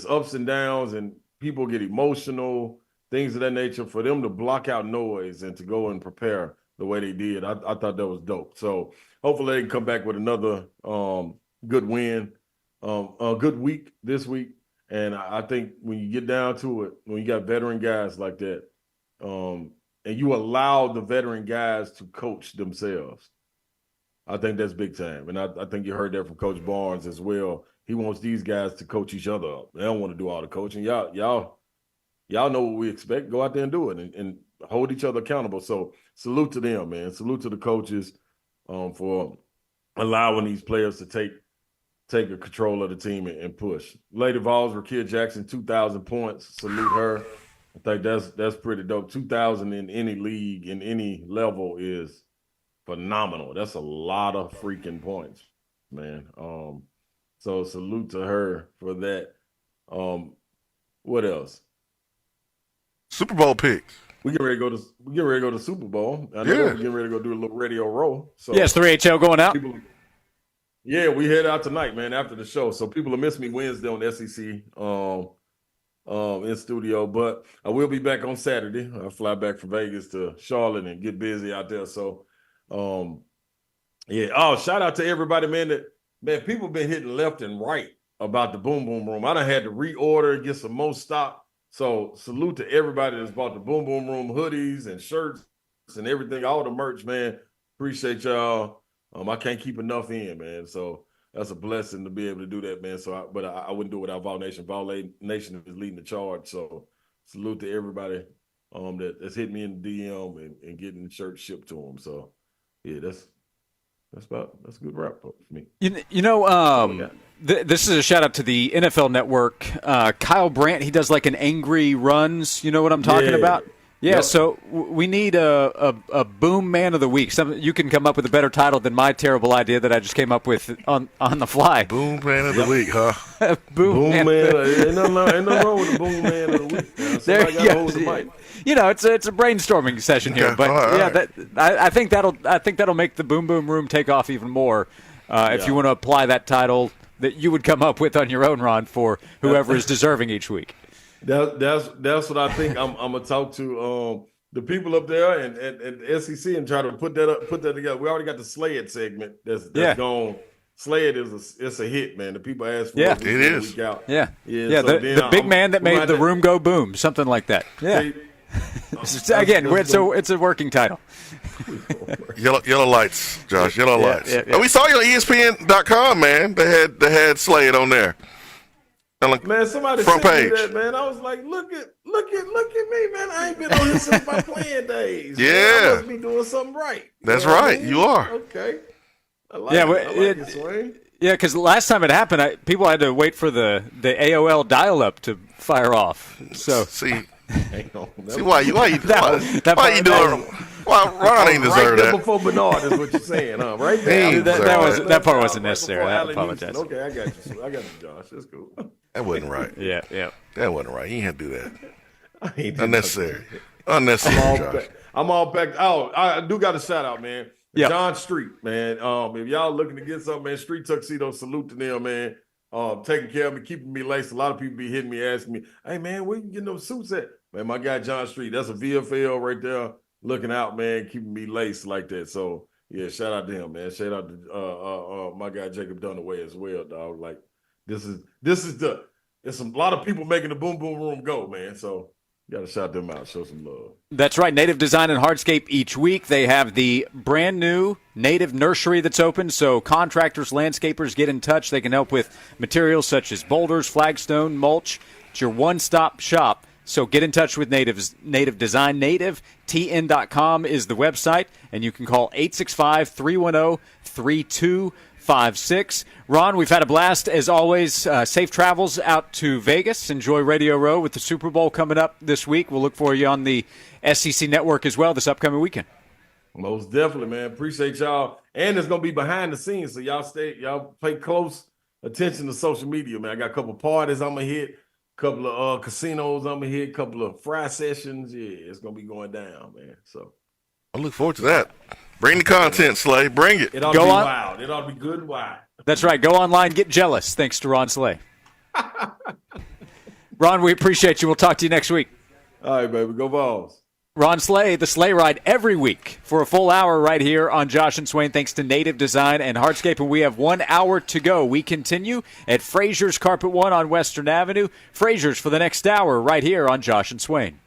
ups and downs, and people get emotional, things of that nature. For them to block out noise and to go and prepare the way they did, I thought that was dope. So hopefully they can come back with another good win, a good week this week. And I think when you get down to it, when you got veteran guys like that, and you allow the veteran guys to coach themselves, I think that's big time. And I think you heard that from Coach Barnes as well. He wants these guys to coach each other up. They don't want to do all the coaching. Y'all know what we expect. Go out there and do it and hold each other accountable. So salute to them, man. Salute to the coaches for allowing these players to take take control of the team and push. Lady Vols, Rakia Jackson, 2,000 points. Salute her. I think that's pretty dope. 2,000 in any league, in any level is phenomenal. That's a lot of freaking points, man. So salute to her for that. What else? Super Bowl picks. We get ready to go to Super Bowl. I know we're getting ready to go do a little radio roll. So yes, 3HL going out. We head out tonight, man, after the show. So people will miss me Wednesday on SEC in studio, but I will be back on Saturday. I'll fly back from Vegas to Charlotte and get busy out there. So Oh, shout out to everybody, man. People been hitting left and right about the Boom Boom Room. I done had to reorder, get some more stock. So salute to everybody that's bought the Boom Boom Room hoodies and shirts and everything, all the merch, man. Appreciate y'all. I can't keep enough in, man. So that's a blessing to be able to do that, man. So, I wouldn't do it without Vol Nation. Vol Nation is leading the charge. So salute to everybody that's hit me in the DM and getting the shirt shipped to them. So yeah, that's a good wrap up for me. This is a shout out to the NFL Network. Kyle Brandt, he does like an angry runs. You know what I'm talking about? Yeah, yep. So we need a boom man of the week. Something you can come up with a better title than my terrible idea that I just came up with on the fly. Boom man of the week, huh? boom man. Ain't nothing wrong with the boom man of the week. There you go. Hold the mic. It's a brainstorming session here, but right. I think that'll make the Boom Boom Room take off even more. If you want to apply that title that you would come up with on your own, Ron, for whoever is deserving each week. That's what I think. I'm gonna talk to the people up there and at SEC and try to put that together. We already got the Slay It segment that's gone. Slay It it's a hit, man. The people ask for it. It is. Week out. Yeah. So the big man that made the room go boom, something like that. Yeah. Again, it's a working title. Yellow lights, Josh. Yellow lights. Yeah. We saw you on ESPN.com, man. They had Slay It on there. Man, somebody front sent page. me that, man. I was like, look at me, man. I ain't been on here since my playing days. Yeah. Man. I must be doing something right. That's right. You are. Okay. I like it, Swain. Yeah, because last time it happened, people had to wait for the AOL dial-up to fire off. So see why you doing? Well, Ron ain't deserve that. Before Bernard is what you're saying, huh? Right there. That part wasn't necessary. I apologize. Okay, I got you, Josh. That's cool. That wasn't right. Yeah. That wasn't right. You ain't had to do that. Unnecessary. Unnecessary, Josh. I'm all packed. Oh, I do got a shout out, man. Yep. John Street, man. If y'all looking to get something, man, Street Tuxedo, salute to them, man. Taking care of me, keeping me laced. A lot of people be hitting me, asking me, hey, man, where you getting those suits at? Man, my guy John Street, that's a VFL right there, looking out, man, keeping me laced like that. So, yeah, shout out to him, man. Shout out to my guy Jacob Dunaway as well, dog. Like, it's a lot of people making the Boom Boom Room go, man. So, you got to shout them out, show some love. That's right. Native Design and Hardscape each week. They have the brand new Native Nursery that's open, so contractors, landscapers, get in touch. They can help with materials such as boulders, flagstone, mulch. It's your one-stop shop. So get in touch with Native Design. NativeTN.com is the website, and you can call 865-310-3256. Ron, we've had a blast as always. Safe travels out to Vegas. Enjoy Radio Row with the Super Bowl coming up this week. We'll look for you on the SEC Network as well this upcoming weekend. Most definitely, man. Appreciate y'all. And it's gonna be behind the scenes, so y'all pay close attention to social media, man. I got a couple parties I'm gonna hit. Couple of casinos I'm gonna hit, a couple of fry sessions. Yeah, it's gonna be going down, man. So I look forward to that. Bring the content, Slay. Bring it. It ought to be wild. It ought to be good and wild. That's right. Go online, get jealous. Thanks to Ron Slay. Ron, we appreciate you. We'll talk to you next week. All right, baby. Go Vols. Ron Slay, the Sleigh Ride every week for a full hour right here on Josh and Swain, thanks to Native Design and Hardscape. And we have 1 hour to go. We continue at Fraser's Carpet One on Western Avenue. Fraser's for the next hour right here on Josh and Swain.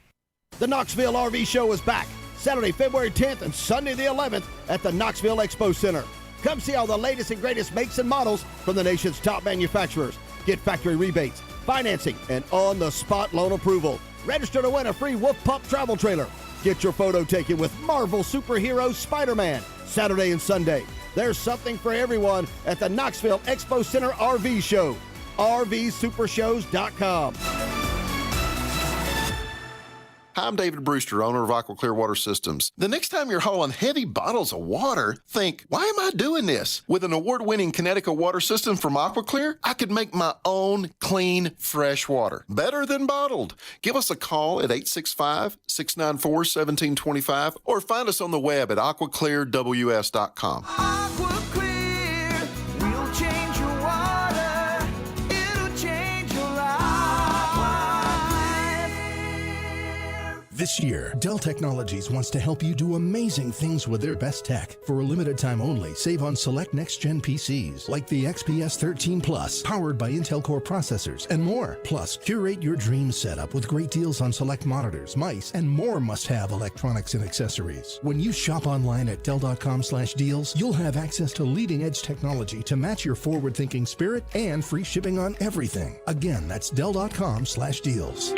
The Knoxville RV Show is back Saturday, February 10th and Sunday the 11th at the Knoxville Expo Center. Come see all the latest and greatest makes and models from the nation's top manufacturers. Get factory rebates, financing, and on-the-spot loan approval. Register to win a free Wolf Pup travel trailer. Get your photo taken with Marvel superhero Spider-Man Saturday and Sunday. There's something for everyone at the Knoxville Expo Center RV Show. RVSupershows.com. Hi, I'm David Brewster, owner of Aqua Clear Water Systems. The next time you're hauling heavy bottles of water, think, why am I doing this? With an award-winning Connecticut water system from Aqua Clear, I could make my own clean, fresh water. Better than bottled. Give us a call at 865-694-1725 or find us on the web at aquaclearws.com. Aqua Clear, we'll change your water. It'll change your life. This year, Dell Technologies wants to help you do amazing things with their best tech. For a limited time only, save on select next-gen PCs like the XPS 13 Plus, powered by Intel Core processors, and more. Plus, curate your dream setup with great deals on select monitors, mice, and more must-have electronics and accessories. When you shop online at Dell.com/deals, you'll have access to leading-edge technology to match your forward-thinking spirit and free shipping on everything. Again, that's Dell.com/deals.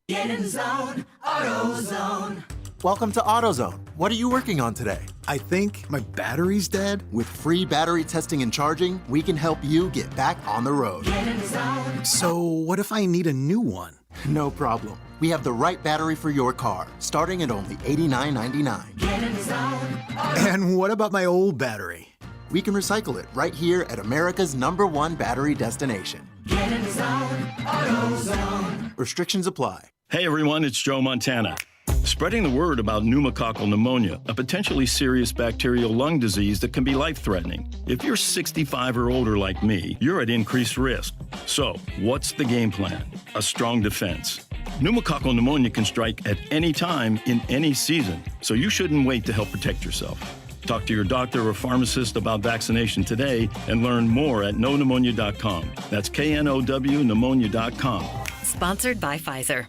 Get in the zone, AutoZone. Welcome to AutoZone. What are you working on today? I think my battery's dead. With free battery testing and charging, we can help you get back on the road. Get in the zone. So what if I need a new one? No problem. We have the right battery for your car, starting at only $89.99. Get in the zone, And what about my old battery? We can recycle it right here at America's #1 battery destination. Get in the zone, AutoZone. Restrictions apply. Hey everyone, it's Joe Montana. Spreading the word about pneumococcal pneumonia, a potentially serious bacterial lung disease that can be life-threatening. If you're 65 or older like me, you're at increased risk. So, what's the game plan? A strong defense. Pneumococcal pneumonia can strike at any time in any season, so you shouldn't wait to help protect yourself. Talk to your doctor or pharmacist about vaccination today and learn more at knowpneumonia.com. That's KNOW pneumonia.com. Sponsored by Pfizer.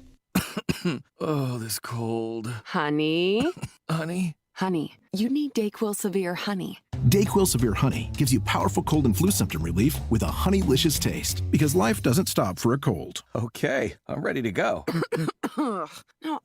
Oh, this cold. Honey? Honey? Honey, you need DayQuil Severe Honey. DayQuil Severe Honey gives you powerful cold and flu symptom relief with a honeylicious taste. Because life doesn't stop for a cold. Okay, I'm ready to go. No,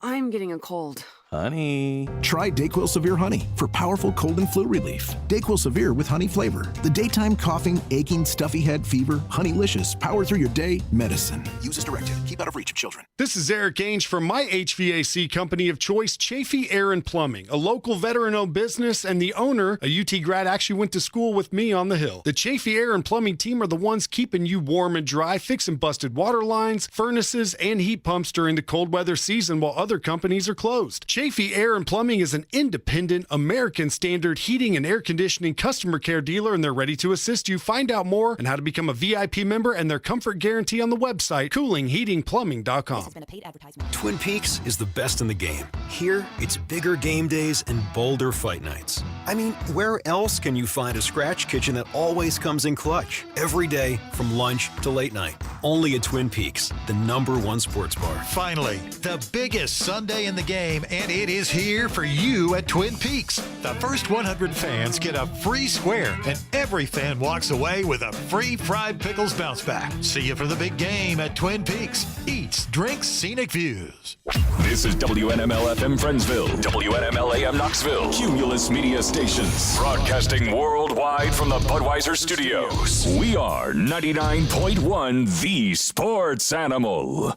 I'm getting a cold. Honey. Try DayQuil Severe Honey for powerful cold and flu relief. DayQuil Severe with honey flavor. The daytime coughing, aching, stuffy head, fever, honeylicious, power through your day medicine. Use as directed. Keep out of reach of children. This is Eric Ainge from my HVAC company of choice, Chafee Air and Plumbing, a local veteran-owned business, and the owner, a UT grad, actually went to school with me on the Hill. The Chafee Air and Plumbing team are the ones keeping you warm and dry, fixing busted water lines, furnaces, and heat pumps during the cold weather season while other companies are closed. Chafee Air and Plumbing is an independent, American standard heating and air conditioning customer care dealer, and they're ready to assist you. Find out more on how to become a VIP member and their comfort guarantee on the website, coolingheatingplumbing.com. This has been a paid advertisement. Twin Peaks is the best in the game. Here, it's bigger game days and bolder fight nights. I mean, where else can you find a scratch kitchen that always comes in clutch? Every day, from lunch to late night. Only at Twin Peaks, the #1 sports bar. Finally, the biggest Sunday in the game, and it is here for you at Twin Peaks. The first 100 fans get a free square, and every fan walks away with a free fried pickles bounce back. See you for the big game at Twin Peaks. Eats, drinks, scenic views. This is WNML-FM Friendsville, WNML-AM Knoxville, Cumulus Media Stations, broadcasting worldwide from the Budweiser Studios. We are 99.1 The Sports Animal.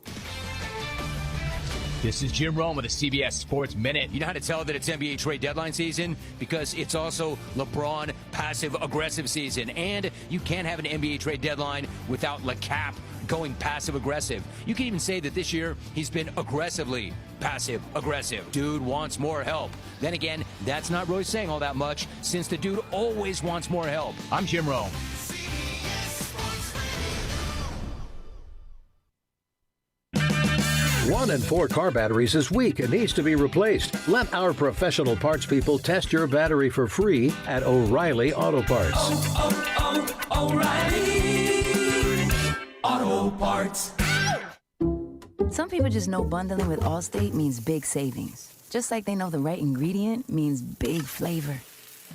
This is Jim Rome with the CBS Sports Minute. You know how to tell that it's NBA trade deadline season? Because it's also LeBron passive-aggressive season. And you can't have an NBA trade deadline without LeCap going passive-aggressive. You can even say that this year he's been aggressively passive-aggressive. Dude wants more help. Then again, that's not really saying all that much since the dude always wants more help. I'm Jim Rome. One in 4 car batteries is weak and needs to be replaced. Let our professional parts people test your battery for free at O'Reilly Auto Parts. O'Reilly Auto Parts. Some people just know bundling with Allstate means big savings. Just like they know the right ingredient means big flavor.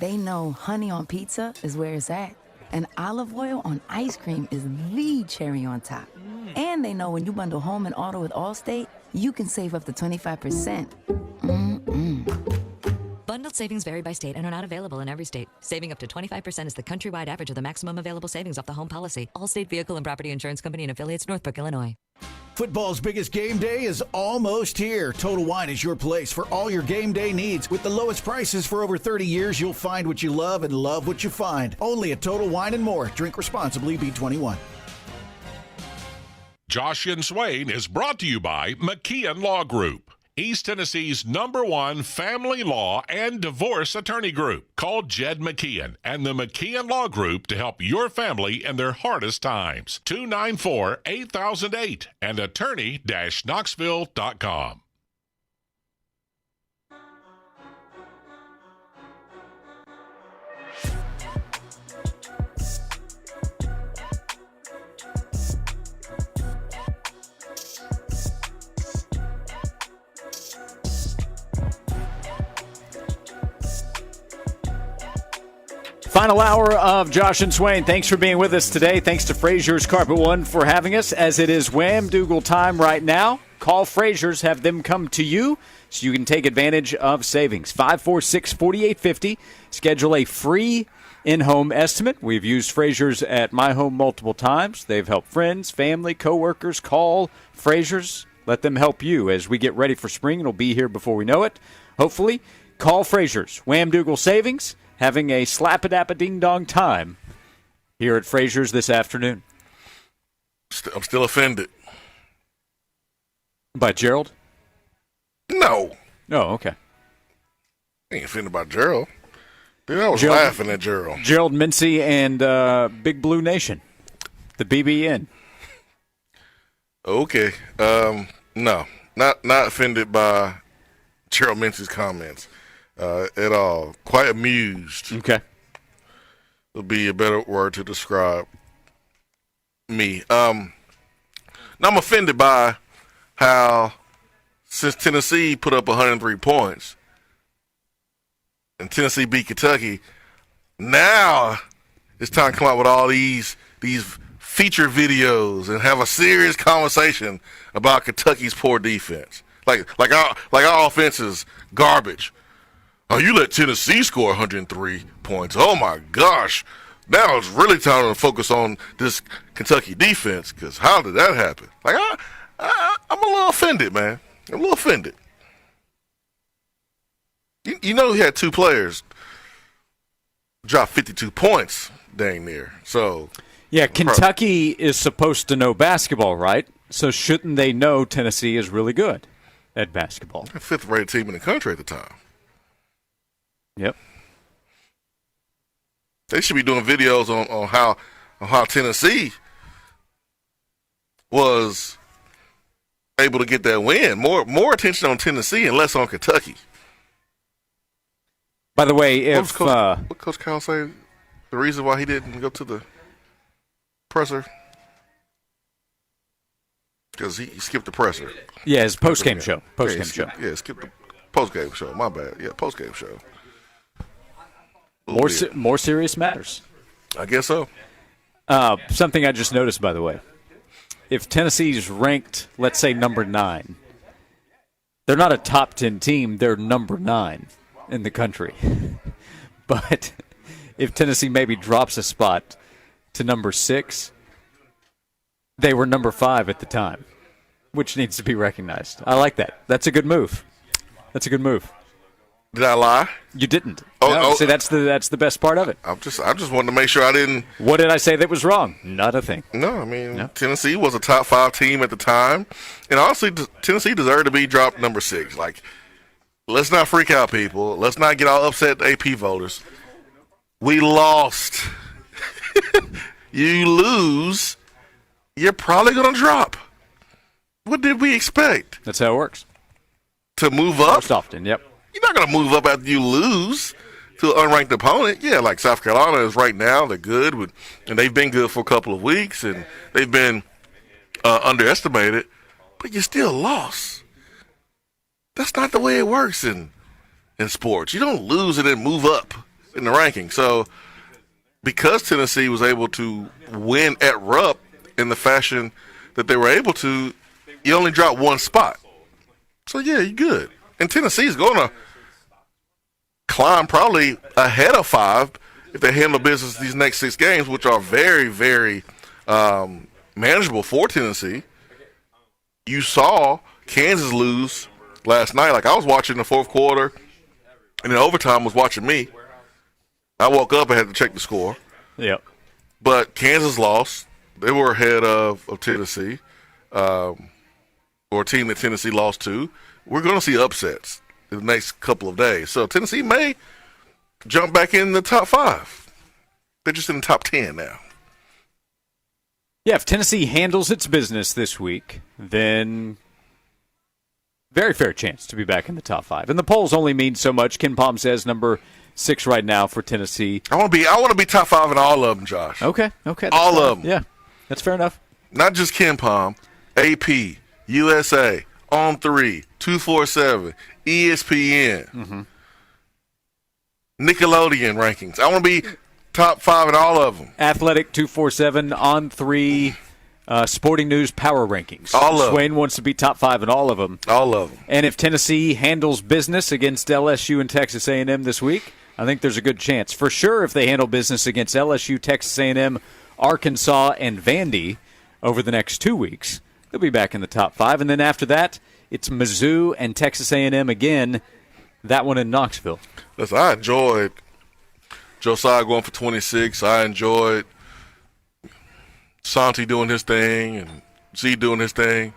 They know honey on pizza is where it's at. And olive oil on ice cream is the cherry on top. And they know when you bundle home and auto with Allstate, you can save up to 25%. Bundled savings vary by state and are not available in every state. Saving up to 25% is the countrywide average of the maximum available savings off the home policy. Allstate Vehicle and Property Insurance Company and affiliates, Northbrook, Illinois. Football's biggest game day is almost here. Total Wine is your place for all your game day needs. With the lowest prices for over 30 years, you'll find what you love and love what you find. Only at Total Wine and More. Drink responsibly. Be 21. Josh and Swain is brought to you by McKeon Law Group, East Tennessee's #1 family law and divorce attorney group. Call Jed McKeon and the McKeon Law Group to help your family in their hardest times. 294-8008 and attorney-knoxville.com. Final hour of Josh and Swain. Thanks for being with us today. Thanks to Fraser's Carpet One for having us, as it is Wham Dougal time right now. Call Fraser's, have them come to you so you can take advantage of savings. 546-4850. Schedule a free in-home estimate. We've used Fraser's at my home multiple times. They've helped friends, family, coworkers. Call Fraser's. Let them help you as we get ready for spring. It'll be here before we know it, hopefully. Call Fraser's. Wham Dougal Savings. Having a slap-a-dap-a-ding-dong time here at Fraser's this afternoon. I'm still offended. By Gerald? No. Oh, okay. I ain't offended by Gerald. Dude, I was Gerald, laughing at Gerald. Gerald Mincy and Big Blue Nation, the BBN. Okay. No, not offended by Gerald Mincy's comments. At all. Quite amused. Okay. Would be a better word to describe me. Now I'm offended by how, since Tennessee put up 103 points and Tennessee beat Kentucky, now it's time to come out with all these feature videos and have a serious conversation about Kentucky's poor defense. Like our offense is garbage. Oh, you let Tennessee score 103 points. Oh, my gosh. Now it's really time to focus on this Kentucky defense, because how did that happen? Like, I'm a little offended, man. I'm a little offended. You know he had two players drop 52 points dang near. So yeah, Kentucky is supposed to know basketball, right? So shouldn't they know Tennessee is really good at basketball? The fifth-rated team in the country at the time. Yep. They should be doing videos on how Tennessee was able to get that win. More attention on Tennessee and less on Kentucky. By the way, what Coach Kyle say? The reason why he didn't go to the presser? Because he skipped the presser. Yeah, his post-game show. Skip the post-game show. My bad. Yeah, post-game show. More serious matters. I guess so. Something I just noticed, by the way. If Tennessee's ranked, let's say, number 9, they're not a top 10 team. They're number 9 in the country. But if Tennessee maybe drops a spot to number 6, they were number 5 at the time, which needs to be recognized. I like that. That's a good move. Did I lie? You didn't. See, that's the best part of it. I just wanted to make sure I didn't. What did I say that was wrong? Not a thing. No, I mean Tennessee was a top 5 team at the time, and honestly, Tennessee deserved to be dropped number 6. Like, let's not freak out, people. Let's not get all upset at AP voters. We lost. You lose, you're probably gonna drop. What did we expect? That's how it works. To move up? Most often, yep. You're not going to move up after you lose to an unranked opponent. Yeah, like South Carolina is right now. They're good, and they've been good for a couple of weeks, and they've been underestimated. But you still lost. That's not the way it works in sports. You don't lose and then move up in the ranking. So because Tennessee was able to win at Rupp in the fashion that they were able to, you only drop one spot. So, yeah, you're good. And Tennessee's going to climb probably ahead of 5 if they handle business these next 6 games, which are very, very manageable for Tennessee. You saw Kansas lose last night. Like, I was watching the fourth quarter, and then overtime was watching me. I woke up and had to check the score. Yep. But Kansas lost. They were ahead of Tennessee, or a team that Tennessee lost to. We're going to see upsets in the next couple of days. So Tennessee may jump back in the top 5. They're just in the top 10 now. Yeah, if Tennessee handles its business this week, then very fair chance to be back in the top 5. And the polls only mean so much. Ken Palm says number 6 right now for Tennessee. I want to be top 5 in all of them, Josh. Okay. All of them. Yeah, that's fair enough. Not just Ken Palm, AP, USA, On3, 247, ESPN, Nickelodeon rankings. I want to be top 5 in all of them. Athletic 247, On3, Sporting News Power Rankings. All of Swain wants to be top 5 in all of them. All of them. And if Tennessee handles business against LSU and Texas A&M this week, I think there's a good chance. For sure, if they handle business against LSU, Texas A&M, Arkansas, and Vandy over the next 2 weeks, they'll be back in the top 5. And then after that, it's Mizzou and Texas A&M again, that one in Knoxville. Listen, I enjoyed Josiah going for 26. I enjoyed Santi doing his thing and Z doing his thing.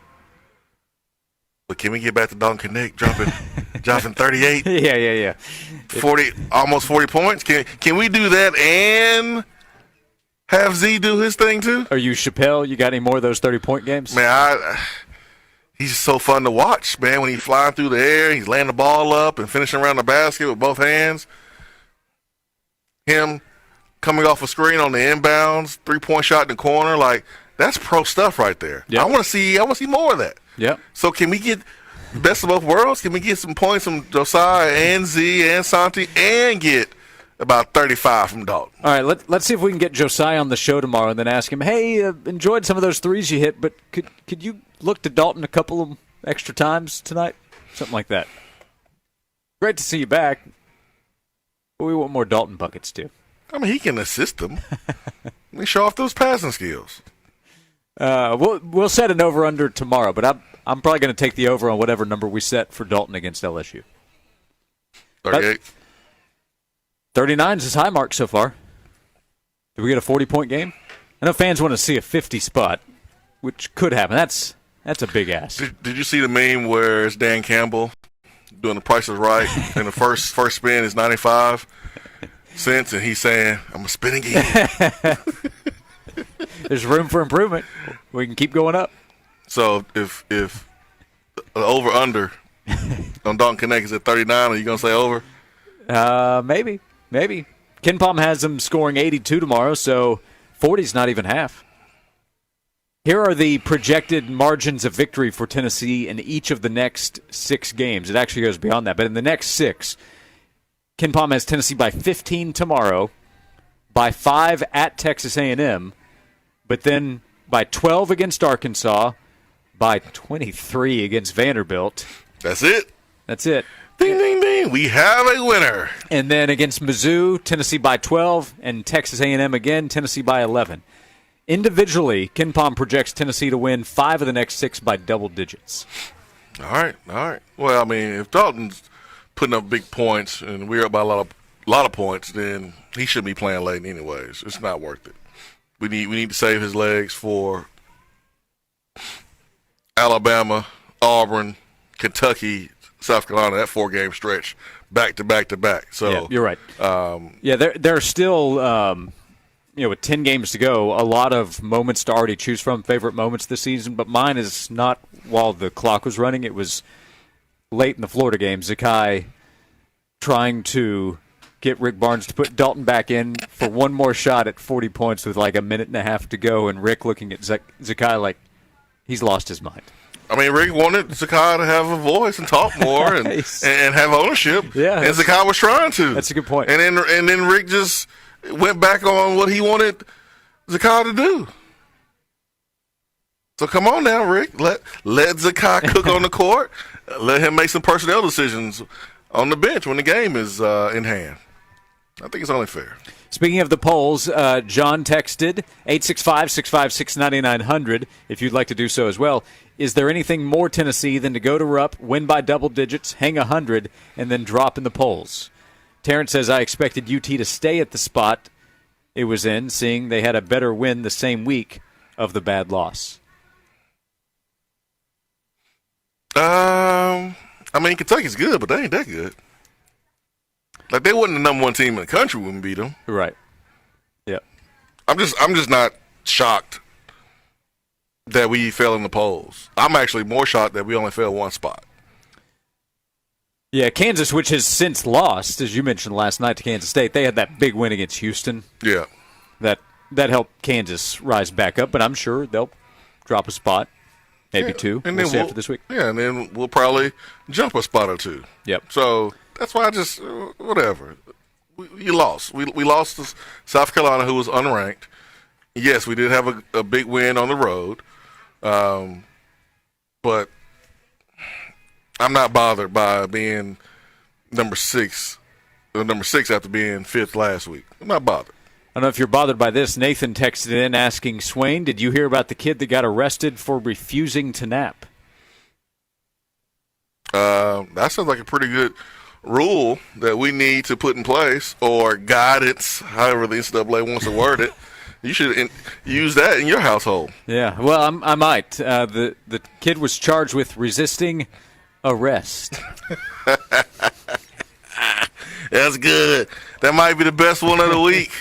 But can we get back to Dalton Connect dropping 38? Yeah. 40, almost 40 points. Can we do that and have Z do his thing too? Are you Chappelle? You got any more of those 30-point games? Man, he's so fun to watch, man. When he's flying through the air, he's laying the ball up and finishing around the basket with both hands. Him coming off a screen on the inbounds, 3-point shot in the corner, like that's pro stuff right there. Yep. I want to see more of that. Yep. So can we get best of both worlds? Can we get some points from Josiah and Z and Santi and get about 35 from Dalton? All right, let's see if we can get Josiah on the show tomorrow and then ask him, hey, enjoyed some of those threes you hit, but could you look to Dalton a couple of extra times tonight? Something like that. Great to see you back. But we want more Dalton buckets, too. I mean, he can assist them. Let me show off those passing skills. We'll set an over-under tomorrow, but I'm probably going to take the over on whatever number we set for Dalton against LSU. 38. 39 is his high mark so far. Did we get a 40-point game? I know fans want to see a 50 spot, which could happen. That's a big ask. Did you see the meme where it's Dan Campbell doing the Price is Right, and the first spin is 95 cents, and he's saying, I'm going to spin again. There's room for improvement. We can keep going up. So if the over-under on Dalton Connect is at 39, are you going to say over? Maybe. Ken Palm has them scoring 82 tomorrow, so 40's not even half. Here are the projected margins of victory for Tennessee in each of the next 6 games. It actually goes beyond that, but in the next 6, Ken Palm has Tennessee by 15 tomorrow, by 5 at Texas A&M, but then by 12 against Arkansas, by 23 against Vanderbilt. That's it. Ding, ding, ding. We have a winner. And then against Mizzou, Tennessee by 12, and Texas A&M again, Tennessee by 11. Individually, Ken Palm projects Tennessee to win 5 of the next 6 by double digits. All right. Well, I mean, if Dalton's putting up big points and we're up by a lot of points, then he shouldn't be playing late anyways. It's not worth it. We need to save his legs for Alabama, Auburn, Kentucky, South Carolina, that 4-game stretch, back to back to back. So yeah, you're right. There are still, with 10 games to go, a lot of moments to already choose from, favorite moments this season. But mine is not while the clock was running. It was late in the Florida game. Zakai trying to get Rick Barnes to put Dalton back in for one more shot at 40 points with like a minute and a half to go, and Rick looking at Zakai like he's lost his mind. I mean, Rick wanted Zakai to have a voice and talk more and have ownership. Yeah, and Zakai was trying to. That's a good point. And then Rick just went back on what he wanted Zakai to do. So come on now, Rick. Let Zakai cook on the court. Let him make some personnel decisions on the bench when the game is in hand. I think it's only fair. Speaking of the polls, John texted 865-656-9900 if you'd like to do so as well. Is there anything more Tennessee than to go to Rupp, win by double digits, hang 100, and then drop in the polls? Terrence says, I expected UT to stay at the spot it was in, seeing they had a better win the same week of the bad loss. I mean, Kentucky's good, but they ain't that good. Like, they wasn't the number one team in the country when we beat them. Right. Yeah. I'm just not shocked that we fell in the polls. I'm actually more shocked that we only fell one spot. Yeah, Kansas, which has since lost, as you mentioned last night to Kansas State, they had that big win against Houston. Yeah. That helped Kansas rise back up, but I'm sure they'll drop a spot, maybe two. And we'll then see after this week. Yeah, and then we'll probably jump a spot or two. Yep. So that's why I just, whatever. You lost. We lost to South Carolina, who was unranked. Yes, we did have a big win on the road. But I'm not bothered by being number six after being fifth last week. I'm not bothered. I don't know if you're bothered by this. Nathan texted in asking, Swain, did you hear about the kid that got arrested for refusing to nap? That sounds like a pretty good rule that we need to put in place, or guidance, however the NCAA wants to word it. You should use that in your household. Yeah, well, I might. The kid was charged with resisting arrest. That's good. That might be the best one of the week.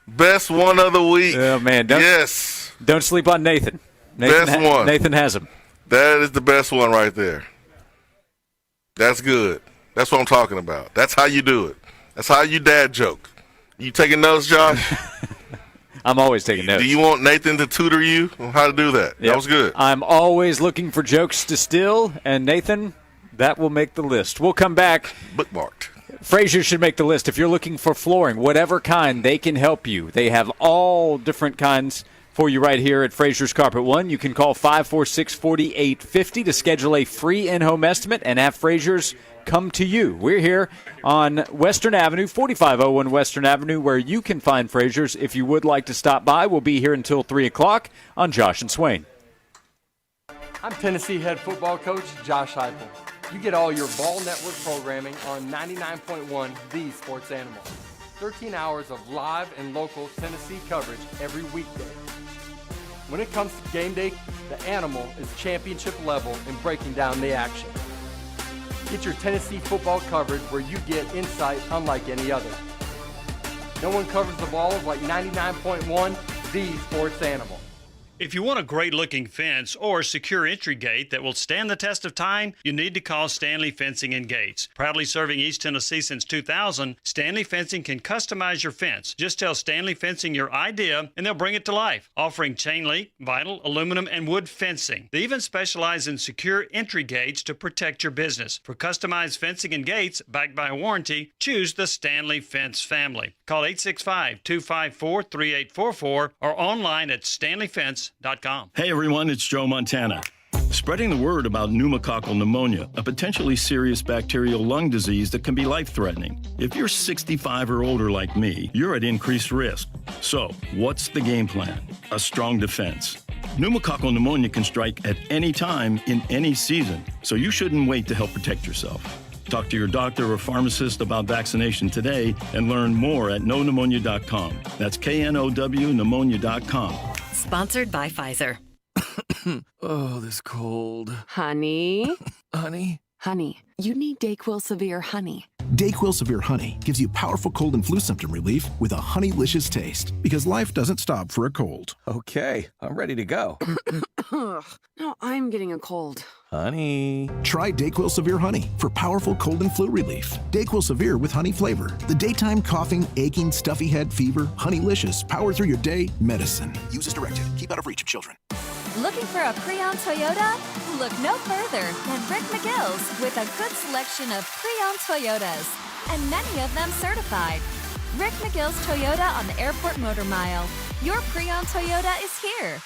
Best one of the week. Oh, man. Don't sleep on Nathan. Best one. Nathan has him. That is the best one right there. That's good. That's what I'm talking about. That's how you do it. That's how you dad joke. You taking notes, Josh? I'm always taking notes. Do you want Nathan to tutor you on how to do that? Yep. That was good. I'm always looking for jokes to steal, and Nathan, that will make the list. We'll come back. Bookmarked. Fraser should make the list. If you're looking for flooring, whatever kind, they can help you. They have all different kinds for you right here at Fraser's Carpet One. You can call 546-4850 to schedule a free in-home estimate and have Fraser's come to you. We're here on Western Avenue, 4501 Western Avenue, where you can find Fraser's. If you would like to stop by, we'll be here until 3 o'clock on Josh and Swain. I'm Tennessee head football coach Josh Heupel. You get all your Ball Network programming on 99.1 The Sports Animal. 13 hours of live and local Tennessee coverage every weekday. When it comes to game day, the Animal is championship level in breaking down the action. Get your Tennessee football coverage where you get insight unlike any other. No one covers the Balls like 99.1 The Sports Animal. If you want a great-looking fence or secure entry gate that will stand the test of time, you need to call Stanley Fencing and Gates. Proudly serving East Tennessee since 2000, Stanley Fencing can customize your fence. Just tell Stanley Fencing your idea, and they'll bring it to life, offering chain link, vinyl, aluminum, and wood fencing. They even specialize in secure entry gates to protect your business. For customized fencing and gates backed by a warranty, choose the Stanley Fence family. Call 865-254-3844 or online at stanleyfence.com. Hey everyone, it's Joe Montana. Spreading the word about pneumococcal pneumonia, a potentially serious bacterial lung disease that can be life-threatening. If you're 65 or older like me, you're at increased risk. So, what's the game plan? A strong defense. Pneumococcal pneumonia can strike at any time in any season, so you shouldn't wait to help protect yourself. Talk to your doctor or pharmacist about vaccination today and learn more at knowpneumonia.com. That's KNOW pneumonia.com. Sponsored by Pfizer. Oh, this cold. Honey? Honey? Honey, you need DayQuil Severe Honey. DayQuil Severe Honey gives you powerful cold and flu symptom relief with a honeylicious taste. Because life doesn't stop for a cold. Okay, I'm ready to go. No, I'm getting a cold. Honey. Try DayQuil Severe Honey for powerful cold and flu relief. DayQuil Severe with honey flavor. The daytime coughing, aching, stuffy head, fever, honeylicious, power through your day medicine. Use as directed. Keep out of reach of children. Looking for a pre-owned Toyota? Look no further than Rick McGill's with a good selection of pre-owned Toyotas, and many of them certified. Rick McGill's Toyota on the Airport Motor Mile. Your pre-owned Toyota is here.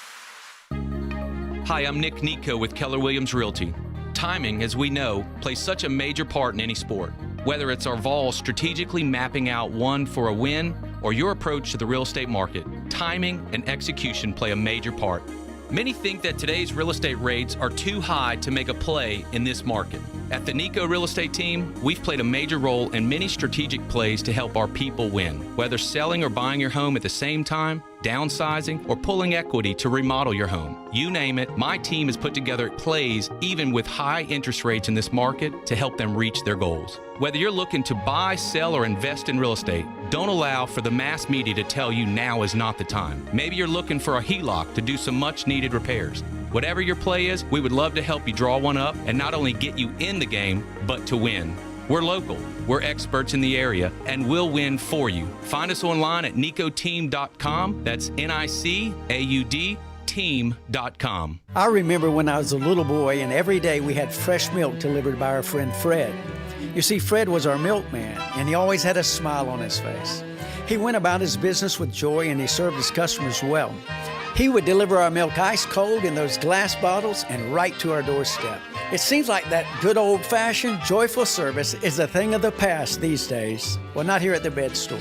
Hi, I'm Nick Nico with Keller Williams Realty. Timing, as we know, plays such a major part in any sport. Whether it's our Vols strategically mapping out one for a win or your approach to the real estate market, timing and execution play a major part. Many think that today's real estate rates are too high to make a play in this market. At the Nico Real Estate team, we've played a major role in many strategic plays to help our people win. Whether selling or buying your home at the same time, downsizing, or pulling equity to remodel your home. You name it, my team has put together plays even with high interest rates in this market to help them reach their goals. Whether you're looking to buy, sell, or invest in real estate, don't allow for the mass media to tell you now is not the time. Maybe you're looking for a HELOC to do some much needed repairs. Whatever your play is, we would love to help you draw one up and not only get you in the game, but to win. We're local, we're experts in the area, and we'll win for you. Find us online at nicoteam.com. That's NICAUD team.com. I remember when I was a little boy and every day we had fresh milk delivered by our friend Fred. You see, Fred was our milkman, and he always had a smile on his face. He went about his business with joy, and he served his customers well. He would deliver our milk ice cold in those glass bottles and right to our doorstep. It seems like that good old-fashioned, joyful service is a thing of the past these days. Well, not here at the Bed Store.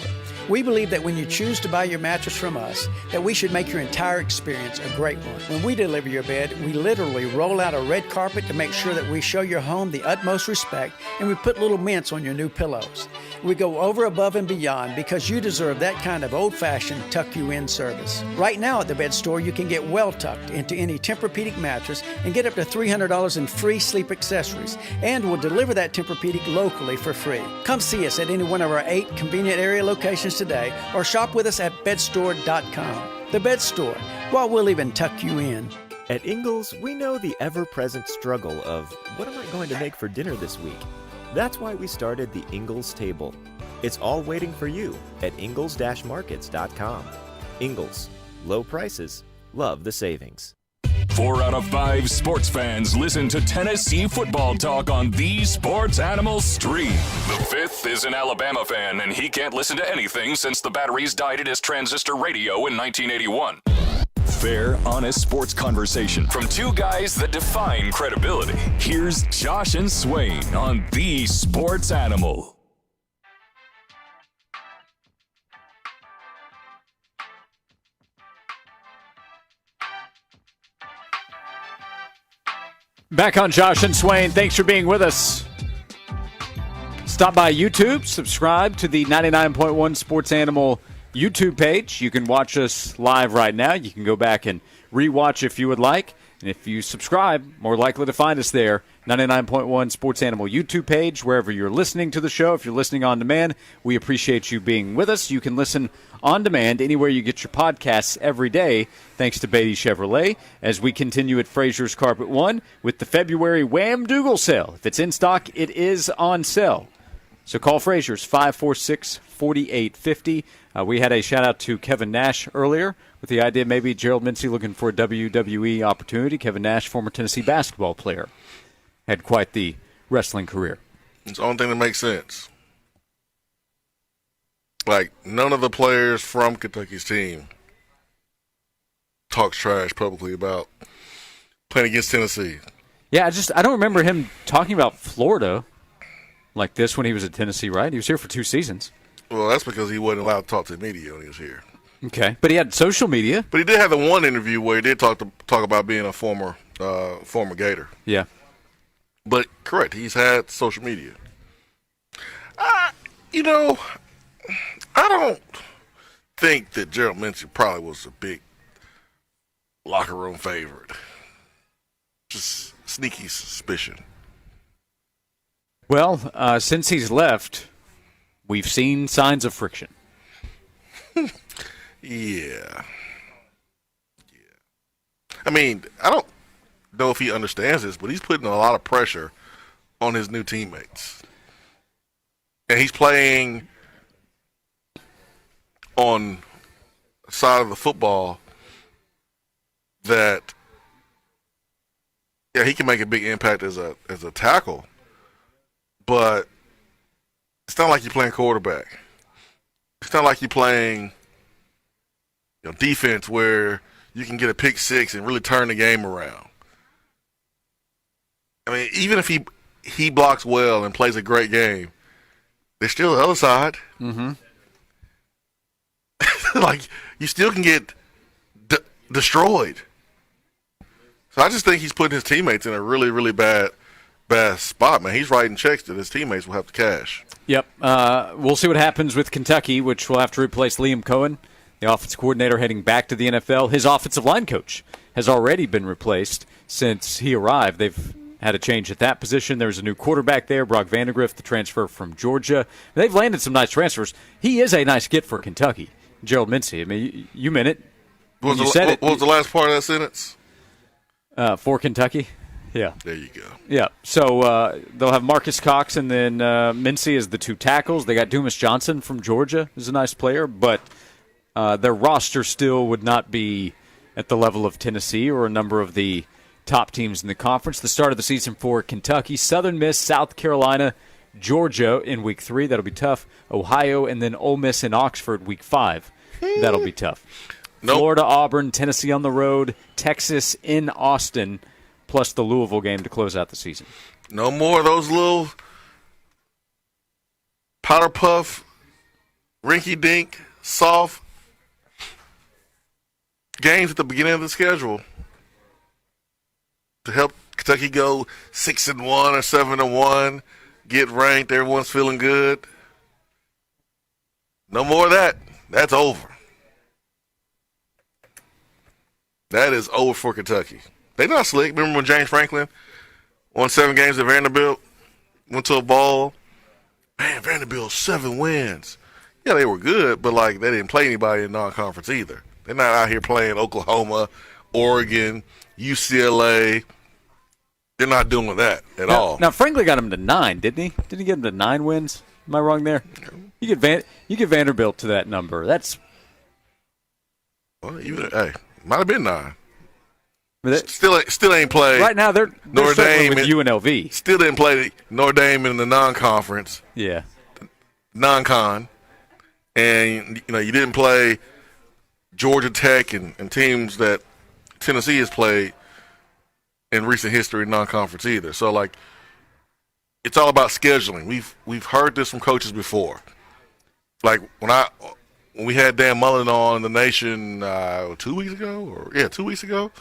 We believe that when you choose to buy your mattress from us, that we should make your entire experience a great one. When we deliver your bed, we literally roll out a red carpet to make sure that we show your home the utmost respect, and we put little mints on your new pillows. We go over, above, and beyond because you deserve that kind of old-fashioned tuck-you-in service. Right now at the Bed Store, you can get well tucked into any Tempur-Pedic mattress and get up to $300 in free sleep accessories, and we'll deliver that Tempur-Pedic locally for free. Come see us at any one of our 8 convenient area locations today, or shop with us at bedstore.com. The Bed Store, while we'll even tuck you in. At Ingles, we know the ever-present struggle of what am I going to make for dinner this week? That's why we started the Ingles Table. It's all waiting for you at ingles-markets.com. Ingles, low prices, love the savings. 4 out of 5 sports fans listen to Tennessee football talk on the Sports Animal stream. The 5th is an Alabama fan, and he can't listen to anything since the batteries died at his transistor radio in 1981. Fair, honest sports conversation from 2 guys that define credibility. Here's Josh and Swain on the Sports Animal. Back on Josh and Swain. Thanks for being with us. Stop by YouTube. Subscribe to the 99.1 Sports Animal YouTube page. You can watch us live right now. You can go back and rewatch if you would like. And if you subscribe, more likely to find us there. 99.1 Sports Animal YouTube page, wherever you're listening to the show. If you're listening on demand, we appreciate you being with us. You can listen on demand anywhere you get your podcasts every day, thanks to Beatty Chevrolet, as we continue at Fraser's Carpet One with the February Wham Dougal sale. If it's in stock, it is on sale. So call Fraser's 546-4850. We had a shout-out to Kevin Nash earlier with the idea maybe Gerald Mincy looking for a WWE opportunity. Kevin Nash, former Tennessee basketball player, had quite the wrestling career. It's the only thing that makes sense. Like, none of the players from Kentucky's team talks trash publicly about playing against Tennessee. Yeah, I don't remember him talking about Florida like this when he was at Tennessee, right? He was here for 2 seasons. Well, that's because he wasn't allowed to talk to the media when he was here. Okay, but he had social media. But he did have the one interview where he did talk about being a former Gator. Yeah. But correct, he's had social media. I don't think that Gerald Mincy probably was a big locker room favorite. Just sneaky suspicion. Well, since he's left, we've seen signs of friction. Yeah. I mean, I don't know if he understands this, but he's putting a lot of pressure on his new teammates. And he's playing on a side of the football that, yeah, he can make a big impact as a tackle, but it's not like you're playing quarterback. It's not like you're playing defense where you can get a pick six and really turn the game around. I mean, even if he blocks well and plays a great game, They're still the other side. Mm-hmm. Like, you still can get destroyed. So I just think he's putting his teammates in a really, really bad spot, man. He's writing checks that his teammates will have to cash. Yep. We'll see what happens with Kentucky, which will have to replace Liam Cohen, the offensive coordinator heading back to the NFL. His offensive line coach has already been replaced since he arrived. They've had a change at that position. There's a new quarterback there, Brock Vandegrift, the transfer from Georgia. They've landed some nice transfers. He is a nice get for Kentucky. Gerald Mincy, I mean, you meant it. What was the last part of that sentence? For Kentucky? Yeah. There you go. Yeah. So they'll have Marcus Cox and then Mincy as the two tackles. They got Dumas Johnson from Georgia, who's a nice player, but their roster still would not be at the level of Tennessee or a number of the top teams in the conference. The start of the season for Kentucky, Southern Miss, South Carolina, Georgia in Week 3. That'll be tough. Ohio, and then Ole Miss in Oxford, Week 5. That'll be tough. Nope. Florida, Auburn, Tennessee on the road, Texas in Austin, plus the Louisville game to close out the season. No more of those little powder puff, rinky-dink, soft games at the beginning of the schedule to help Kentucky go 6-1 or 7-1, get ranked, everyone's feeling good. No more of that. That's over. That is over for Kentucky. They not slick. Remember when James Franklin won 7 games at Vanderbilt, went to a bowl? Man, Vanderbilt 7 wins. Yeah, they were good, but like they didn't play anybody in non-conference either. They're not out here playing Oklahoma, Oregon, UCLA. They're not doing that at all. Now Franklin got him to 9, didn't he? Didn't he get him to 9 wins? Am I wrong there? You get Vanderbilt to that number. That's hey, might have been 9. Still ain't played. Right now they're struggling with UNLV. Still didn't play Notre Dame in the non-conference. Yeah, non-con, and you didn't play Georgia Tech and teams that Tennessee has played in recent history in non-conference either. So like, it's all about scheduling. We've heard this from coaches before. Like when we had Dan Mullen on The Nation 2 weeks ago, 2 weeks ago,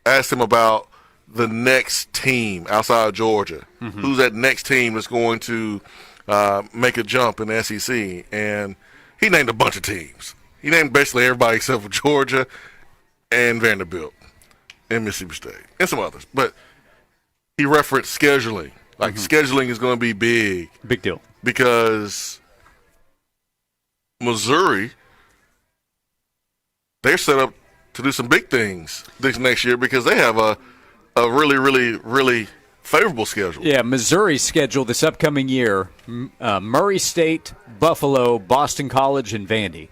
asked him about the next team outside of Georgia. Mm-hmm. Who's that next team that's going to make a jump in the SEC? And he named a bunch of teams. He named basically everybody except for Georgia and Vanderbilt and Mississippi State and some others. But he referenced scheduling. Like, scheduling is going to be big. Big deal. Because Missouri, they're set up to do some big things this next year because they have a really, really, really favorable schedule. Yeah, Missouri's schedule this upcoming year, Murray State, Buffalo, Boston College, and Vandy.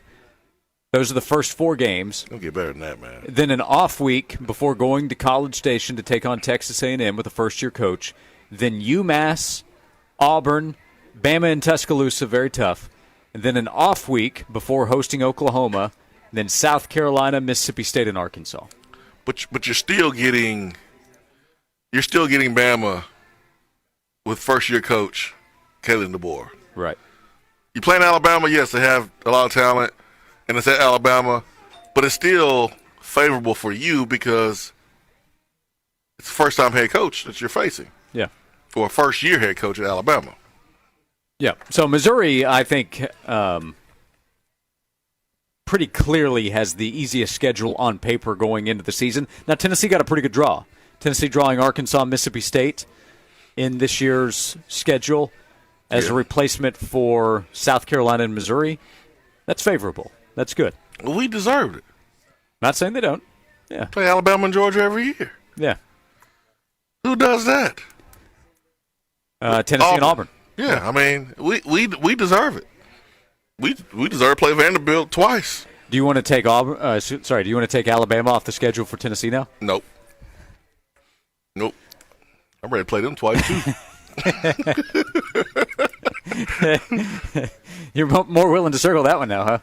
Those are the first 4 games. It'll get better than that, man. Then an off week before going to College Station to take on Texas A&M with a first-year coach. Then UMass, Auburn, Bama, and Tuscaloosa, very tough. And then an off week before hosting Oklahoma. Then South Carolina, Mississippi State, and Arkansas. But you're still getting Bama with first-year coach Kalen DeBoer. Right. You playing Alabama, yes, they have a lot of talent. And it's at Alabama, but it's still favorable for you because it's the first-time head coach that you're facing. Yeah. For a first-year head coach at Alabama. Yeah. So Missouri, I think, pretty clearly has the easiest schedule on paper going into the season. Now, Tennessee got a pretty good draw. Tennessee drawing Arkansas, Mississippi State in this year's schedule as a replacement for South Carolina and Missouri. That's favorable. That's good. Well, we deserved it. Not saying they don't. Yeah. Play Alabama and Georgia every year. Yeah. Who does that? Tennessee and Auburn. Yeah, I mean, we deserve it. We deserve to play Vanderbilt twice. Do you want to take Auburn? Do you want to take Alabama off the schedule for Tennessee now? Nope. I'm ready to play them twice too. You're more willing to circle that one now, huh?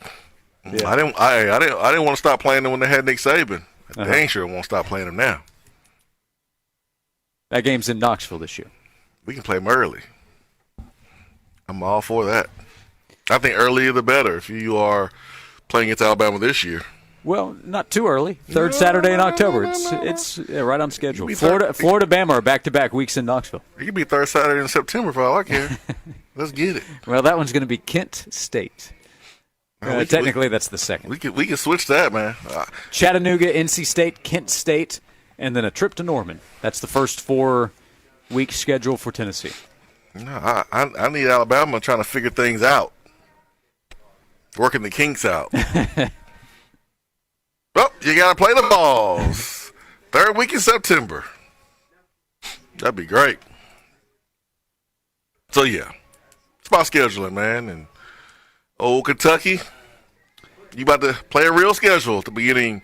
Yeah. I didn't want to stop playing them when they had Nick Saban. I dang sure won't stop playing them now. That game's in Knoxville this year. We can play them early. I'm all for that. I think earlier the better if you are playing against Alabama this year. Well, not too early. Third Saturday in October. It's right on schedule. Florida, Bama are back-to-back weeks in Knoxville. It could be third Saturday in September for all I care. Let's get it. Well, that one's going to be Kent State. Technically, that's the second. We can switch that, man. Chattanooga, NC State, Kent State, and then a trip to Norman. That's the first 4-week schedule for Tennessee. No, I need Alabama trying to figure things out, working the kinks out. Well, you got to play the balls. Third week in September. That'd be great. So, yeah, it's about scheduling, man. And old Kentucky, you about to play a real schedule at the beginning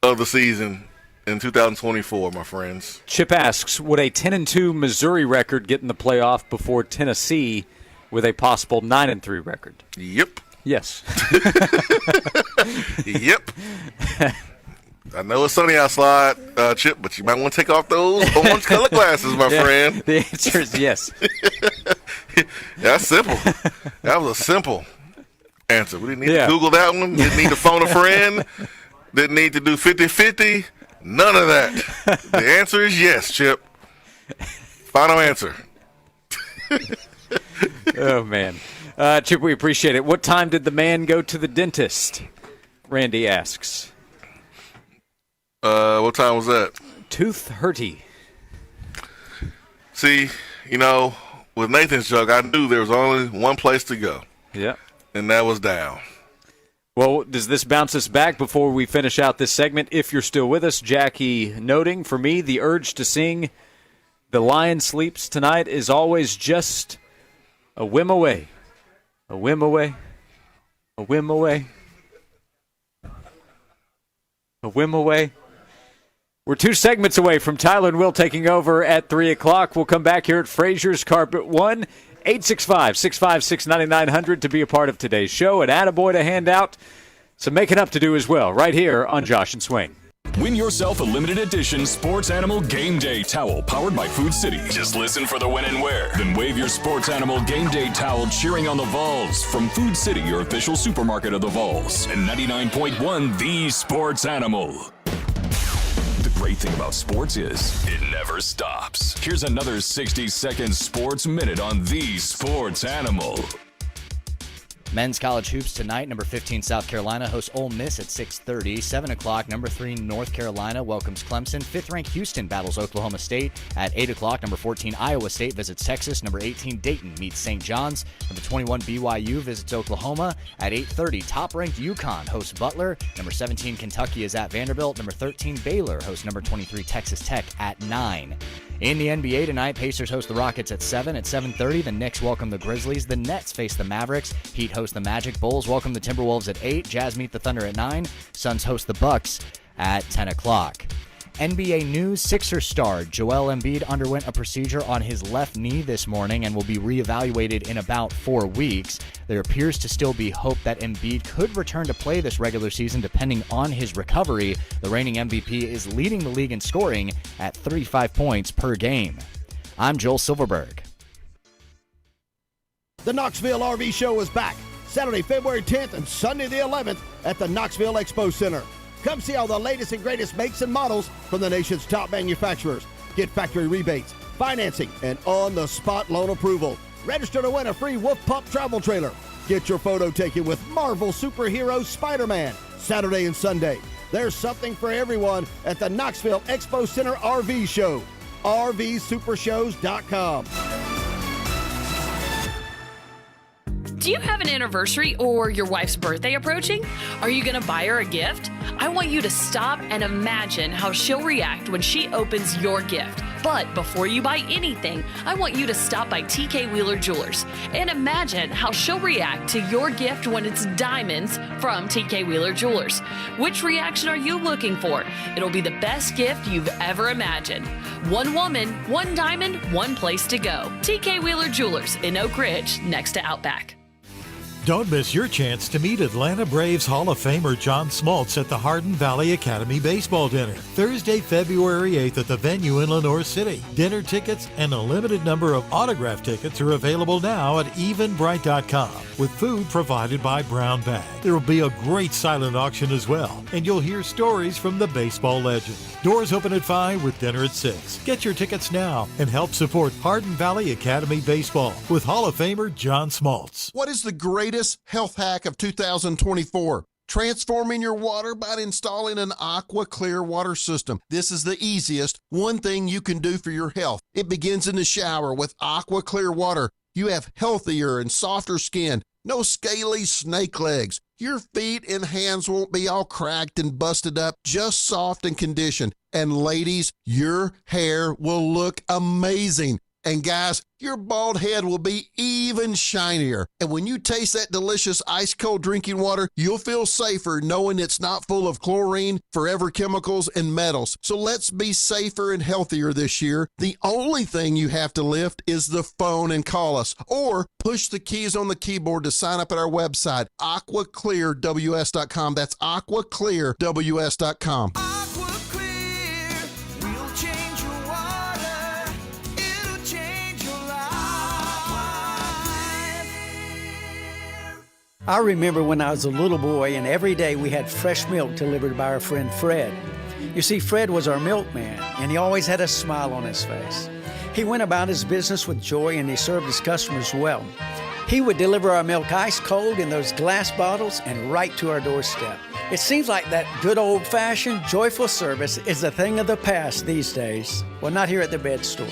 of the season in 2024, my friends. Chip asks, would a 10-2 Missouri record get in the playoff before Tennessee with a possible 9-3 record? Yep. Yes. Yep. I know it's sunny outside, Chip, but you might want to take off those orange-colored glasses, my friend. The answer is yes. That's simple. That was a simple answer. We didn't need to Google that one. Didn't need to phone a friend. Didn't need to do 50-50. None of that. The answer is yes, Chip. Final answer. Oh, man. Chip, we appreciate it. What time did the man go to the dentist? Randy asks. What time was that? Tooth hurty. See, with Nathan's joke, I knew there was only one place to go. Yeah. And that was down. Well, does this bounce us back before we finish out this segment? If you're still with us, Jackie noting, for me, the urge to sing The Lion Sleeps Tonight is always just a whim away. A whim away. A whim away. A whim away. We're 2 segments away from Tyler and Will taking over at 3 o'clock. We'll come back here at Fraser's Carpet 1, 865-656-9900 to be a part of today's show. An attaboy to hand out. Some making up to do as well, right here on Josh and Swain. Win yourself a limited edition Sports Animal Game Day towel powered by Food City. Just listen for the when and where. Then wave your Sports Animal Game Day towel cheering on the Vols from Food City, your official supermarket of the Vols. And 99.1 The Sports Animal. The great thing about sports is it never stops. Here's another 60-second sports minute on The Sports Animal. Men's college hoops tonight. Number 15 South Carolina hosts Ole Miss at 6:30. 7 o'clock, number 3 North Carolina welcomes Clemson. 5th-ranked Houston battles Oklahoma State. At 8 o'clock, number 14 Iowa State visits Texas. Number 18 Dayton meets St. John's. Number 21 BYU visits Oklahoma. At 8:30, top-ranked UConn hosts Butler. Number 17 Kentucky is at Vanderbilt. Number 13 Baylor hosts number 23 Texas Tech at 9. In the NBA tonight, Pacers host the Rockets at 7. At 7:30, the Knicks welcome the Grizzlies. The Nets face the Mavericks. Heat host the Magic. Bulls welcome the Timberwolves at 8. Jazz meet the Thunder at 9. Suns host the Bucks at 10 o'clock. NBA news, Sixers star Joel Embiid underwent a procedure on his left knee this morning and will be reevaluated in about 4 weeks. There appears to still be hope that Embiid could return to play this regular season depending on his recovery. The reigning MVP is leading the league in scoring at 35 points per game. I'm Joel Silverberg. The Knoxville RV Show is back Saturday, February 10th and Sunday the 11th at the Knoxville Expo Center. Come see all the latest and greatest makes and models from the nation's top manufacturers. Get factory rebates, financing, and on-the-spot loan approval. Register to win a free Wolf Pup travel trailer. Get your photo taken with Marvel superhero Spider-Man Saturday and Sunday. There's something for everyone at the Knoxville Expo Center RV Show. RVSupershows.com. Do you have an anniversary or your wife's birthday approaching? Are you going to buy her a gift? I want you to stop and imagine how she'll react when she opens your gift. But before you buy anything, I want you to stop by TK Wheeler Jewelers and imagine how she'll react to your gift when it's diamonds from TK Wheeler Jewelers. Which reaction are you looking for? It'll be the best gift you've ever imagined. One woman, one diamond, one place to go. TK Wheeler Jewelers in Oak Ridge, next to Outback. Don't miss your chance to meet Atlanta Braves Hall of Famer John Smoltz at the Hardin Valley Academy Baseball Dinner, Thursday, February 8th at the venue in Lenore City. Dinner tickets and a limited number of autograph tickets are available now at eventbrite.com, with food provided by Brown Bag. There will be a great silent auction as well, and you'll hear stories from the baseball legend. Doors open at 5 with dinner at 6. Get your tickets now and help support Hardin Valley Academy Baseball with Hall of Famer John Smoltz. What is the greatest health hack of 2024? Transforming your water by installing an Aqua Clear water system. This is the easiest one thing you can do for your health. It begins in the shower with Aqua Clear water. You have healthier and softer skin. No scaly snake legs. Your feet and hands won't be all cracked and busted up, just soft and conditioned. And ladies, your hair will look amazing. And guys, your bald head will be even shinier. And when you taste that delicious ice-cold drinking water, you'll feel safer knowing it's not full of chlorine, forever chemicals, and metals. So let's be safer and healthier this year. The only thing you have to lift is the phone and call us. Or push the keys on the keyboard to sign up at our website, aquaclearws.com. That's aquaclearws.com. I remember when I was a little boy and every day we had fresh milk delivered by our friend Fred. You see, Fred was our milkman and he always had a smile on his face. He went about his business with joy and he served his customers well. He would deliver our milk ice cold in those glass bottles and right to our doorstep. It seems like that good old-fashioned, joyful service is a thing of the past these days. Well, not here at the Bed Store.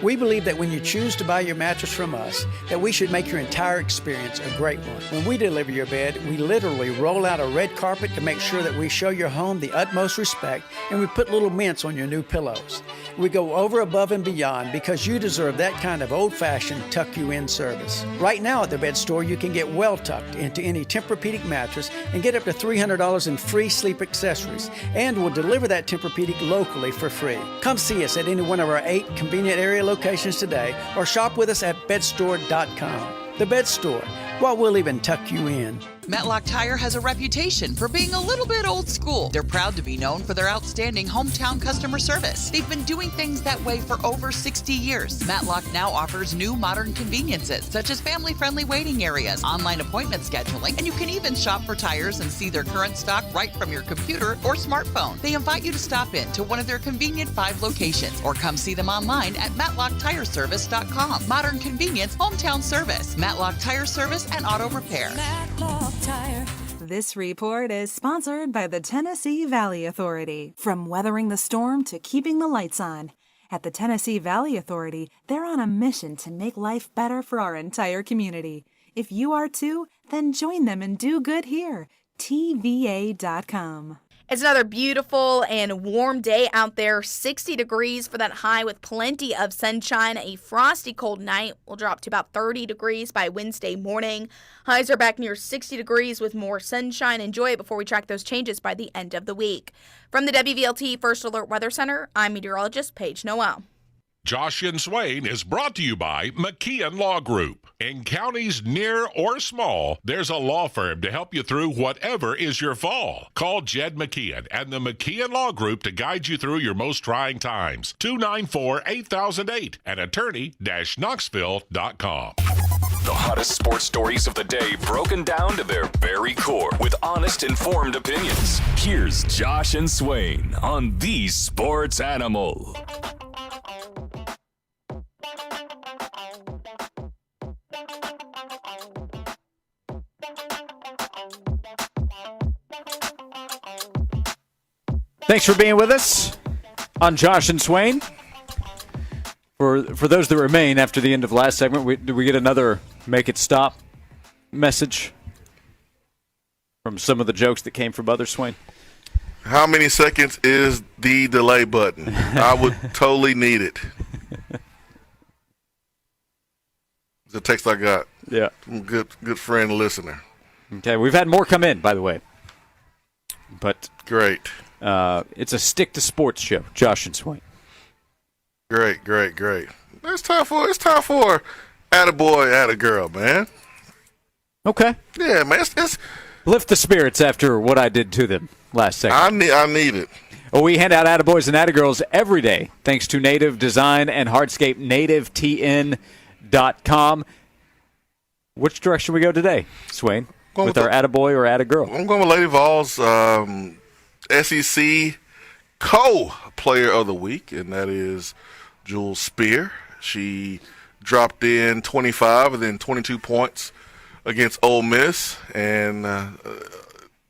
We believe that when you choose to buy your mattress from us, that we should make your entire experience a great one. When we deliver your bed, we literally roll out a red carpet to make sure that we show your home the utmost respect, and we put little mints on your new pillows. We go over, above, and beyond because you deserve that kind of old-fashioned tuck-you-in service. Right now at the Bed Store, you can get well tucked into any Tempur-Pedic mattress and get up to $300 in free sleep accessories, and we'll deliver that Tempur-Pedic locally for free. Come see us at any one of our 8 convenient area locations today or shop with us at bedstore.com. The Bed Store. Well, we'll even tuck you in. Matlock Tire has a reputation for being a little bit old school. They're proud to be known for their outstanding hometown customer service. They've been doing things that way for over 60 years. Matlock now offers new modern conveniences, such as family-friendly waiting areas, online appointment scheduling, and you can even shop for tires and see their current stock right from your computer or smartphone. They invite you to stop in to one of their convenient 5 locations or come see them online at MatlockTireService.com. Modern convenience, hometown service, Matlock Tire Service and Auto Repair. Matlock Tire. This report is sponsored by the Tennessee Valley Authority. From weathering the storm to keeping the lights on, at the Tennessee Valley Authority, they're on a mission to make life better for our entire community. If you are too, then join them and do good here. TVA.com. It's another beautiful and warm day out there. 60 degrees for that high with plenty of sunshine. A frosty cold night will drop to about 30 degrees by Wednesday morning. Highs are back near 60 degrees with more sunshine. Enjoy it before we track those changes by the end of the week. From the WVLT First Alert Weather Center, I'm meteorologist Paige Noel. Josh and Swain is brought to you by McKeon Law Group. In counties near or small, there's a law firm to help you through whatever is your fall. Call Jed McKeon and the McKeon Law Group to guide you through your most trying times. 294-8008 and attorney-knoxville.com. The hottest sports stories of the day broken down to their very core with honest, informed opinions. Here's Josh and Swain on The Sports Animal. Thanks for being with us on Josh and Swain. For those that remain after the end of last segment, did we get another make it stop message from some of the jokes that came from others, Swain? How many seconds is the delay button? I would totally need it. It's a text I got. Yeah. From a good friend listener. Okay, we've had more come in, by the way. But great. It's a stick to sports show, Josh and Swain. Great. It's time for attaboy, attagirl, man. Okay. Yeah, man. It's lift the spirits after what I did to them last second. I need it. Well, we hand out attaboys and attagirls every day thanks to Native Design and Hardscape, nativetn.com. Which direction we go today, Swain? With our attaboy or attagirl? I'm going with Lady Vols, SEC co-player of the week, and that is Jules Spear. She dropped in 25 and then 22 points against Ole Miss, and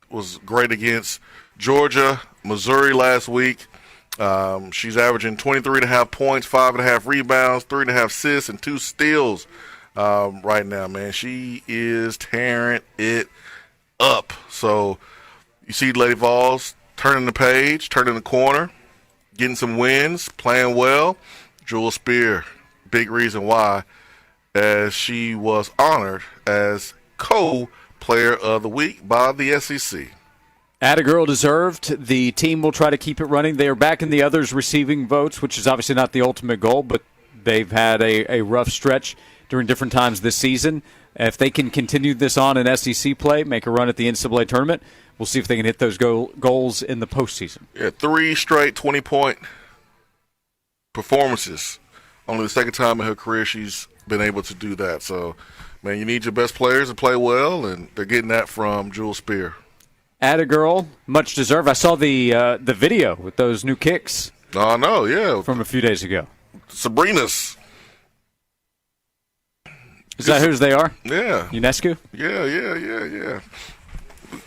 was great against Georgia, Missouri last week. She's averaging 23.5 points, 5.5 rebounds, 3.5 assists, and 2 steals right now, man. She is tearing it up. So you see Lady Vols turning the page, turning the corner, getting some wins, playing well. Jules Spear, big reason why, as she was honored as co-player of the week by the SEC. Attagirl deserved. The team will try to keep it running. They are back in the others receiving votes, which is obviously not the ultimate goal, but they've had a rough stretch during different times this season. If they can continue this on in SEC play, make a run at the NCAA tournament, we'll see if they can hit those goals in the postseason. Yeah, 3 straight 20-point performances. Only the second time in her career she's been able to do that. So, man, you need your best players to play well, and they're getting that from Jules Spear. Attagirl, much deserved. I saw the video with those new kicks. Oh, no, yeah. From a few days ago. Sabrina's. Is that whose they are? Yeah. UNESCO? Yeah.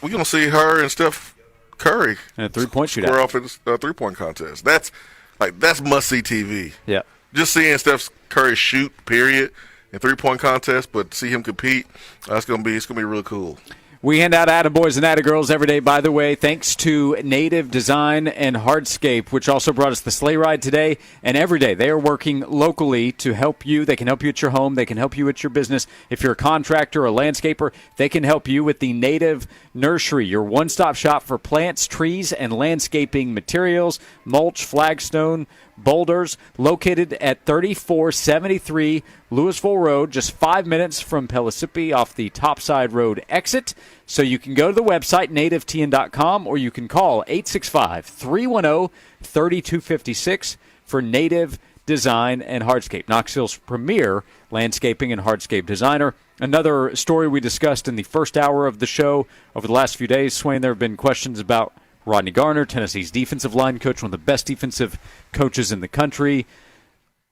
We're going to see her and Steph Curry. And a three-point shootout. Square off in a three-point contest. That's must-see TV. Yeah. Just seeing Steph Curry shoot, period, in three-point contest, but see him compete, it's going to be really cool. We hand out attaboys and attagirls every day, by the way, thanks to Native Design and Hardscape, which also brought us the sleigh ride today and every day. They are working locally to help you. They can help you at your home. They can help you at your business. If you're a contractor or a landscaper, they can help you with the Native Nursery, your one-stop shop for plants, trees, and landscaping materials, mulch, flagstone, boulders, located at 3473 Louisville Road, just 5 minutes from Pellissippi off the Topside Road exit. So you can go to the website, nativetn.com, or you can call 865-310-3256 for Native Design and Hardscape, Knoxville's premier landscaping and hardscape designer. Another story we discussed in the first hour of the show over the last few days, Swain, there have been questions about Rodney Garner, Tennessee's defensive line coach, one of the best defensive coaches in the country.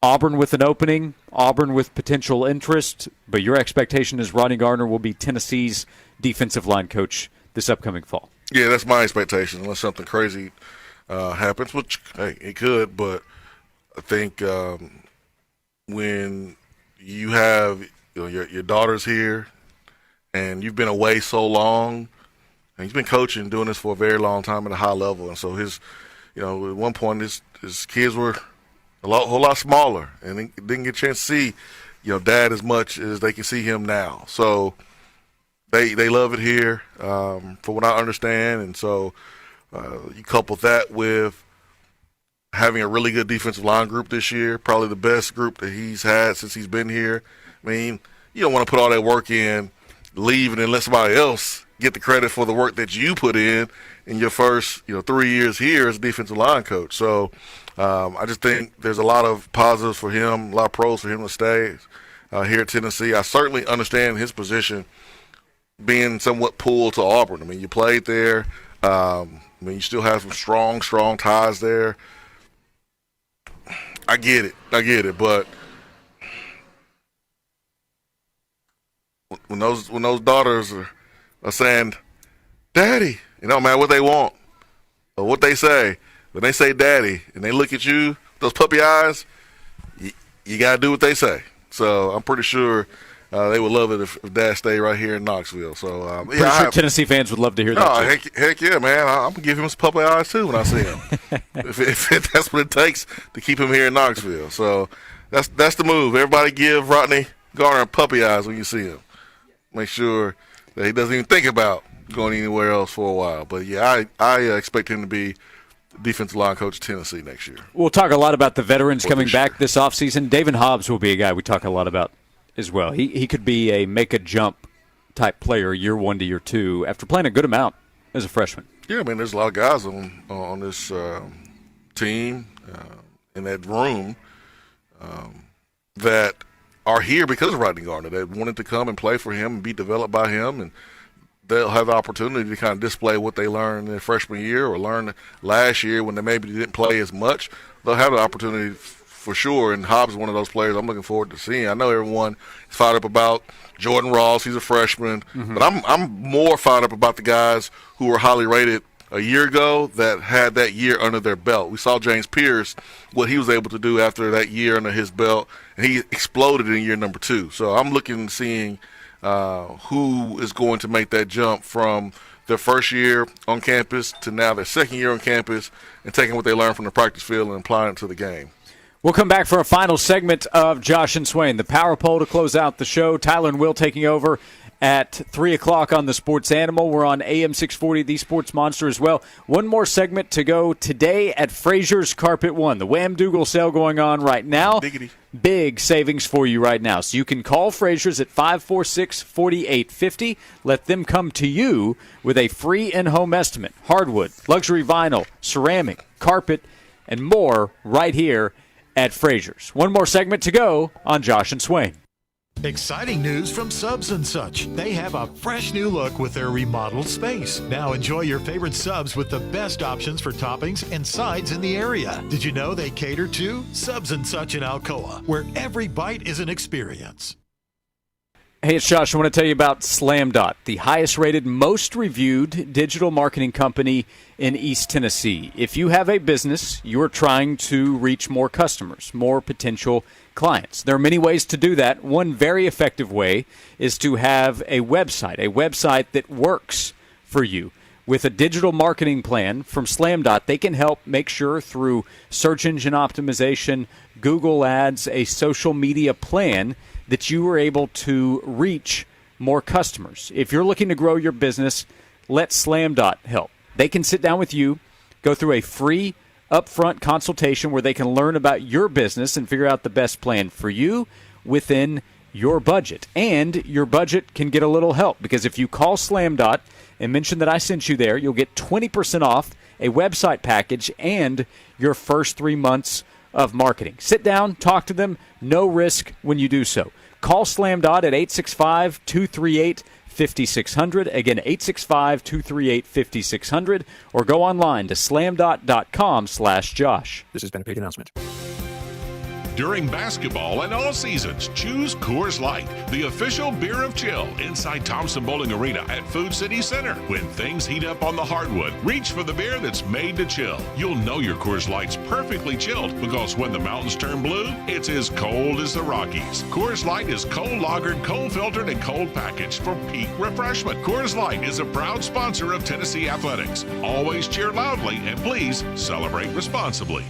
Auburn with an opening, Auburn with potential interest, but your expectation is Rodney Garner will be Tennessee's defensive line coach this upcoming fall. Yeah, that's my expectation, unless something crazy happens, which, hey, it could, but I think when you have your daughters here and you've been away so long, and he's been coaching, doing this for a very long time at a high level. And so at one point his kids were a whole lot smaller and didn't get a chance to see, Dad as much as they can see him now. So they love it here, from what I understand. And so you couple that with having a really good defensive line group this year, probably the best group that he's had since he's been here. I mean, you don't want to put all that work in, leave, and then let somebody else get the credit for the work that you put in your first 3 years here as a defensive line coach. So I just think there's a lot of positives for him, a lot of pros for him to stay here at Tennessee. I certainly understand his position being somewhat pulled to Auburn. I mean, you played there. You still have some strong ties there. I get it, but when those daughters are saying, "Daddy," it don't matter what they want or what they say. When they say "Daddy" and they look at you, those puppy eyes, you gotta do what they say. So I'm pretty sure they would love it if Dad stayed right here in Knoxville. So pretty sure Tennessee fans would love to hear that. Heck yeah, man! I'm gonna give him some puppy eyes too when I see him. if that's what it takes to keep him here in Knoxville. So that's the move. Everybody give Rodney Garner puppy eyes when you see him. Make sure that he doesn't even think about going anywhere else for a while. But, yeah, I expect him to be defensive line coach of Tennessee next year. We'll talk a lot about the veterans coming back this offseason. David Hobbs will be a guy we talk a lot about as well. He could be a make-a-jump type player year 1 to year 2 after playing a good amount as a freshman. Yeah, I mean, there's a lot of guys on this team in that room that are here because of Rodney Garner. They wanted to come and play for him and be developed by him, and they'll have the opportunity to kind of display what they learned in their freshman year or learned last year when they maybe didn't play as much. They'll have the opportunity for sure, and Hobbs is one of those players I'm looking forward to seeing. I know everyone is fired up about Jordan Ross. He's a freshman. But I'm more fired up about the guys who were highly rated a year ago that had that year under their belt. We saw James Pierce, what he was able to do after that year under his belt, and he exploded in year number 2. So I'm looking and seeing who is going to make that jump from their first year on campus to now their second year on campus and taking what they learned from the practice field and applying it to the game. We'll come back for a final segment of Josh and Swain. The power poll to close out the show. Tyler and Will taking over at 3 o'clock on the Sports Animal. We're on AM 640, the Sports Monster as well. One more segment to go today at Fraser's Carpet One. The Wham Dougal sale going on right now. Diggity. Big savings for you right now. So you can call Fraser's at 546-4850. Let them come to you with a free in-home estimate. Hardwood, luxury vinyl, ceramic, carpet, and more right here at Fraser's. One more segment to go on Josh and Swain. Exciting news from Subs and Such. They have a fresh new look with their remodeled space. Now enjoy your favorite subs with the best options for toppings and sides in the area. Did you know they cater to Subs and Such in Alcoa, where every bite is an experience? Hey, it's Josh. I want to tell you about SlamDot, the highest-rated, most reviewed digital marketing company in East Tennessee. If you have a business, you're trying to reach more customers, more potential clients. There are many ways to do that. One very effective way is to have a website that works for you. With a digital marketing plan from SlamDot, they can help make sure through search engine optimization, Google Ads, a social media plan that you are able to reach more customers. If you're looking to grow your business, let SlamDot help. They can sit down with you, go through a free upfront consultation where they can learn about your business and figure out the best plan for you within your budget. And your budget can get a little help because if you call SlamDot and mention that I sent you there, you'll get 20% off a website package and your first 3 months of marketing. Sit down, talk to them, no risk when you do so. Call SlamDot at 865-238-5600. Again, 865-238-5600. Or go online to slamdot.com/Josh. This has been a paid announcement. During basketball and all seasons, choose Coors Light, the official beer of chill inside Thompson Bowling Arena at Food City Center. When things heat up on the hardwood, reach for the beer that's made to chill. You'll know your Coors Light's perfectly chilled because when the mountains turn blue, it's as cold as the Rockies. Coors Light is cold lagered, cold filtered, and cold packaged for peak refreshment. Coors Light is a proud sponsor of Tennessee Athletics. Always cheer loudly and please celebrate responsibly.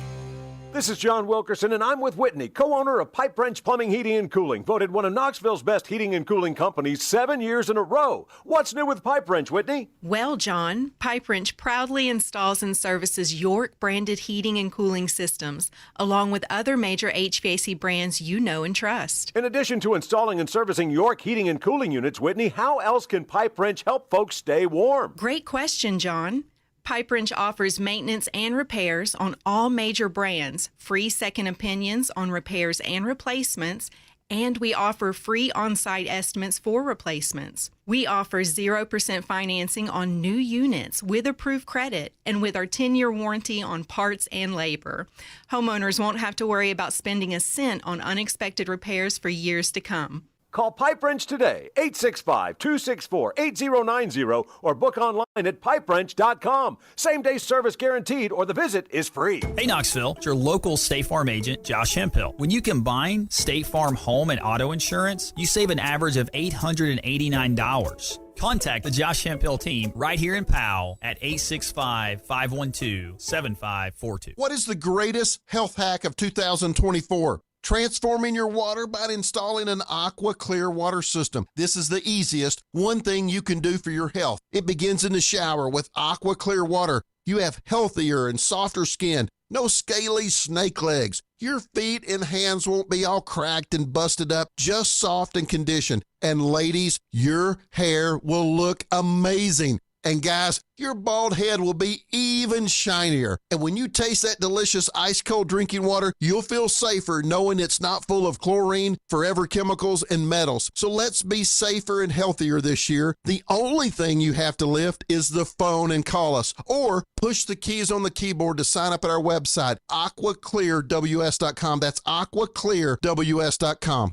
This is John Wilkerson, and I'm with Whitney, co-owner of Pipe Wrench Plumbing, Heating, and Cooling, voted one of Knoxville's best heating and cooling companies 7 years in a row. What's new with Pipe Wrench, Whitney? Well, John, Pipe Wrench proudly installs and services York-branded heating and cooling systems, along with other major HVAC brands you know and trust. In addition to installing and servicing York heating and cooling units, Whitney, how else can Pipe Wrench help folks stay warm? Great question, John. Pipe Wrench offers maintenance and repairs on all major brands, free second opinions on repairs and replacements, and we offer free on-site estimates for replacements. We offer 0% financing on new units with approved credit and with our 10-year warranty on parts and labor. Homeowners won't have to worry about spending a cent on unexpected repairs for years to come. Call Pipe Wrench today, 865-264-8090, or book online at pipewrench.com. Same-day service guaranteed, or the visit is free. Hey, Knoxville, it's your local State Farm agent, Josh Hemphill. When you combine State Farm home and auto insurance, you save an average of $889. Contact the Josh Hemphill team right here in Powell at 865-512-7542. What is the greatest health hack of 2024? Transforming your water by installing an Aqua Clear water system. This is the easiest one thing you can do for your health. It begins in the shower with Aqua Clear water. You have healthier and softer skin. No scaly snake legs. Your feet and hands won't be all cracked and busted up, just soft and conditioned. And ladies, your hair will look amazing. And guys, your bald head will be even shinier. And when you taste that delicious ice-cold drinking water, you'll feel safer knowing it's not full of chlorine, forever chemicals, and metals. So let's be safer and healthier this year. The only thing you have to lift is the phone and call us. Or push the keys on the keyboard to sign up at our website, aquaclearws.com. That's aquaclearws.com.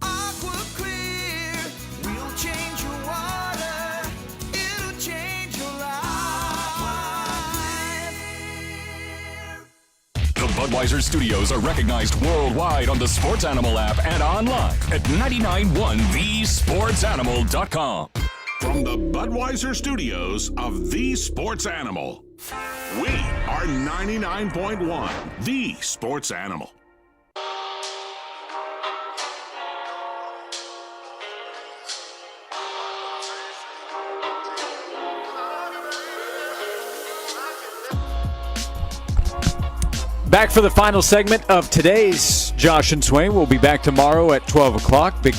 The Budweiser studios are recognized worldwide on the Sports Animal app and online at 991thesportsanimal.com. From the Budweiser studios of The Sports Animal, we are 99.1 The Sports Animal. Back for the final segment of today's Josh and Swain. We'll be back tomorrow at 12 o'clock. Big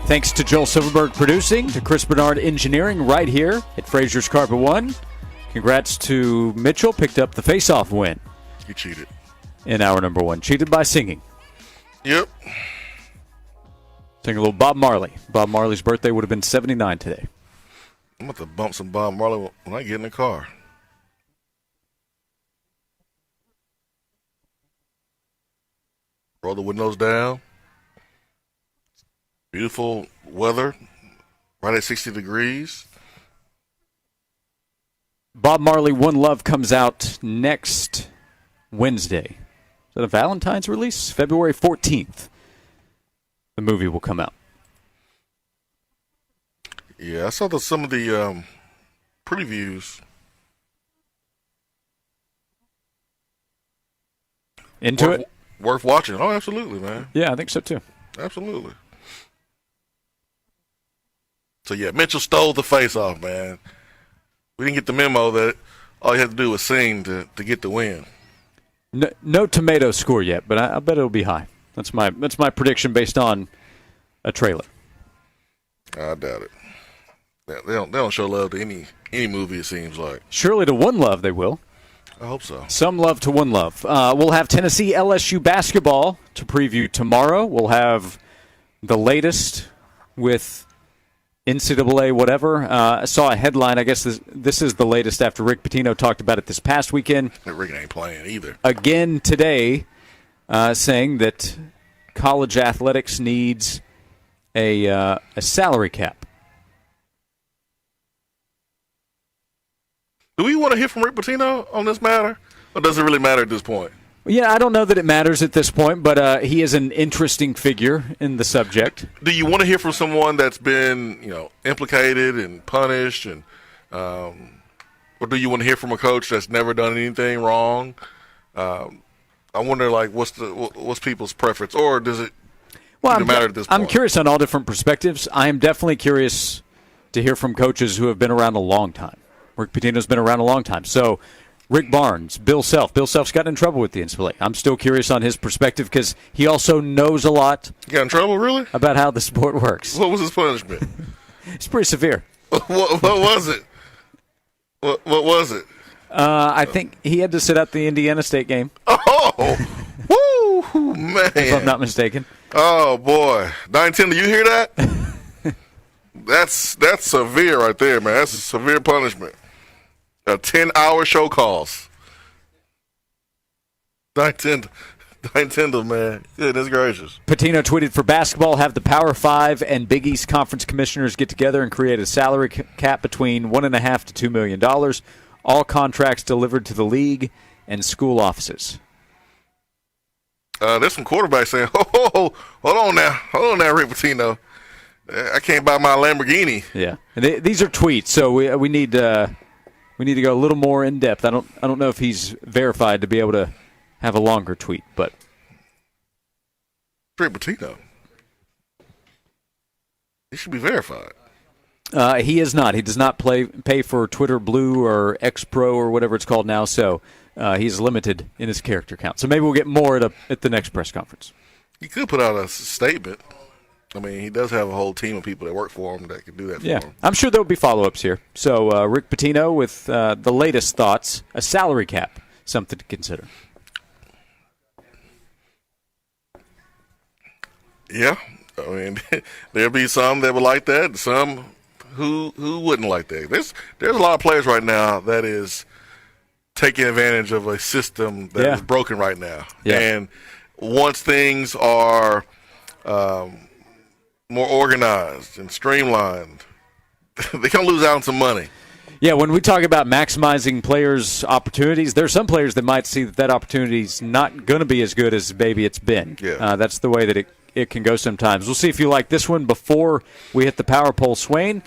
thanks to Joel Silverberg producing, to Chris Bernard engineering right here at Fraser's Carpet One. Congrats to Mitchell, picked up the face-off win. You cheated. In hour number one. Cheated by singing. Yep. Sing a little Bob Marley. Bob Marley's birthday would have been 79 today. I'm about to bump some Bob Marley when I get in the car. Roll the windows down. Beautiful weather. Right at 60 degrees. Bob Marley, One Love comes out next Wednesday. Is that a Valentine's release? February 14th. The movie will come out. Yeah, I saw some of the previews. Into it? Worth watching. Oh, absolutely, man. Yeah, I think so too. Absolutely. So, yeah, Mitchell stole the face-off, man. We didn't get the memo that all you had to do was sing to get the win. No tomato score yet, but I bet it'll be high. That's my prediction based on a trailer. I doubt it. They don't show love to any movie, it seems like. Surely to One Love they will. I hope so. Some love to One Love. We'll have Tennessee LSU basketball to preview tomorrow. We'll have the latest with NCAA whatever. I saw a headline. I guess this is the latest after Rick Pitino talked about it this past weekend. Rick ain't playing either. Again today, saying that college athletics needs a salary cap. Do we want to hear from Rick Pitino on this matter? Or does it really matter at this point? Yeah, I don't know that it matters at this point, but he is an interesting figure in the subject. Do you want to hear from someone that's been, implicated and punished, and or do you want to hear from a coach that's never done anything wrong? I wonder, what's people's preference, or does it matter at this point? I'm curious on all different perspectives. I am definitely curious to hear from coaches who have been around a long time. Rick Pitino's been around a long time. So, Rick Barnes, Bill Self. Bill Self's gotten in trouble with the NCAA. I'm still curious on his perspective because he also knows a lot. He got in trouble, really? About how the sport works. What was his punishment? It's pretty severe. What was it? What was it? I think he had to sit out the Indiana State game. Oh! Woo! Man. If I'm not mistaken. Oh, boy. 9-10, do you hear that? That's severe right there, man. That's a severe punishment. A 10-hour show calls. 9-10, man. Goodness gracious. Pitino tweeted, for basketball, have the Power 5 and Big East Conference commissioners get together and create a salary cap between $1.5 to $2 million. All contracts delivered to the league and school offices. There's some quarterbacks saying, hold on now, Rick Pitino. I can't buy my Lamborghini. Yeah, and these are tweets, so we need to go a little more in depth. I don't know if he's verified to be able to have a longer tweet, but Rick Pitino, he should be verified. He is not. He does not pay for Twitter Blue or X Pro or whatever it's called now. So he's limited in his character count. So maybe we'll get more at the next press conference. He could put out a statement. I mean, he does have a whole team of people that work for him that can do that for him. I'm sure there'll be follow-ups here. So Rick Pitino with the latest thoughts, a salary cap, something to consider. Yeah, I mean, there'll be some that would like that, some who wouldn't like that. There's a lot of players right now that is taking advantage of a system that is broken right now. Yeah. And once things are more organized and streamlined, they can lose out on some money. Yeah, when we talk about maximizing players' opportunities, there are some players that might see that opportunity's not going to be as good as maybe it's been. Yeah. That's the way that it can go sometimes. We'll see if you like this one before we hit the power pole. Swain,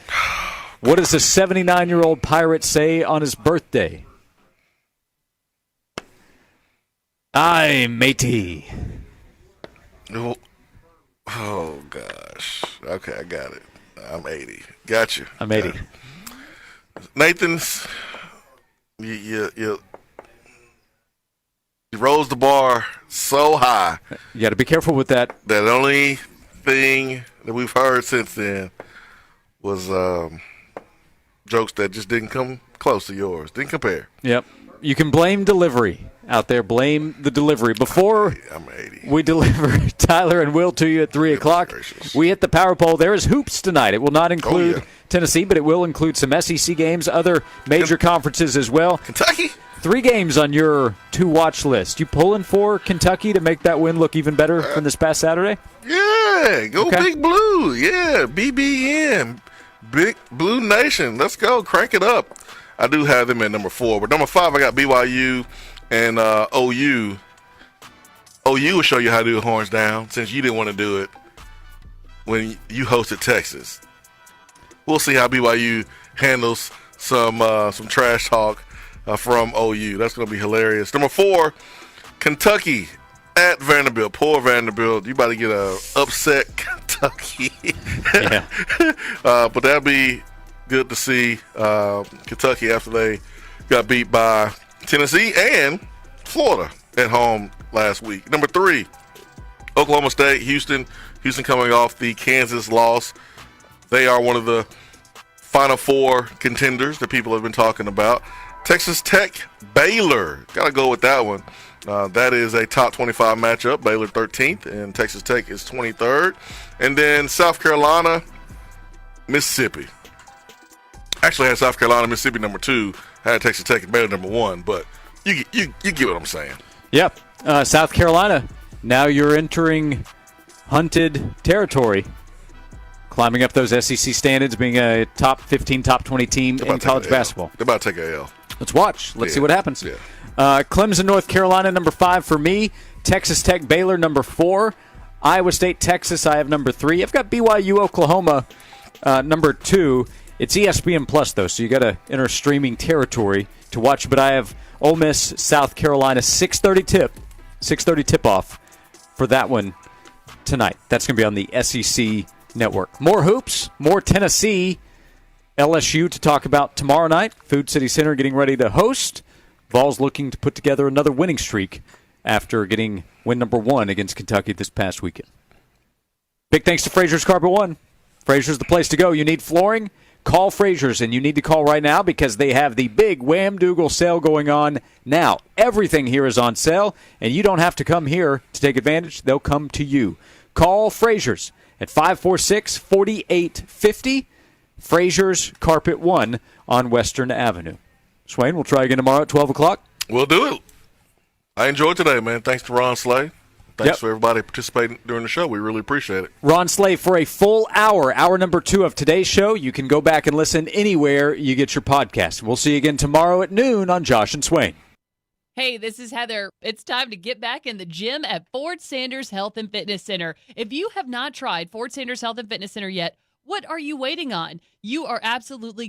what does a 79-year-old pirate say on his birthday? Aye, matey. Oh, gosh. Okay, I got it. I'm 80. Got you. I'm 80. Nathan's, you rose the bar so high. You got to be careful with that. That only thing that we've heard since then was jokes that just didn't come close to yours. Didn't compare. Yep. You can blame delivery out there. Blame the delivery. Before I'm 80. We deliver Tyler and Will to you at 3 o'clock. We hit the power pole. There is hoops tonight. It will not include Tennessee, but it will include some SEC games, other major conferences as well. Kentucky? 3 games on your to-watch list. You pulling for Kentucky to make that win look even better from this past Saturday? Yeah, go Big Blue. Yeah, BBN, Big Blue Nation. Let's go, crank it up. I do have them at number 4, but number 5 I got BYU and OU. OU will show you how to do horns down since you didn't want to do it when you hosted Texas. We'll see how BYU handles some trash talk from OU. That's going to be hilarious. Number 4, Kentucky at Vanderbilt. Poor Vanderbilt. You about to get a upset Kentucky. Yeah. But that'll be good to see Kentucky after they got beat by Tennessee and Florida at home last week. Number 3, Oklahoma State, Houston. Houston coming off the Kansas loss. They are one of the Final 4 contenders that people have been talking about. Texas Tech, Baylor. Got to go with that one. That is a top 25 matchup. Baylor 13th, and Texas Tech is 23rd. And then South Carolina, Mississippi. Actually, I had South Carolina, Mississippi number 2. I had Texas Tech and Baylor number 1, but you get what I'm saying. Yep. South Carolina, now you're entering hunted territory. Climbing up those SEC standards, being a top 15, top 20 team in college basketball. They're about to take a L. Let's watch. Let's see what happens. Yeah. Clemson, North Carolina, number 5 for me. Texas Tech, Baylor, number 4. Iowa State, Texas, I have number 3. I've got BYU, Oklahoma, number 2. It's ESPN Plus, though, so you got to enter streaming territory to watch. But I have Ole Miss, South Carolina, 6:30 tip-off for that one tonight. That's going to be on the SEC Network. More hoops, more Tennessee, LSU to talk about tomorrow night. Food City Center getting ready to host. Vols looking to put together another winning streak after getting win number 1 against Kentucky this past weekend. Big thanks to Fraser's Carpet One. Fraser's the place to go. You need flooring? Call Fraser's, and you need to call right now because they have the big Wham-Doogle sale going on now. Everything here is on sale, and you don't have to come here to take advantage. They'll come to you. Call Fraser's at 546-4850. Fraser's Carpet One on Western Avenue. Swain, we'll try again tomorrow at 12 o'clock. We'll do it. I enjoyed today, man. Thanks to Ron Sleigh. Thanks for everybody participating during the show. We really appreciate it. Ron Sleigh for a full hour number 2 of today's show. You can go back and listen anywhere you get your podcast. We'll see you again tomorrow at noon on Josh and Swain. Hey, this is Heather. It's time to get back in the gym at Ford Sanders Health and Fitness Center. If you have not tried Ford Sanders Health and Fitness Center yet, what are you waiting on? You are absolutely